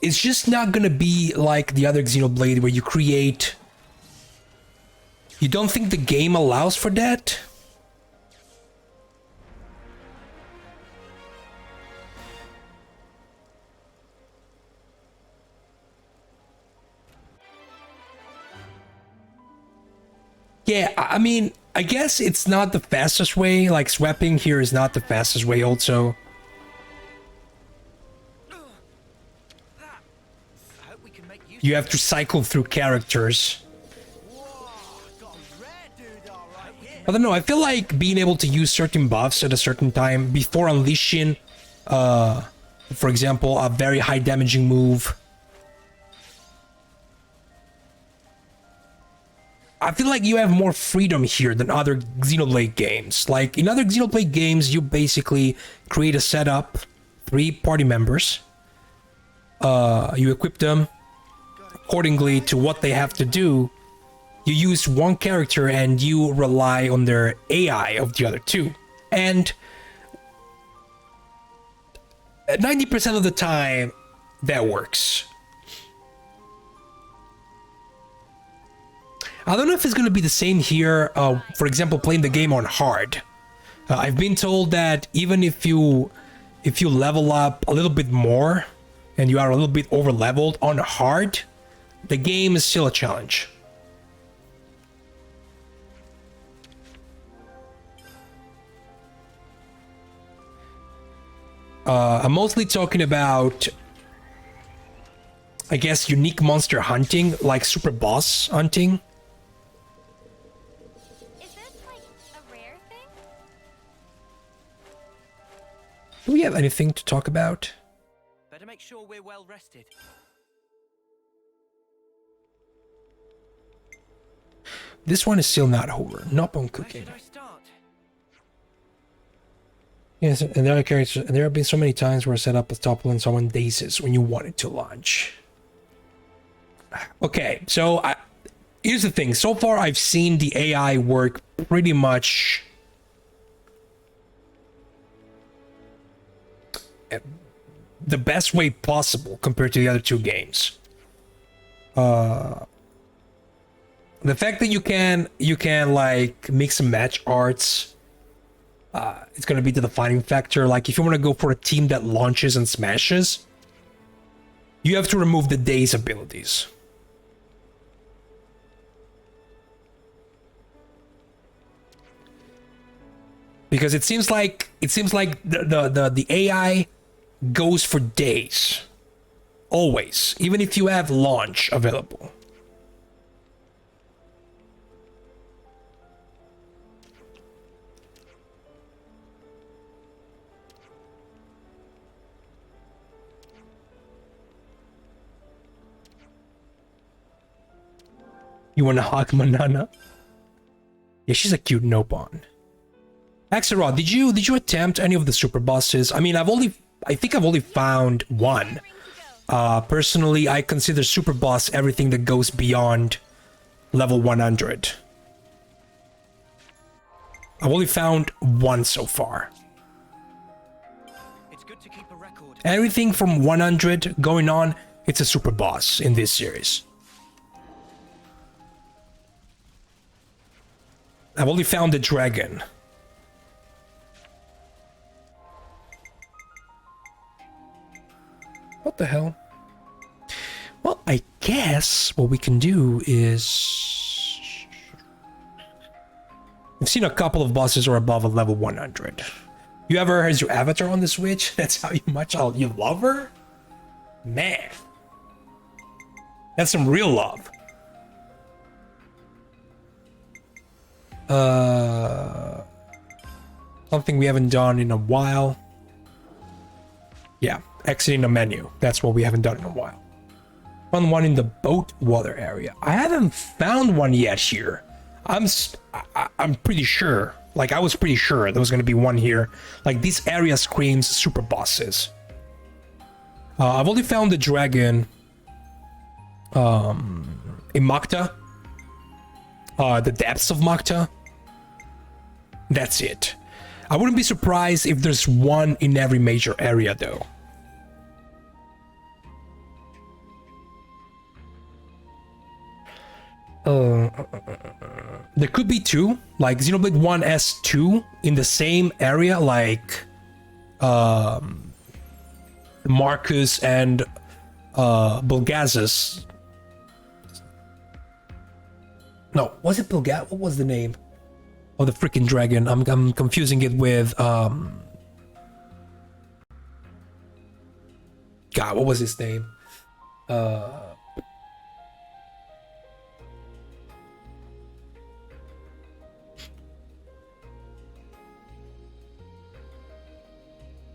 just not gonna be like the other Xenoblade where you create. You don't think the game allows for that? Yeah, I mean, I guess it's not the fastest way. Like, swapping here is not the fastest way also. I hope we can make use You have to cycle through characters. Got a rare dude, all right here. I don't know, I feel like being able to use certain buffs at a certain time before unleashing, for example, a very high damaging move. I feel like you have more freedom here than other Xenoblade games. Like, in other Xenoblade games, you basically create a setup, 3 party members. You equip them accordingly to what they have to do. You use one character and you rely on their AI of the other 2. And 90% of the time, that works. I don't know if it's going to be the same here, for example, playing the game on hard. I've been told that even if you level up a little bit more and you are a little bit over leveled on hard, the game is still a challenge. I'm mostly talking about, I guess, unique monster hunting, like super boss hunting. Is this like a rare thing? Do we have anything to talk about? Better make sure we're well rested. This one is still not over. Not on Where cooking. should I start? Yes, and there are characters, and there have been so many times where I set up a topple someone dazes when you want it to launch. Okay, so here's the thing. So far, I've seen the AI work pretty much the best way possible compared to the other 2 games. The fact that you can like mix and match arts, it's gonna be the defining factor. Like, if you want to go for a team that launches and smashes, you have to remove the daze abilities. Because it seems like the AI goes for days. Always. Even if you have launch available. You wanna hug Manana? Yeah, she's a cute Nopon. Axelrod, did you attempt any of the super bosses? I mean, I think I've only found one. Personally, I consider super boss everything that goes beyond level 100. I've only found one so far. It's good to keep a record. Everything from 100 going on, it's a super boss in this series. I've only found the dragon. What the hell? Well, I guess what we can do is... I've seen a couple of bosses are above a level 100. You have her as your avatar on the Switch? That's how much you love her? Man. That's some real love. Something we haven't done in a while. Yeah, exiting the menu. That's what we haven't done in a while. Found one in the boat water area. I haven't found one yet here. I'm pretty sure. Like, I was pretty sure there was going to be one here. Like, this area screams super bosses. I've only found the dragon in Makta. The depths of Makta. That's it. I wouldn't be surprised if there's one in every major area, though. There could be two, like Xenoblade 1 S2 in the same area, like Marcus and Bulgazis. No, was it Bulgaz? What was the name? Oh, the freaking dragon. I'm confusing it with God, what was his name?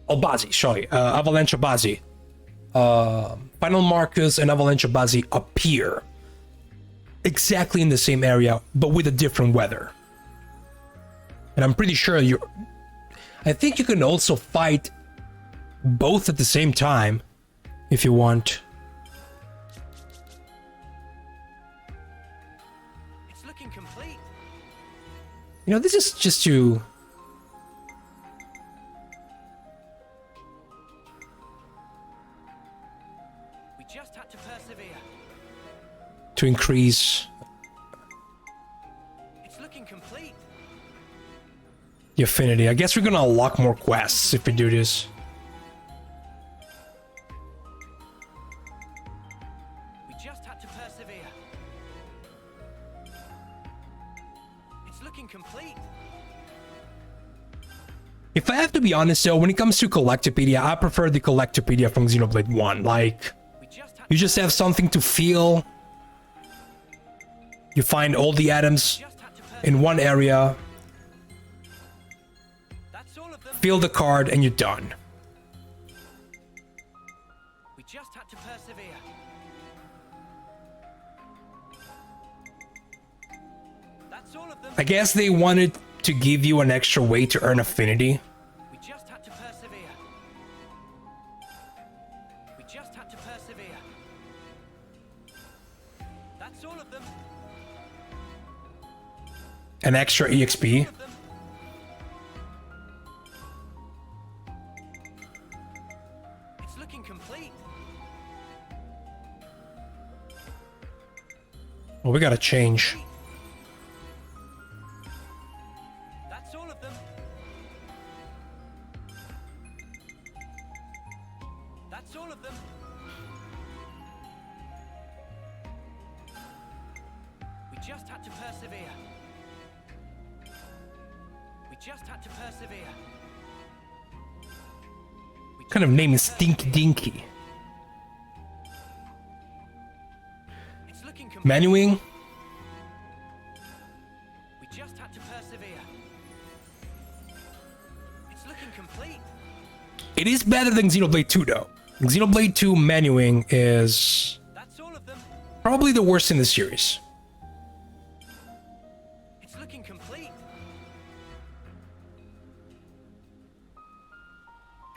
Albazi, sorry, Avalanche Albazi. Final Marcus and Avalanche Albazi appear exactly in the same area, but with a different weather. And I'm pretty sure I think you can also fight both at the same time if you want. It's looking complete. You know, this is just to Just had to persevere. to increase It's looking complete. the affinity. I guess we're gonna unlock more quests if we do this. We just had to persevere. It's looking complete. If I have to be honest though, when it comes to Collectopedia, I prefer the Collectopedia from Xenoblade 1. Like, you just have something to feel. You find all the items in one area, That's all of them. feel the card, and you're done. We just had to persevere. That's all of them. I guess they wanted to give you an extra way to earn affinity. We just had to persevere. We just had to persevere. That's all of them. An extra EXP. All of them. It's looking complete. Well, we gotta change. That's all of them. That's all of them. We just had to persevere. We just had to persevere. What kind of name is Stinky Dinky? It's looking complete. Menuing? We just had to persevere. It's looking complete. It is better than Xenoblade 2 though. Xenoblade 2 menuing is That's all of them. probably the worst in the series. It's looking complete.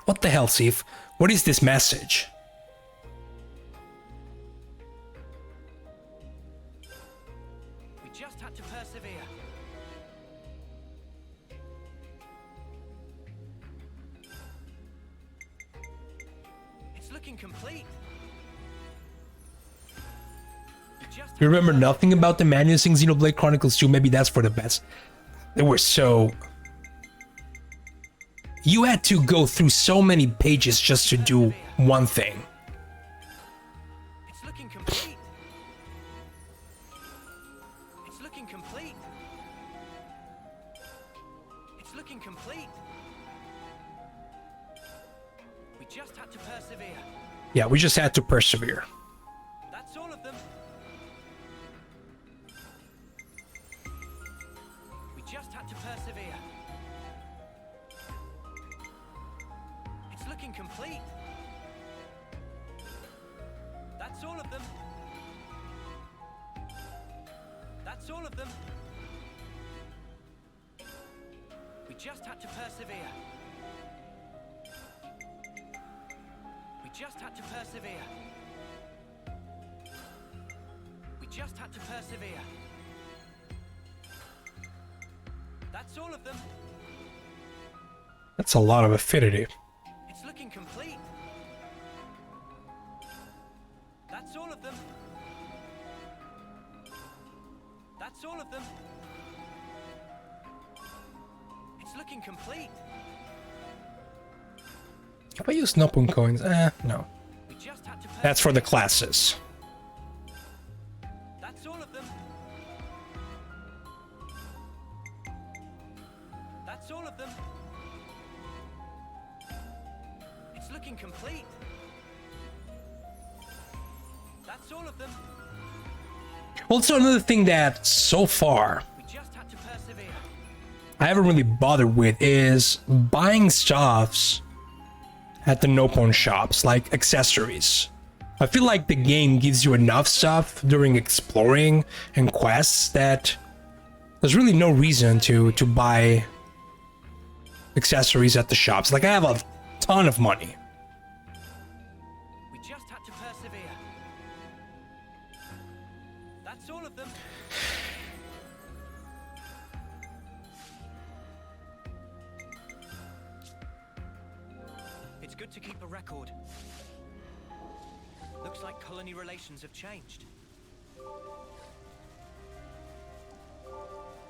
What the hell, Sif? What is this message? We just had to persevere. It's looking complete. We just You remember nothing about the menus in Xenoblade Chronicles 2? Maybe that's for the best. They were so... You had to go through so many pages just to do one thing. It's looking complete. It's looking complete. It's looking complete. just had to persevere. Yeah, we just had to persevere. That's all of them. We just had to persevere. It's looking complete. That's all of them. That's all of them. We just had to persevere. We just had to persevere. We just had to persevere. That's all of them. That's a lot of affinity. It's looking complete. That's all of them. That's all of them. It's looking complete. Can I use Nopun coins? No. We just had to That's for the classes. That's all of them. That's all of them. It's looking complete. That's all of them. Also, another thing that so far We just had to persevere. I haven't really bothered with is buying stuffs at the Nopon shops, like accessories. I feel like the game gives you enough stuff during exploring and quests that there's really no reason to buy accessories at the shops. Like, I have a ton of money. We just had to persevere. That's all of them. It's good to keep a record. Looks like colony relations have changed.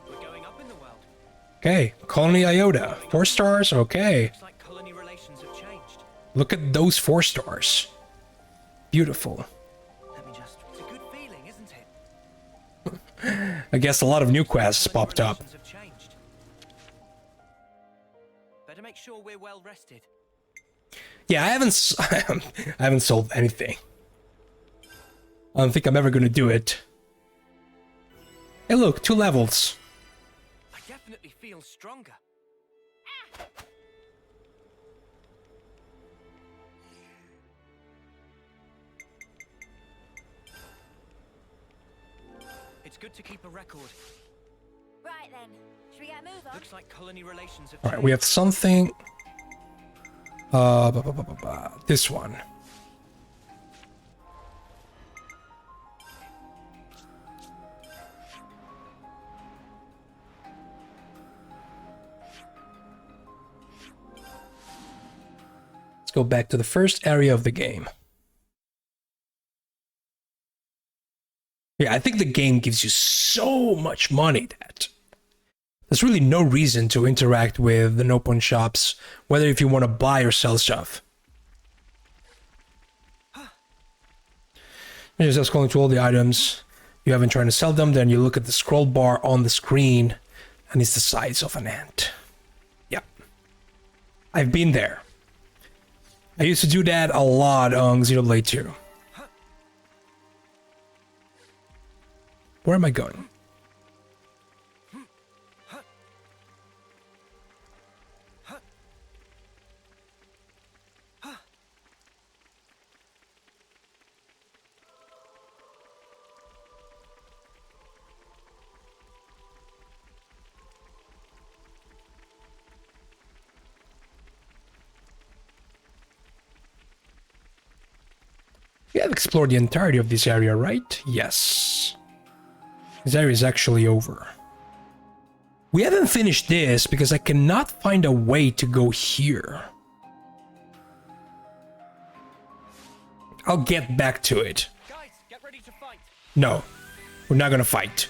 We're going up in the world. Okay, Colony Iota, 4 stars, okay. Looks like colony relations have changed. Look at those 4 stars. Beautiful. Let me just... It's a good feeling, isn't it? I guess a lot of new quests popped up. Relations have changed. Better make sure we're well rested. Yeah, I haven't solved anything. I don't think I'm ever gonna do it. Hey look, 2 levels. I definitely feel stronger. It's good to keep a record. Right then, should we get a move on? Looks like colony relations have Alright, we have something. This one. Let's go back to the first area of the game. Yeah, I think the game gives you so much money that there's really no reason to interact with the Nopon shops, whether if you want to buy or sell stuff. You're just scrolling to all the items. You haven't tried to sell them, then you look at the scroll bar on the screen, and it's the size of an ant. Yep. I've been there. I used to do that a lot on Xenoblade 2. Where am I going? We have explored the entirety of this area, right? Yes. This area is actually over. We haven't finished this because I cannot find a way to go here. I'll get back to it. Guys, get ready to fight. No, we're not gonna fight.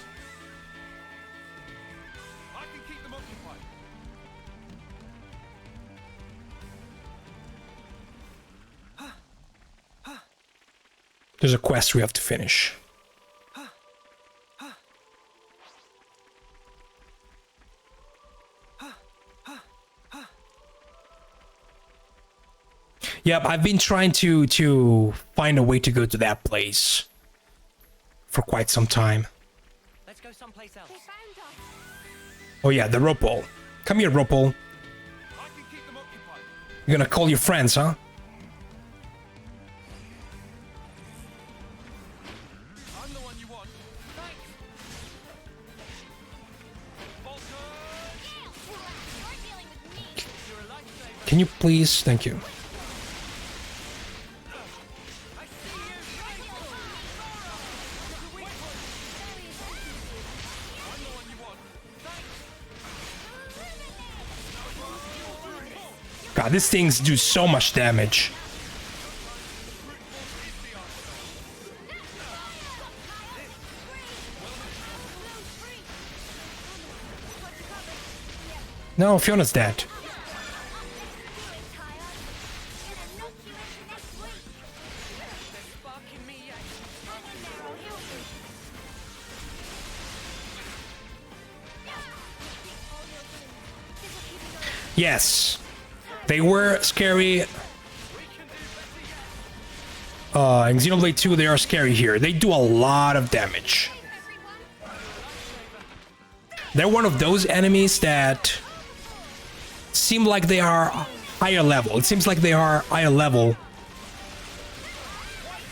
I can keep them occupied. There's a quest we have to finish. Yep, I've been trying to find a way to go to that place for quite some time. Let's go someplace else. They found us. Oh yeah, the Rupple. Come here, Rupple. I can keep them occupied. You're gonna call your friends, huh? I'm the one you want. Thanks. Volker! You're dealing with me. You're a lifesaver. Can you please? Thank you. I see you. I'm the one you want. Thanks. God, these things do so much damage. No, Fiona's dead. Sparking me yet. Yes. They were scary. In Xenoblade 2, they are scary here. They do a lot of damage. They're one of those enemies that seem like they are higher level. It seems like they are higher level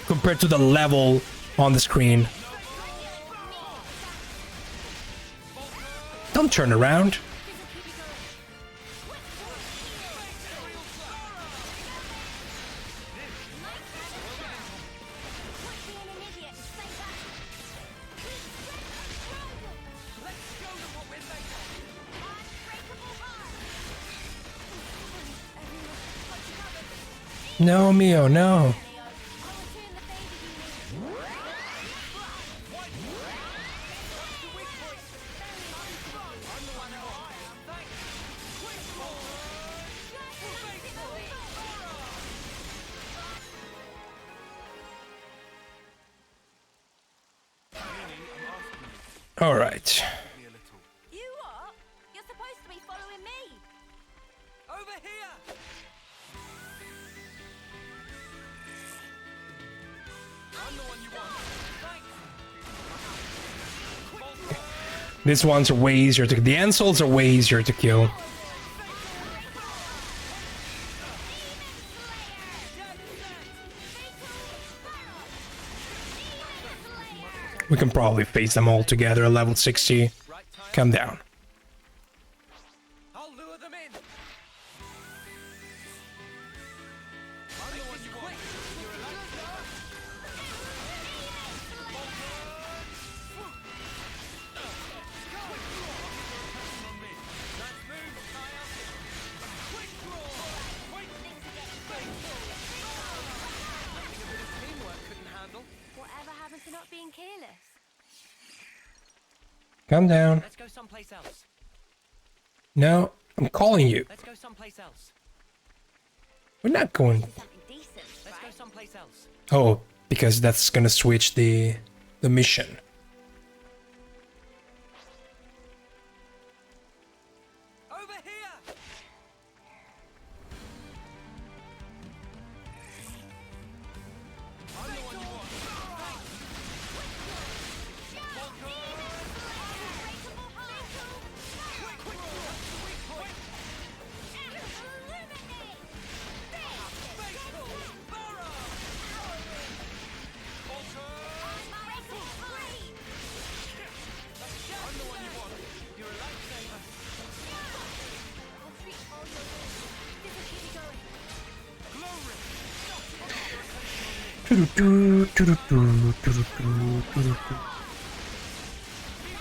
compared to the level on the screen. Don't turn around. No, Mio, no. All right. You what? You're supposed to be following me. Over here! I'm the one you want. Thanks. These ones are way easier to. The Ansels are way easier to kill. We can probably face them all together at level 60. Right time. Calm down. I'll lure them in. I'm the one you want. You're a lifesaver. On me. Let's move, Kyle. Quick draw. Quick. Nothing a bit of teamwork couldn't handle. Whatever happens to not being careless? Calm down. Let's go someplace else. No, I'm calling you. Let's go someplace else. We're not going. Something decent, Let's go right? someplace else. Oh, because that's gonna switch the mission. Over here! I'm the one you want. I'm the one you want. You're a lifesaver.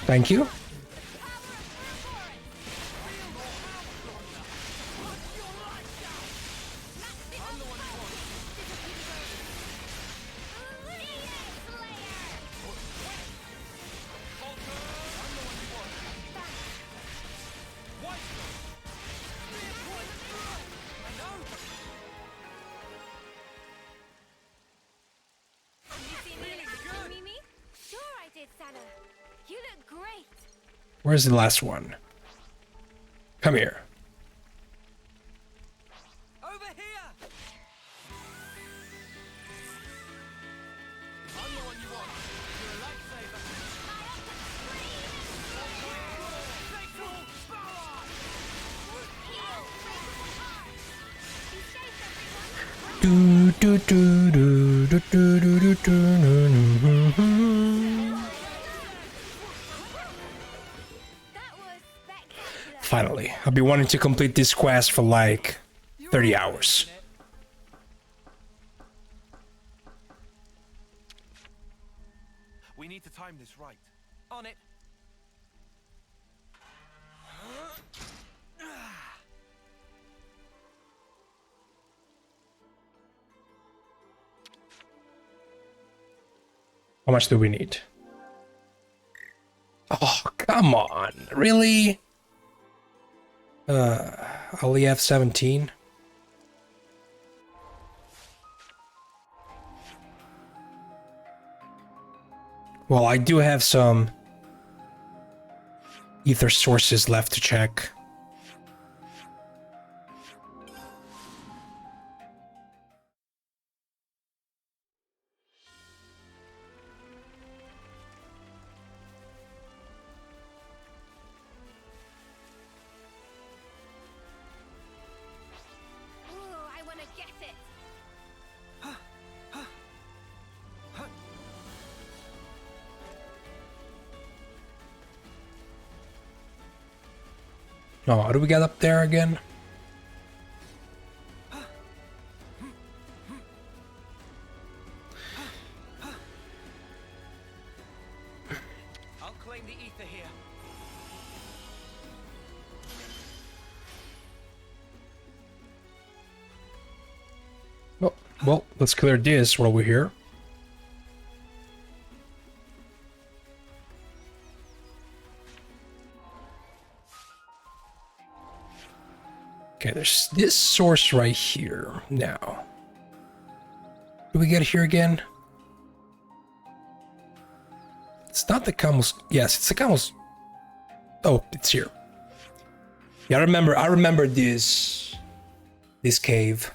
Thank you. Sure I did, Sana. You look great. Where's the last one? Come here. Over here! Finally, I've been wanting to complete this quest for like 30 hours. We need to time this right. On it. How much do we need? Oh, come on. Really? I only have 17. Well, I do have some ether sources left to check. Oh, how do we get up there again? I'll claim the ether here. Oh, well, let's clear this while we're here. Okay, there's this source right here. Now, do we get here again? It's not the camels. Yes, it's the camels. Oh, it's here. Yeah, I remember this cave.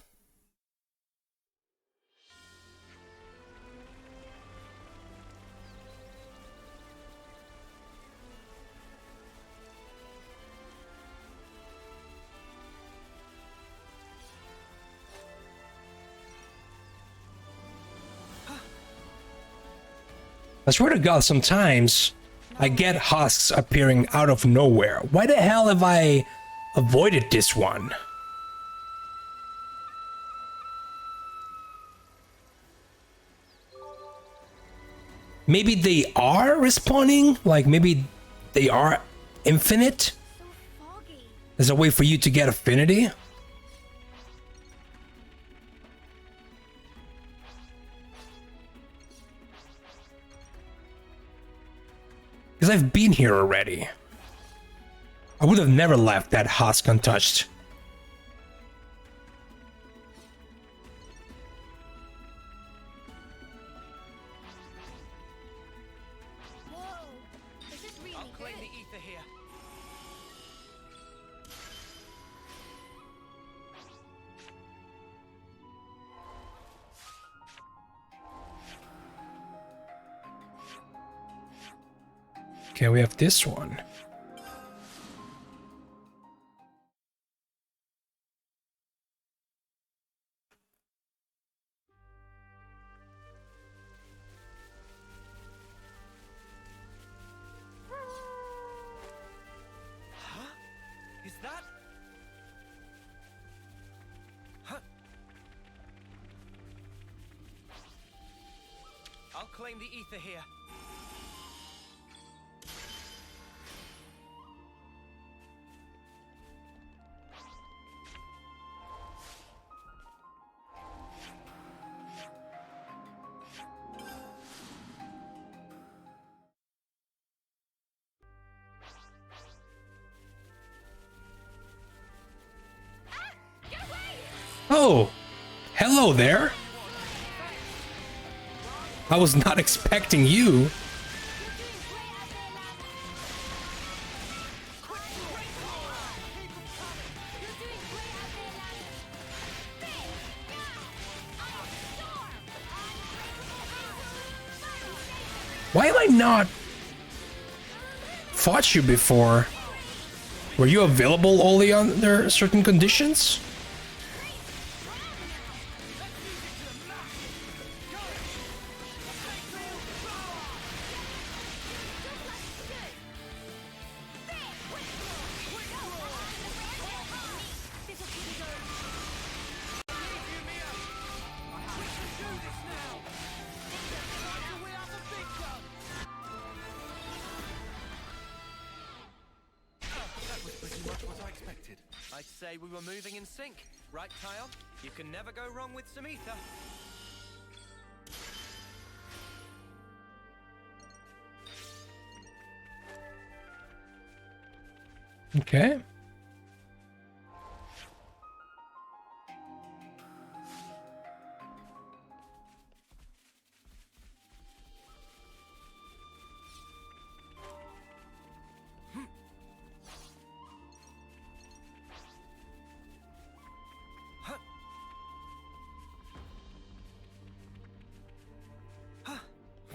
I swear to God, sometimes I get husks appearing out of nowhere. Why the hell have I avoided this one? Maybe they are respawning? Like, maybe they are infinite? There's a way for you to get affinity? Because I've been here already. I would have never left that husk untouched. Whoa, this is really I'll claim good. the ether here. Okay, we have this one. Is that? Huh. I'll claim the ether here. Oh, hello there. I was not expecting you. Why have I not fought you before? Were you available only under certain conditions? say we were moving in sync. Right, Tyon? You can never go wrong with some ether. Okay.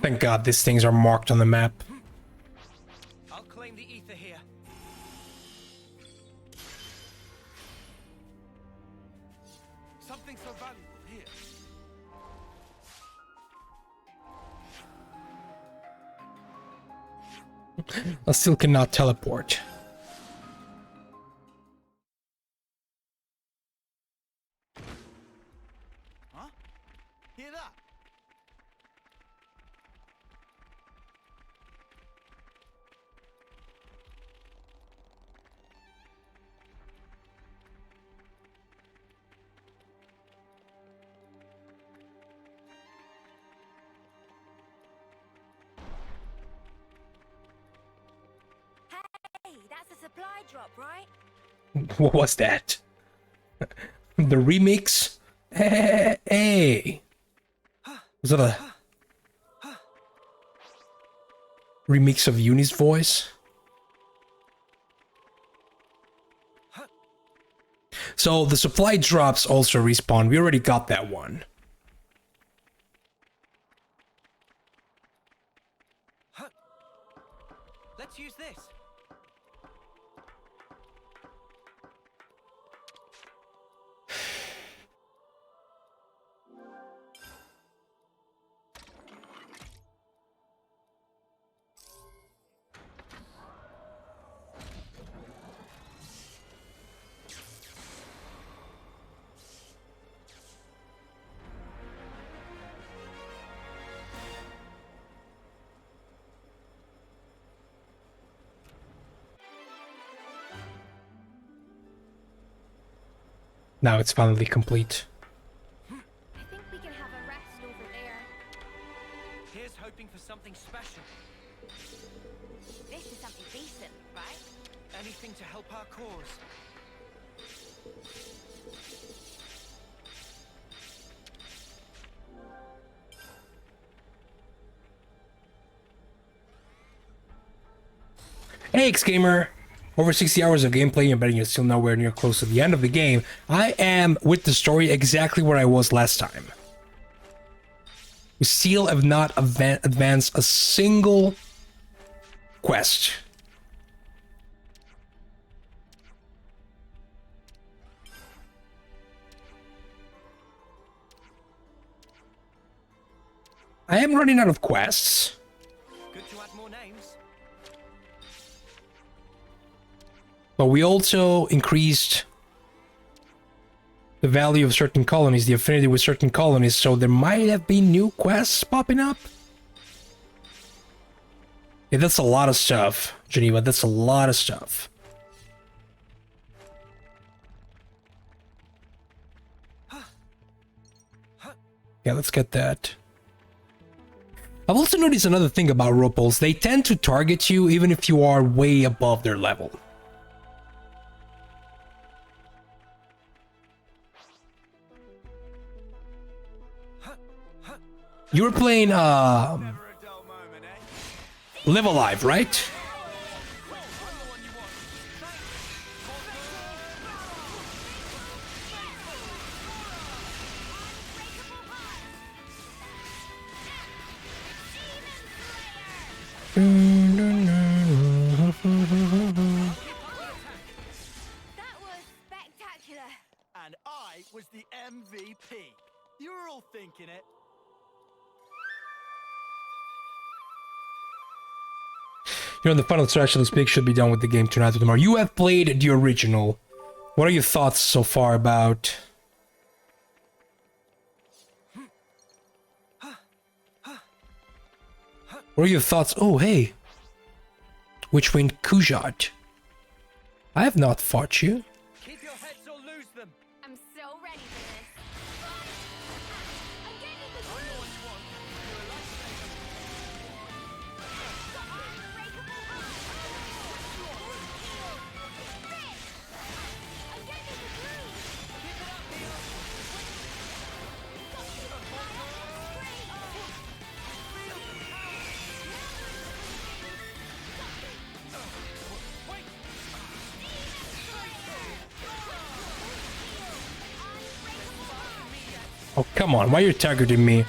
Thank God these things are marked on the map. I'll claim the ether here. Something so valuable here. I still cannot teleport. Huh? Hear that? Hey, that's a supply drop, right? What was that? The remix? Hey! Was that a remix of Unease's voice? So the supply drops also respawn. We already got that one. Let's use this. Now it's finally complete. I think we can have a rest over there. Here's hoping for something special. This is something decent, right? Anything to help our cause. Hey, X-Gamer! Over 60 hours of gameplay and betting you're still nowhere near close to the end of the game. I am, with the story, exactly where I was last time. We still have not advanced a single quest. I am running out of quests. Good to add more names. But we also increased the value of certain colonies, the affinity with certain colonies, so there might have been new quests popping up. Yeah, that's a lot of stuff, Geneva. That's a lot of stuff. Yeah, let's get that. I've also noticed another thing about Rupals. They tend to target you even if you are way above their level. You were playing Never a dull moment, eh? Live Alive, right? That was spectacular. And I was the MVP. You were all thinking it. You're on the final stretch of this pick, should be done with the game tonight or tomorrow. You have played the original. What are your thoughts so far about... What are your thoughts? Oh, hey. Witchwind Kujjat. I have not fought you. Keep your heads all Oh, come on. Why are you targeting me?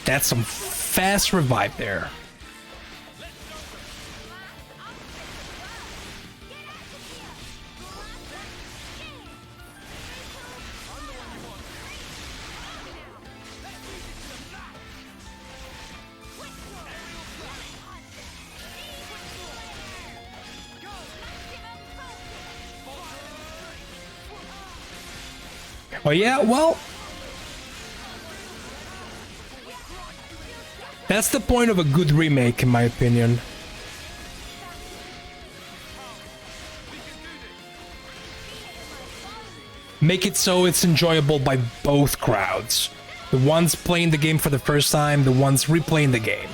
That's some fast revive there. Oh yeah, well, that's the point of a good remake, in my opinion. Make it so it's enjoyable by both crowds. The ones playing the game for the first time, the ones replaying the game.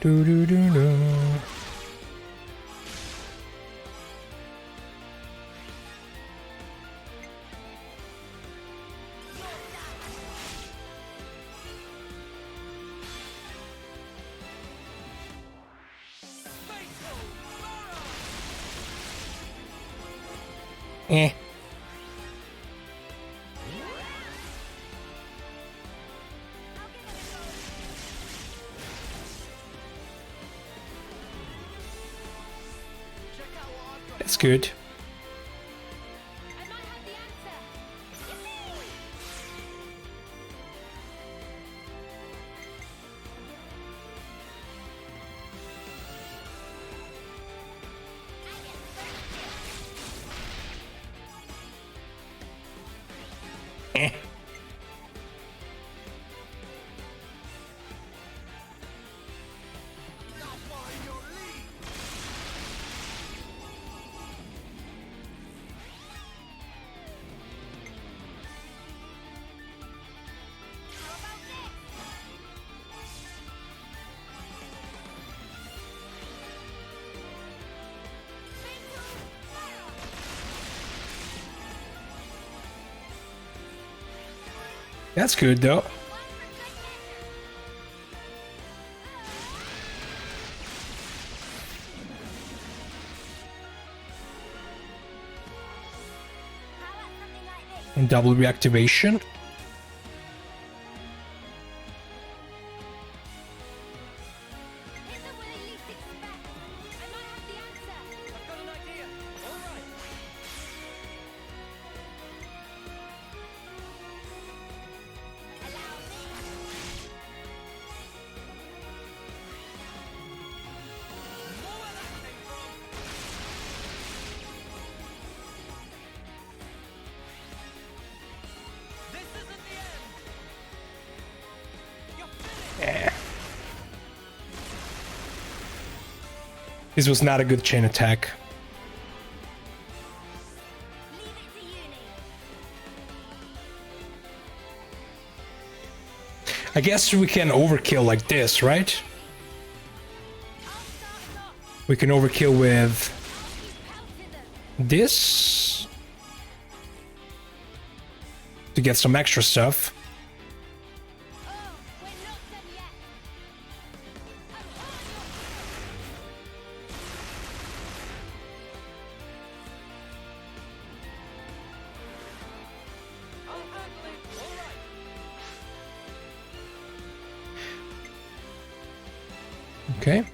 Do do do do. Eh. That's good. I might have the answer. Yippee! Eh. That's good though. And double reactivation. This was not a good chain attack. I guess we can overkill like this, right? We can overkill with this to get some extra stuff. Okay.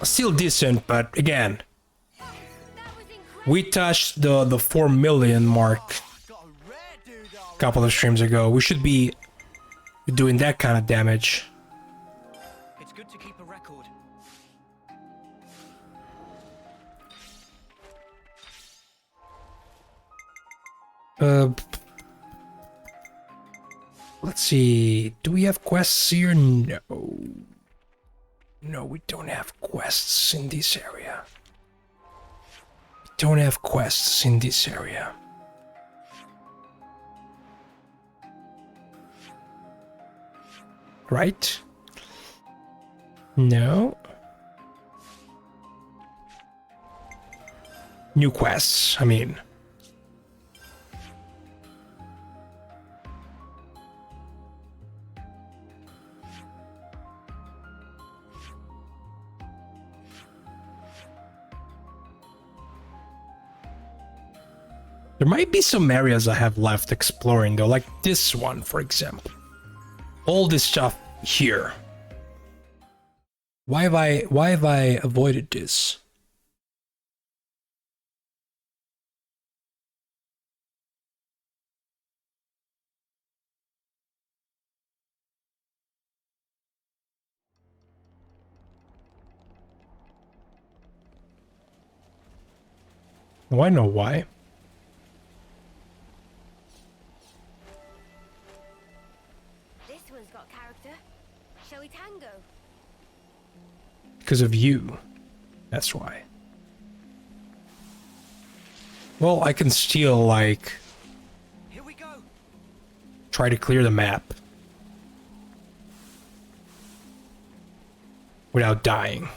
Still decent, but again, That was incredible. we touched the 4 million mark Got a rare DuGarre. a couple of streams ago. We should be doing that kind of damage. It's good to keep a record. Let's see. Do we have quests here? No. No, we don't have quests in this area. We don't have quests in this area. Right? No. New quests, I mean. There might be some areas I have left exploring though, like this one, for example. All this stuff here. Why have I avoided this? Oh, I know why. This one's got character. Shall we tango? Because of you. That's why. Well, I can still, like, Here we go. try to clear the map. Without dying.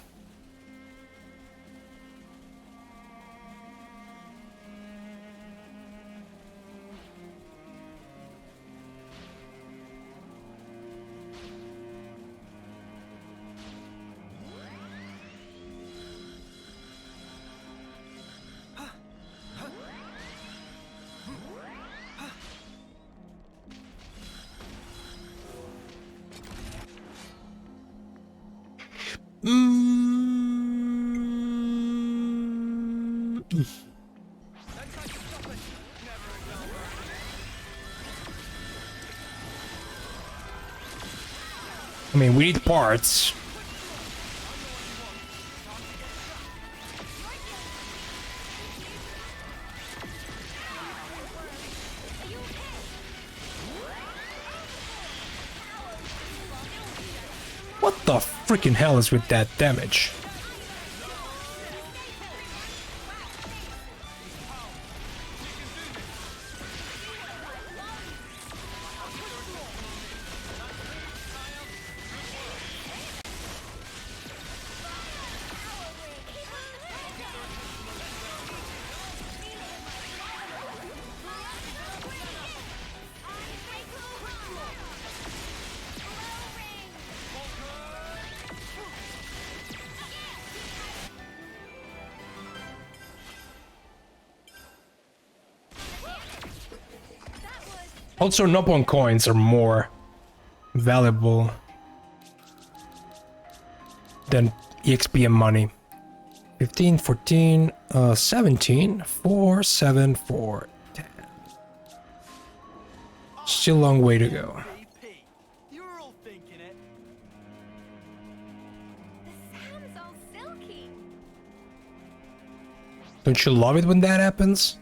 I mean, we need parts. What the freaking hell is with that damage? Also, Nopon coins are more valuable than EXP and money. 15, 14, 17, 4, 7, 4, 10. Still a long way to go. MVP. You're all thinking it. The sound's all silky. Don't you love it when that happens?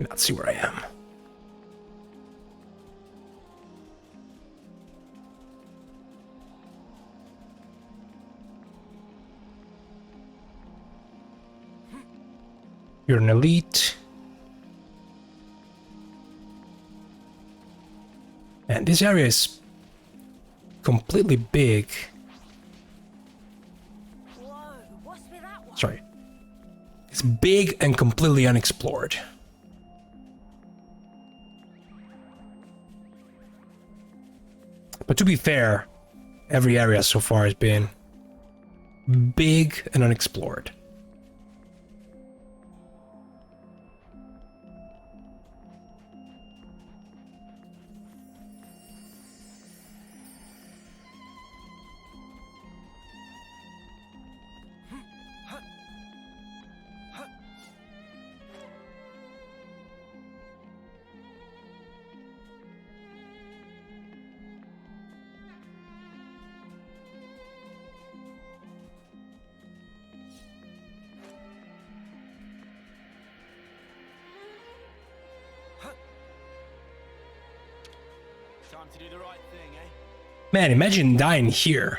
Let's see where I am. You're an elite. And this area is completely big. Whoa, what's with that one? Sorry. It's big and completely unexplored. But to be fair, every area so far has been big and unexplored. Time to do the right thing, eh? Man, imagine dying here.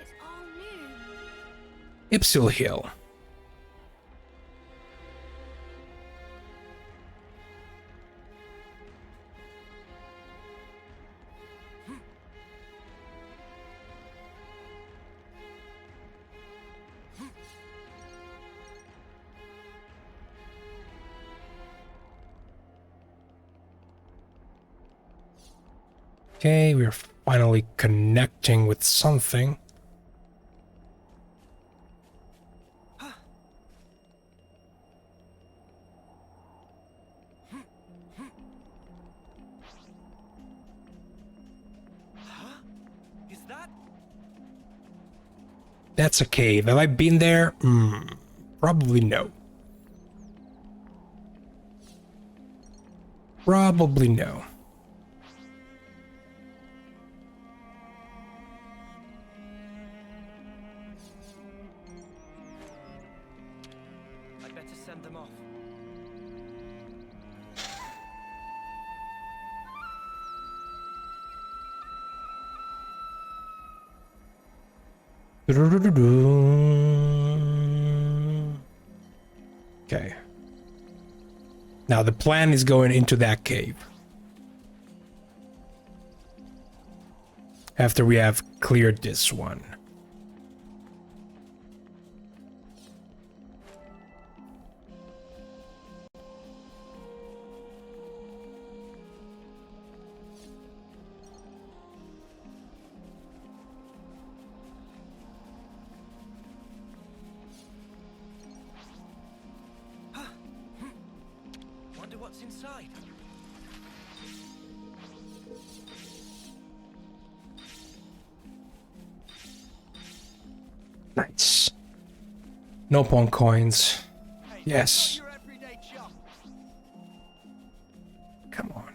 It's all new. Ipsil Hill. Okay, we're finally connecting with something. Is that? That's a cave. Have I been there? Probably no. Probably no. I'd better send them off. Okay. Now the plan is going into that cave. After we have cleared this one. Wonder what's inside. Nice. No pawn coins. Hey, Yes. not your everyday chump. Come on.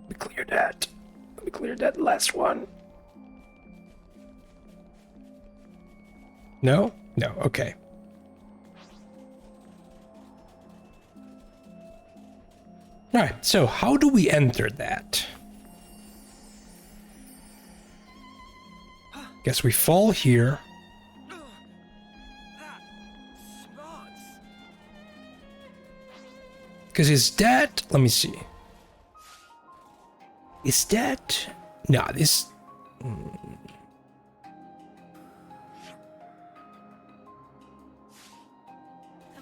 Let me clear that. Let me clear that last one. No? No, okay. Alright, so how do we enter that? Guess we fall here. Smarts. Because is that... Let me see. Is that... Nah, this... I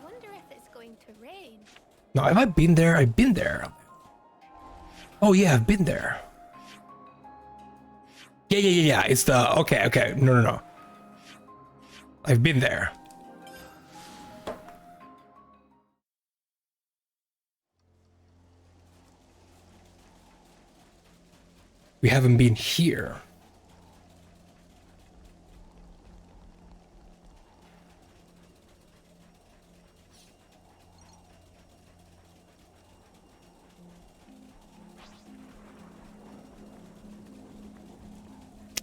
wonder if it's going to rain. No, have I been there? I've been there. Oh yeah, I've been there. Yeah. It's the... Okay. No. I've been there. We haven't been here.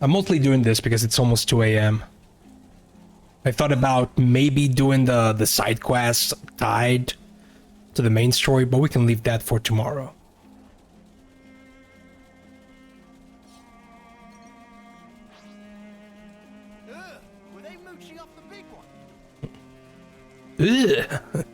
I'm mostly doing this because it's almost 2 a.m. I thought about maybe doing the side quests tied to the main story, but we can leave that for tomorrow. Were they mooching off the big one? Ugh.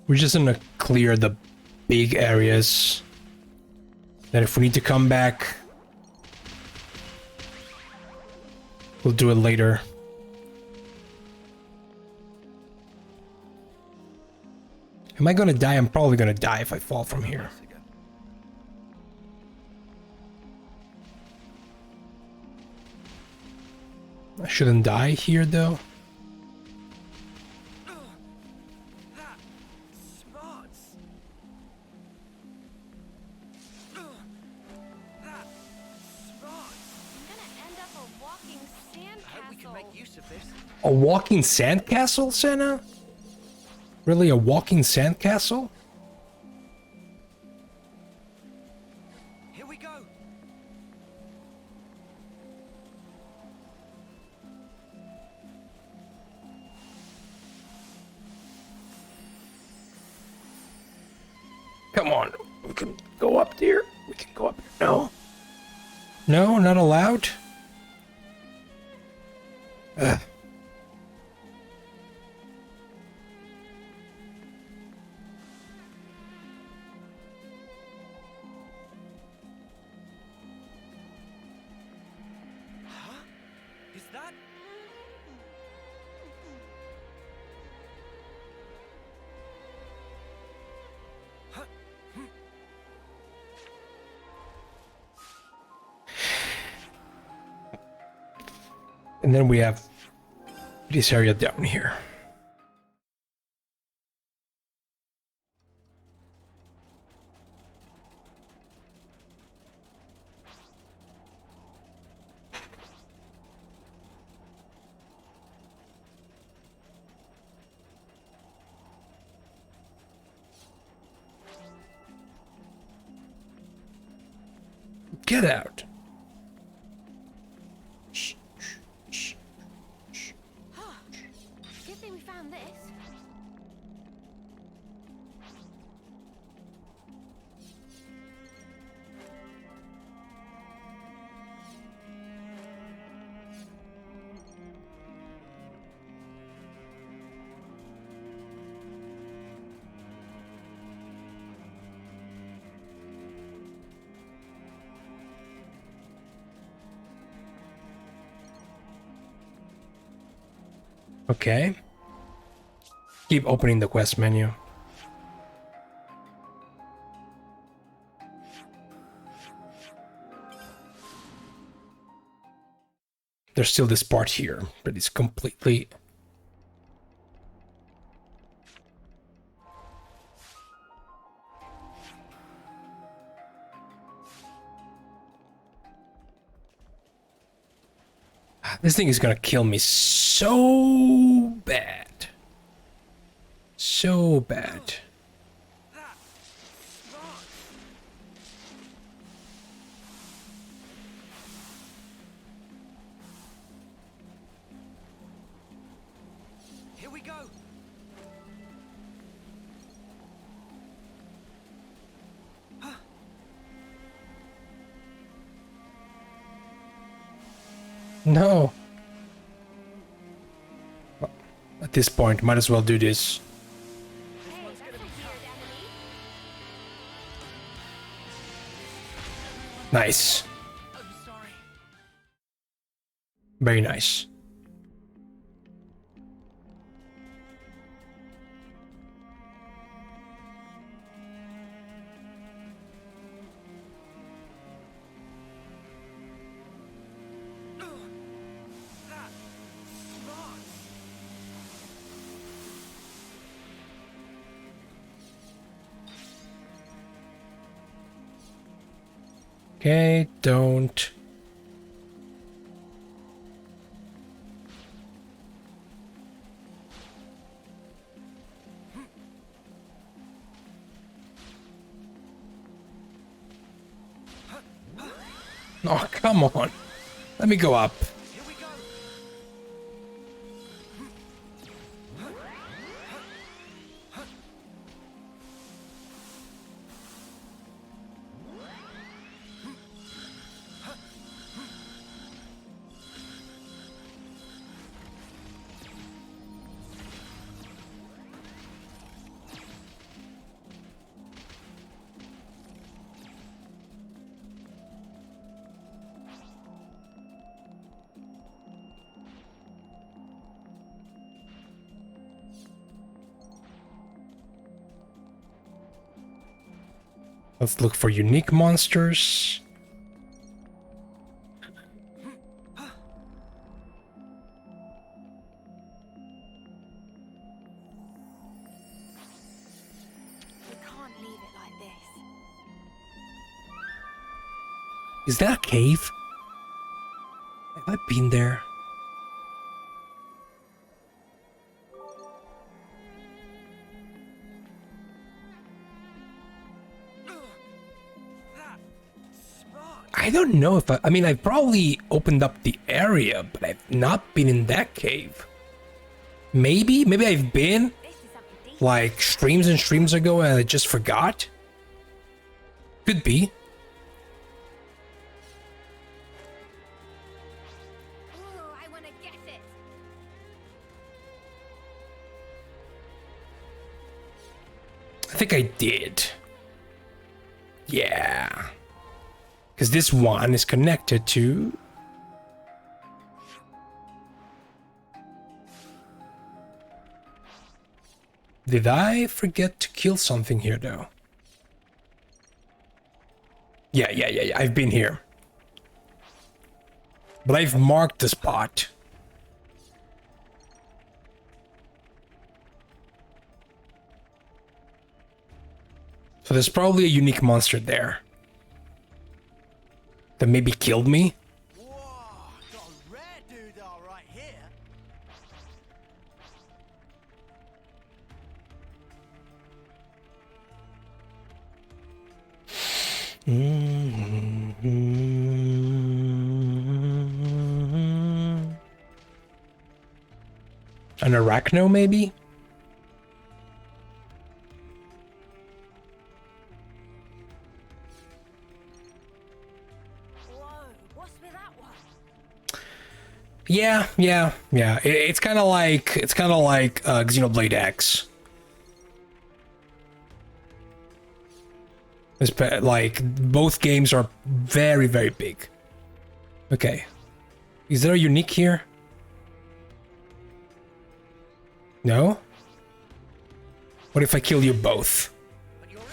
We're just gonna clear the big areas. Then if we need to come back, we'll do it later. Am I gonna die? I'm probably gonna die if I fall from here. I shouldn't die here though. A walking sandcastle, Senna? Really, a walking sandcastle? Here we go. Come on, we can go up there. We can go up here. No. No, not allowed? Ugh. Is that? And then we have this area down here. Get out. Good thing we found this. Okay. Keep opening the quest menu. There's still this part here, but it's completely... This thing is gonna kill me so bad. So bad. Here we go. No. Well, at this point, might as well do this. Hey, that's a weird enemy. Nice. I'm sorry. Very nice. Okay, don't. Oh, come on. Let me go up. Here we go. Let's look for unique monsters. We can't leave it like this. Is that a cave? Have I been there? I don't know if I mean, I've probably opened up the area, but I've not been in that cave. Maybe I've been This is something deep. like streams and streams ago and I just forgot. Could be. Ooh, I want to get it. I think I did. Yeah. Because this one is connected to... Did I forget to kill something here, though? Yeah. I've been here. But I've marked the spot. So there's probably a unique monster there. That maybe killed me? Whoa, got a rare DuGarre right here. An arachno, maybe? Whoa, what's with that one? Yeah. It's kind of like Xenoblade X. Like both games are very, very big. Okay, is there a unique here? No. What if I kill you both? But you're in our way.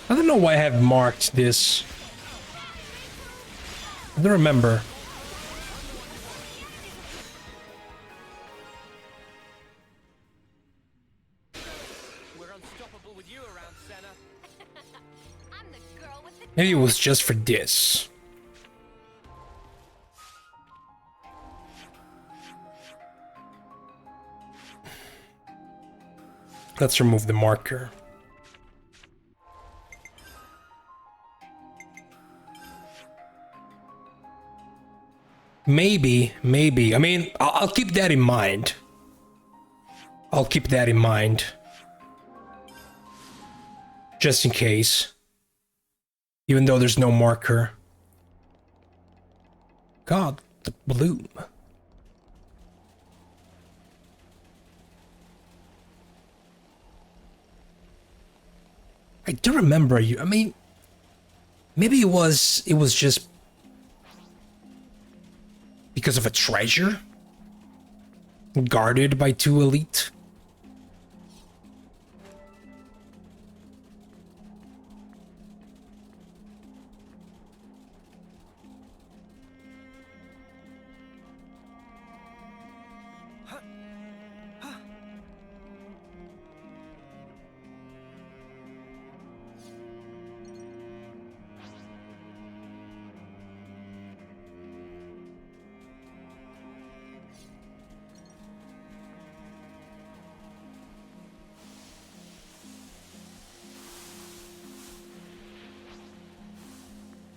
I don't know why I have marked this. I don't remember. We're unstoppable with you around, Senna. I'm the girl with the Maybe it was just for this. Let's remove the marker. Maybe. I mean, I'll keep that in mind. Just in case. Even though there's no marker. God, the bloom. I do remember you. I mean, maybe it was just because of a treasure guarded by two elite.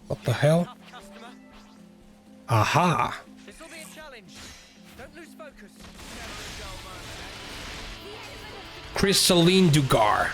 What the hell? Tough customer. Aha! This will be a challenge. Don't lose focus. Crystalline DuGarre.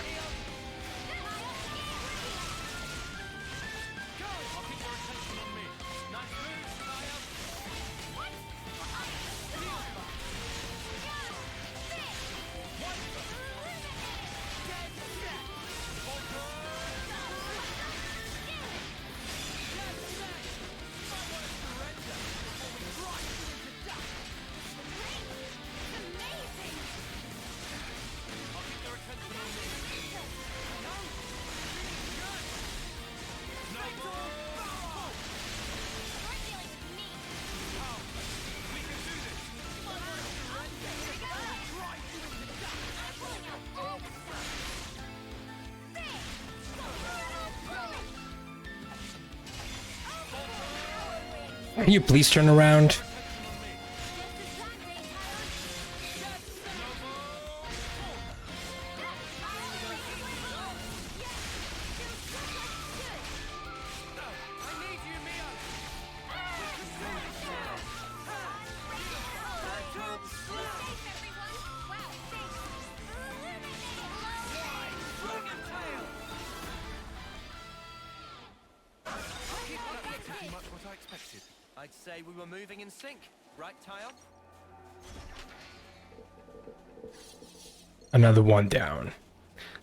Can you please turn around? Pretty much what I expected. I'd say we were moving in sync, right, Tile? Another one down.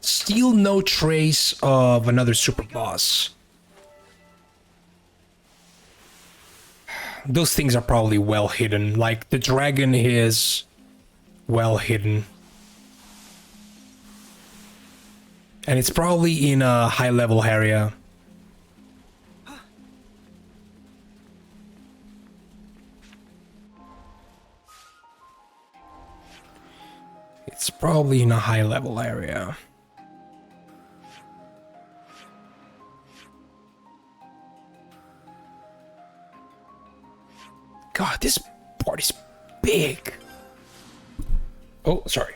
Still no trace of another super boss. Those things are probably well hidden. Like, the dragon is well hidden. And it's probably in a high level area. It's probably in a high level area. God, this part is big. Oh, sorry.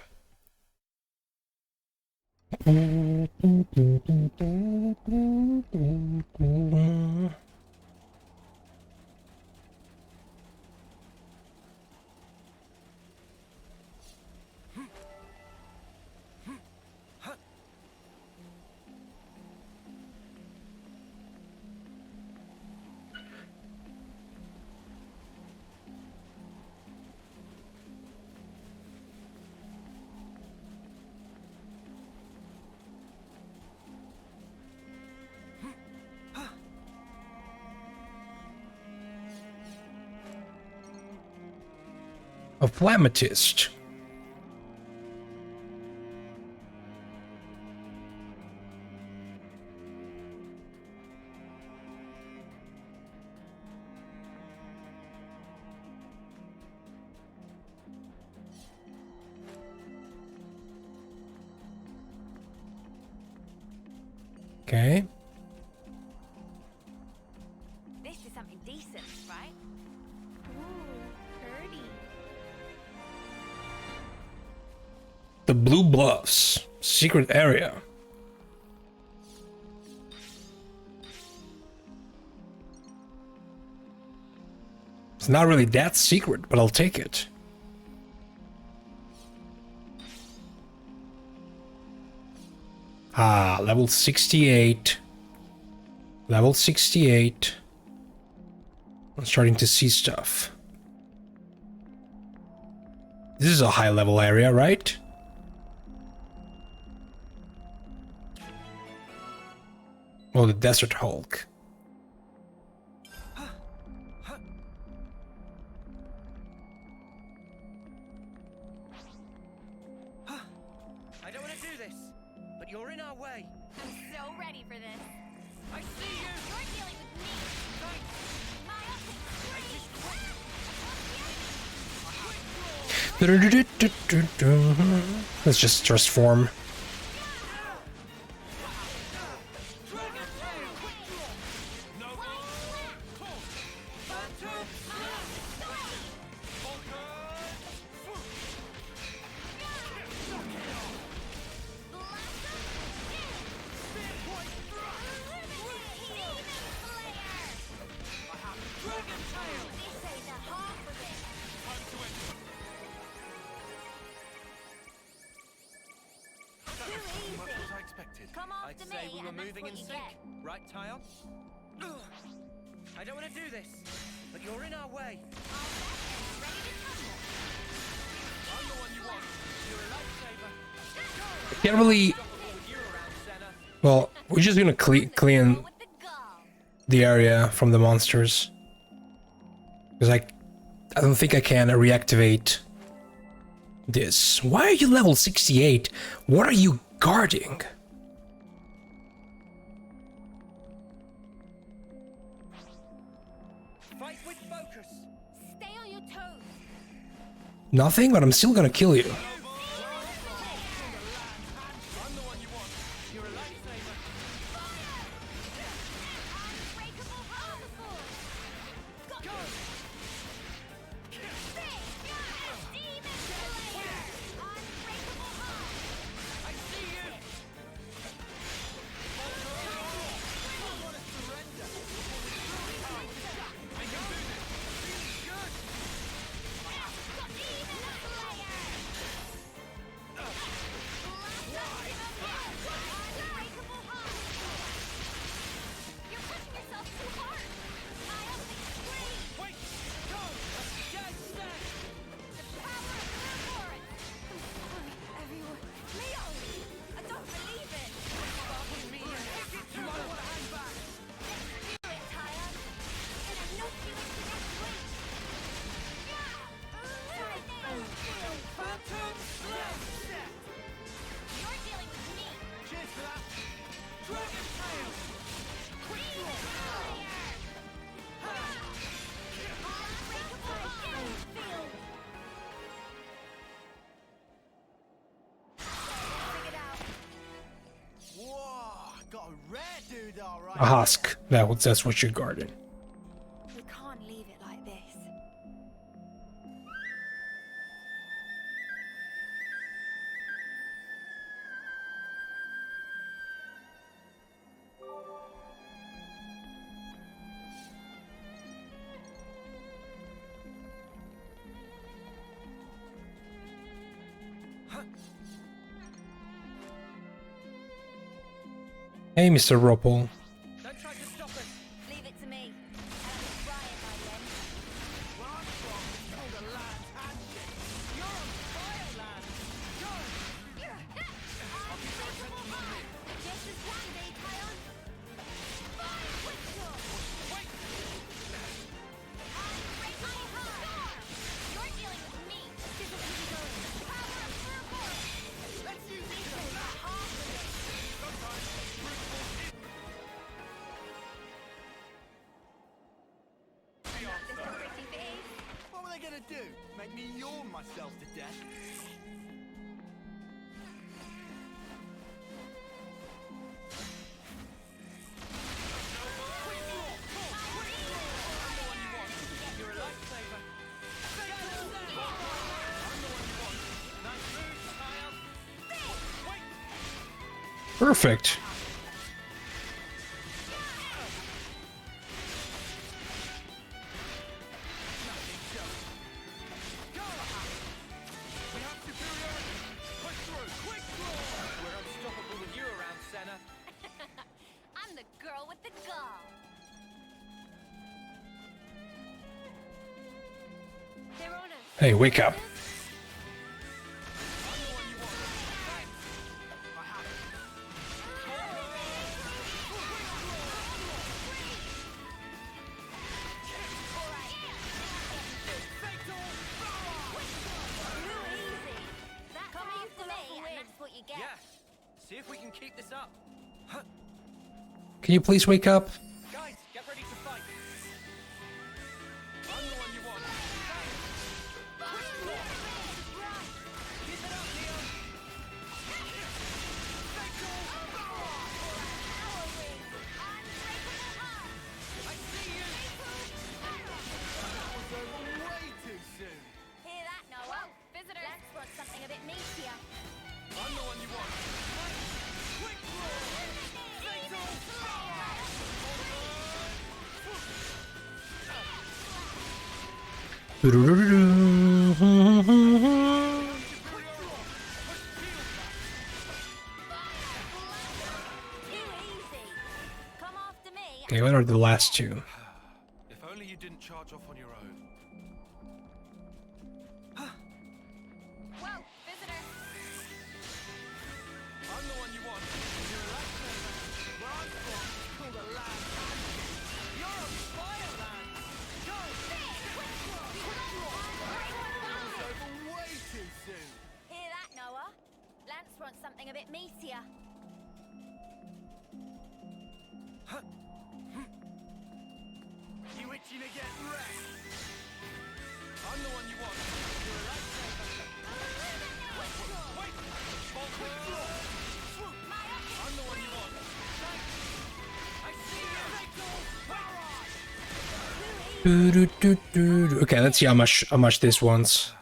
A Flamatist. Okay. This is something decent, right? Ooh, pretty. The Blue Bluffs. Secret area. It's not really that secret, but I'll take it. Ah, level 68. Level 68. I'm starting to see stuff. This is a high level area, right? Oh, the Desert Hulk. I don't want to do this, but you're in our way. I'm so ready for this. I see you! You're dealing with me. My Let's just transform. Much what I expected. Come I'd after say me, we were and that's moving what in you sync, get. right, Tile? I don't want to do this, but you're in our way. I'm the one you want. You're a lifesaver. I can't really. With you around, Senna. Well, we're just gonna clean With the gall. the area from the monsters. Because I don't think I can reactivate this. Why are you level 68? What are you guarding? Fight with focus. Stay on your toes. Nothing, but I'm still gonna kill you. I'm the one you want. You're a lifesaver. Unbreakable powerful. Got A husk. That's what you're guarding. We can't leave it like this. Hey, Mr. Ruppel. Don't try to stop us. Leave it to me. And I'll be crying by the end. Rascal is called a land handshake. You're on fire land. Go! Just as planned, eh, Kion? Fire whistle! Wait! Break my heart! You're dealing with me. This is where we're going. Power of purple! Let's use these to got half of it. Just a pretty face. What were they gonna do? Make me yawn myself to death? You're a lifesaver. Perfect. We have superiority. Push through. Quick draw. We're unstoppable with you around, Senna. I'm the girl with the gall. They're on us. Hey, wake up. Come after me, and that's what you get. Yeah. See if we can keep this up. Can you please wake up? Guys, get ready to fight. I'm the one you want. Keep it up, Leon. I see you. Was over way too soon. Hear that, Noah? Visitors. Let's want something a bit meatier. I'm the one you want. Quick draw. Too easy. Come after me. Okay, what are the last two? If only you didn't charge off on your own. Whoa, visitor. I'm the one you want. You're a lifesaver. Rascal is called a land handshake. You're on fire land. Go! Was over way too soon. Hear that, Noah? Lance wants something a bit meatier. You itching to get wrecked? I'm the one you want. You're a lifesaver. Wait. I'm the one you want. I see you. Okay, let's see how much this wants.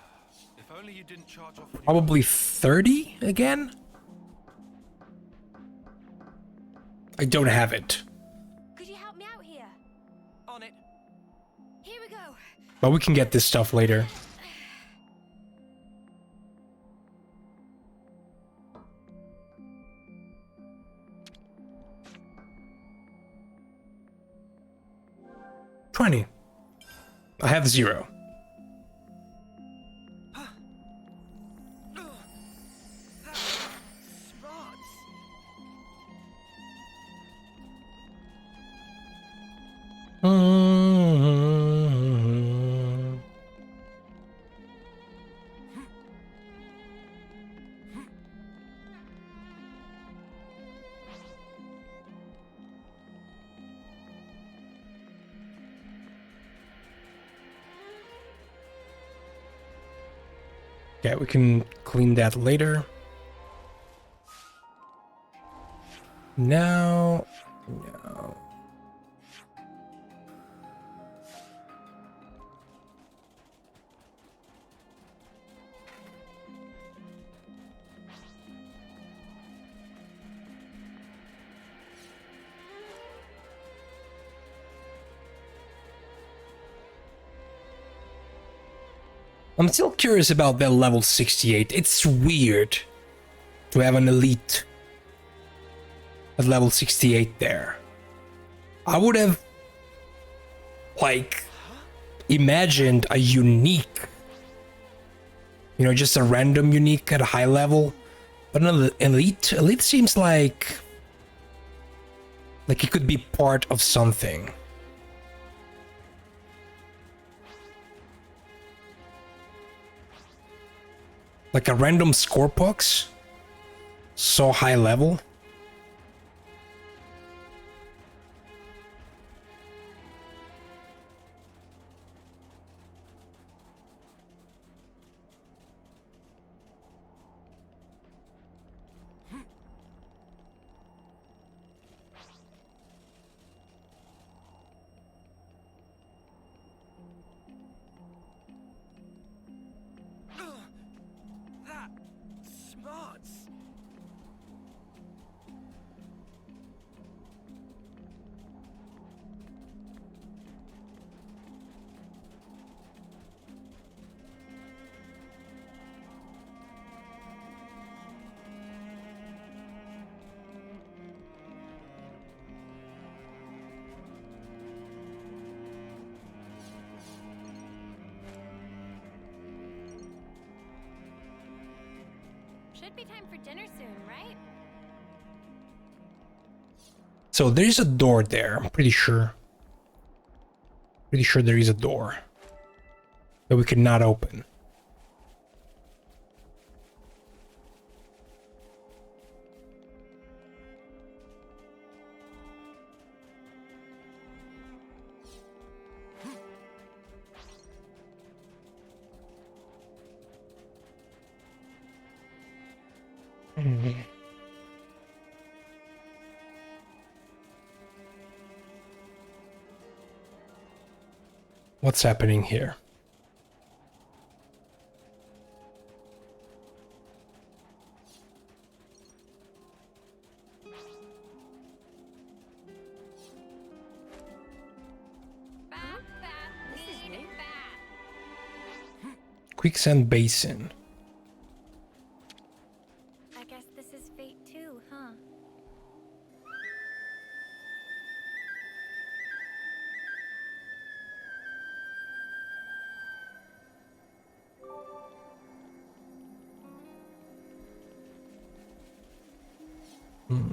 If only you didn't charge off on your Probably 30 again? I don't have it, Could you help me out here? On it. Here we go. but we can get this stuff later. $20. I have 0. Smart. Yeah, we can clean that later. Now, no. I'm still curious about that level 68. It's weird to have an elite at level 68 there. I would have, like, imagined a unique, you know, just a random unique at a high level. But an elite seems like it could be part of something. Like a random score box? So high level? That smarts. Should be time for dinner soon, right? So there's a door there, I'm pretty sure. Pretty sure there is a door that we could not open. What's happening here? Bath, need bath. Quicksand basin. I guess this is fate too, huh?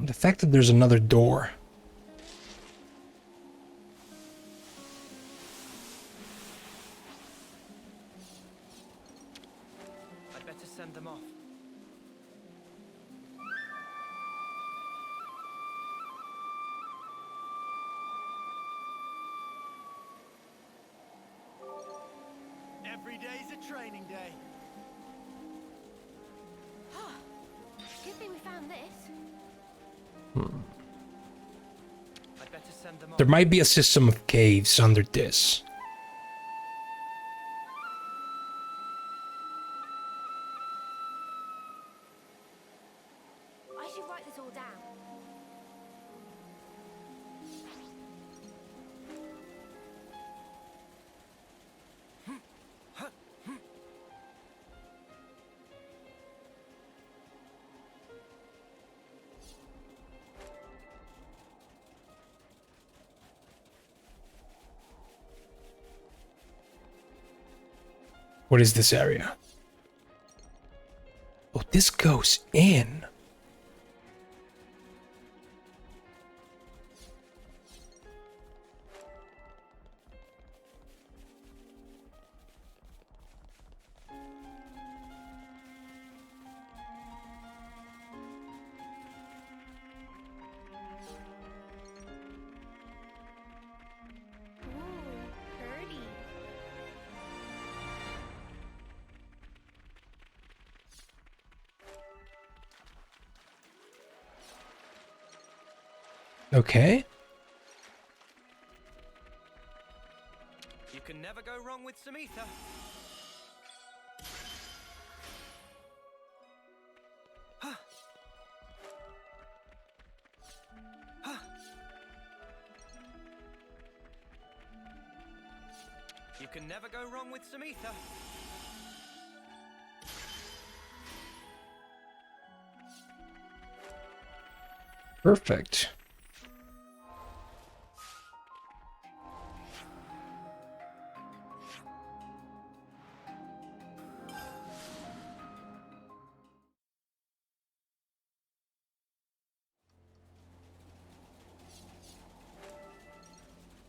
The fact that there's another door. I'd better send them off. Every day's a training day. Good thing we found this. I'd better send them off. There might be a system of caves under this. I should write this all down. What is this area? Oh, this goes in. Ooh, pretty. Okay. You can never go wrong with some ether. You can never go wrong with some ether. Perfect.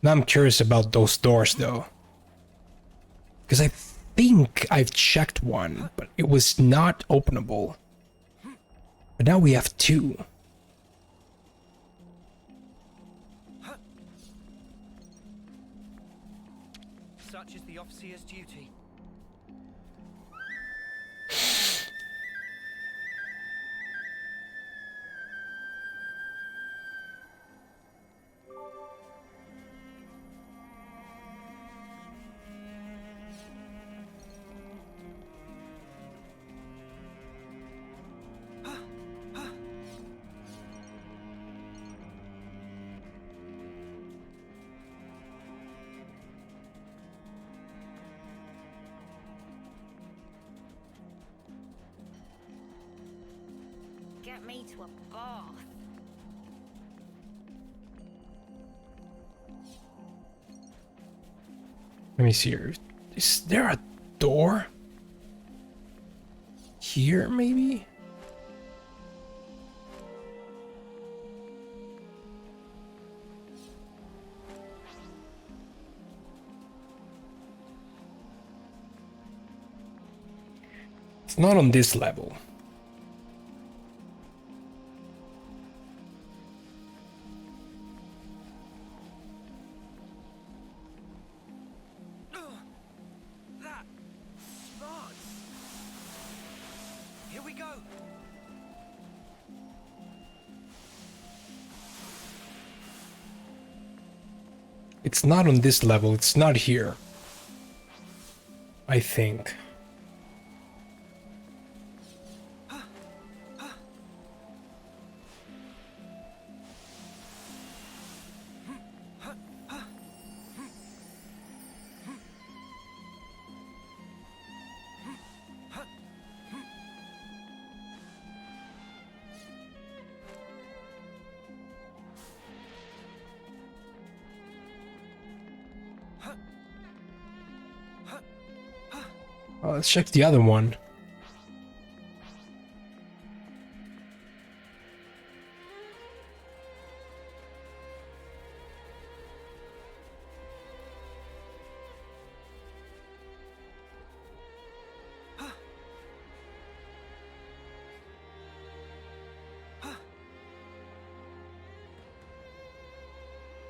Now I'm curious about those doors though. Because I think I've checked one, but it was not openable. But now we have two. Such is the officer's duty. Get me to a bath. Let me see here. Is there a door? Here, maybe? It's not on this level. That smarts. Here we go. It's not on this level. It's not here. I think. Let's check the other one.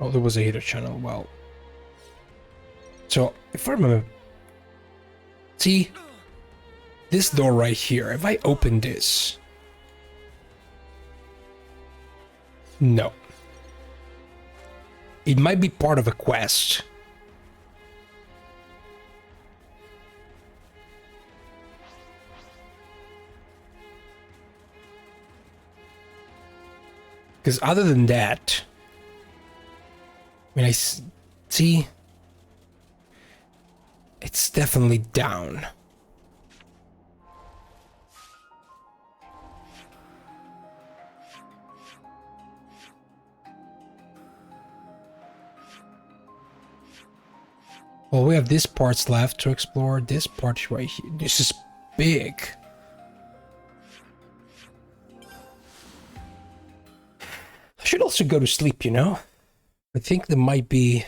Oh, there was a heater channel. Well, so if I remember, see this door right here. If I open this, no, it might be part of a quest. Because other than that, I mean, see, it's definitely down. Well, we have these parts left to explore. This part right here. This is big. I should also go to sleep, you know? I think that might be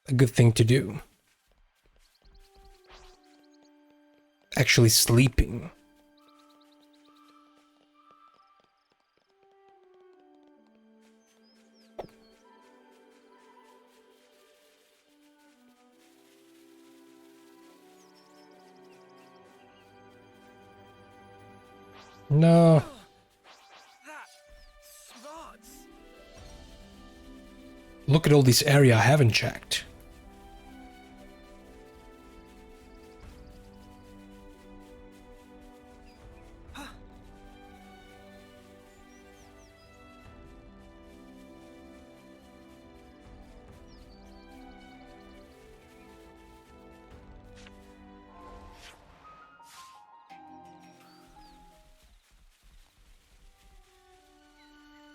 a good thing to do. Actually sleeping. No. That smarts. Look at all this area I haven't checked.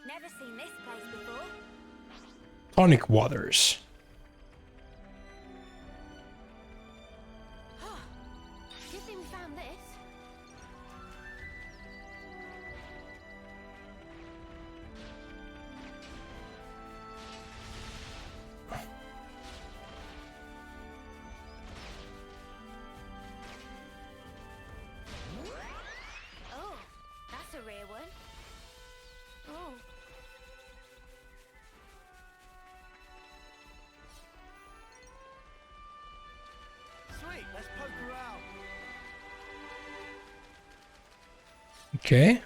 Now Never seen this place before. Tonic waters. Good thing we found this. Oh, that's a rare one. Oh. Sweet, let's poke around. Okay.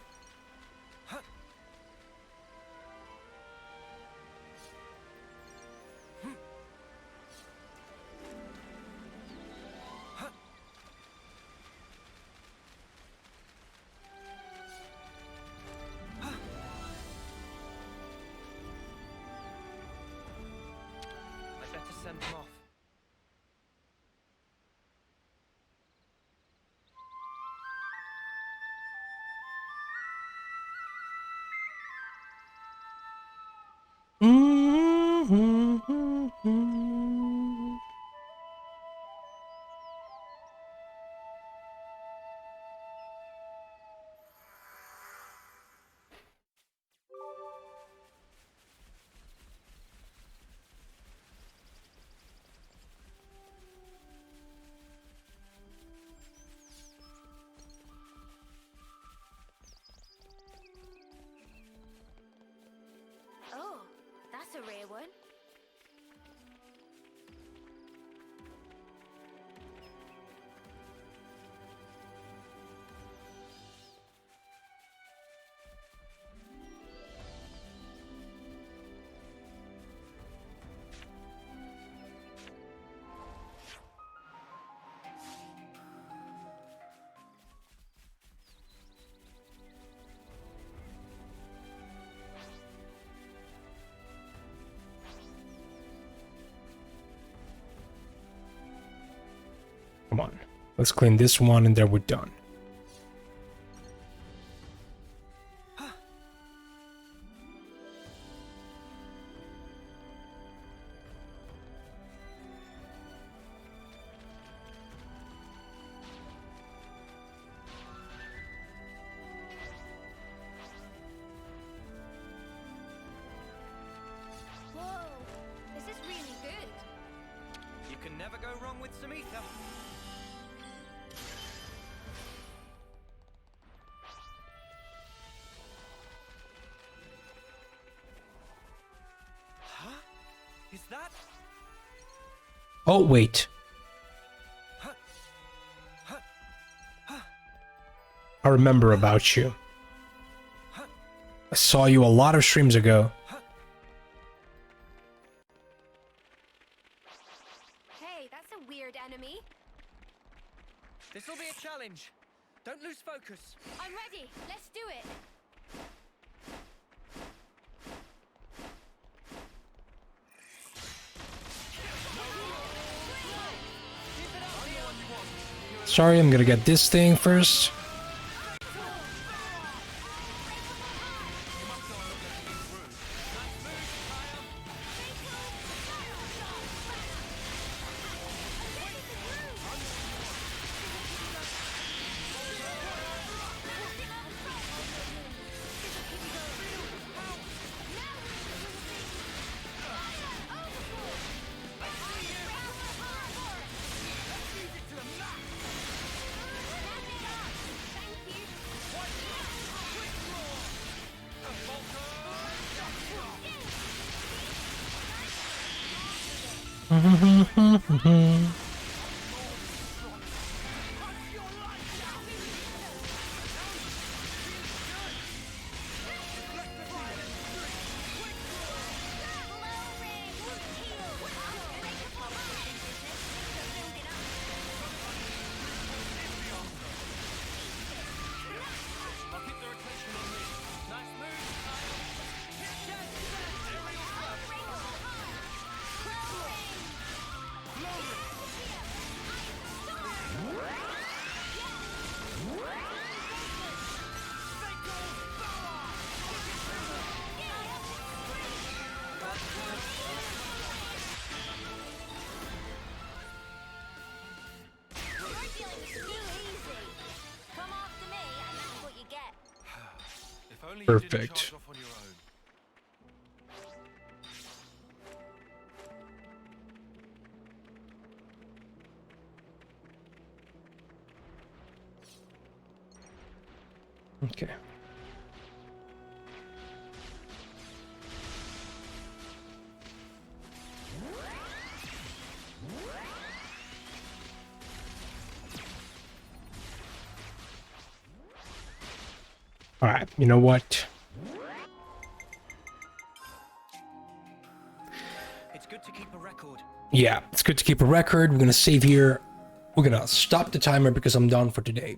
I'd better send them off. Oh, that's a rare one. Come on. Let's clean this one and then we're done. Whoa, this is really good. You can never go wrong with some ether. Huh? Is that? Oh, wait. I remember about you. I saw you a lot of streams ago. Hey, that's a weird enemy. This'll be a challenge. Don't lose focus. I'm ready. Let's do it. Sorry, I'm gonna get this thing first. only you didn't Perfect. charge off on your own. Okay. All right, you know what? It's good to keep a record. Yeah, it's good to keep a record. We're gonna save here. We're gonna stop the timer because I'm done for today.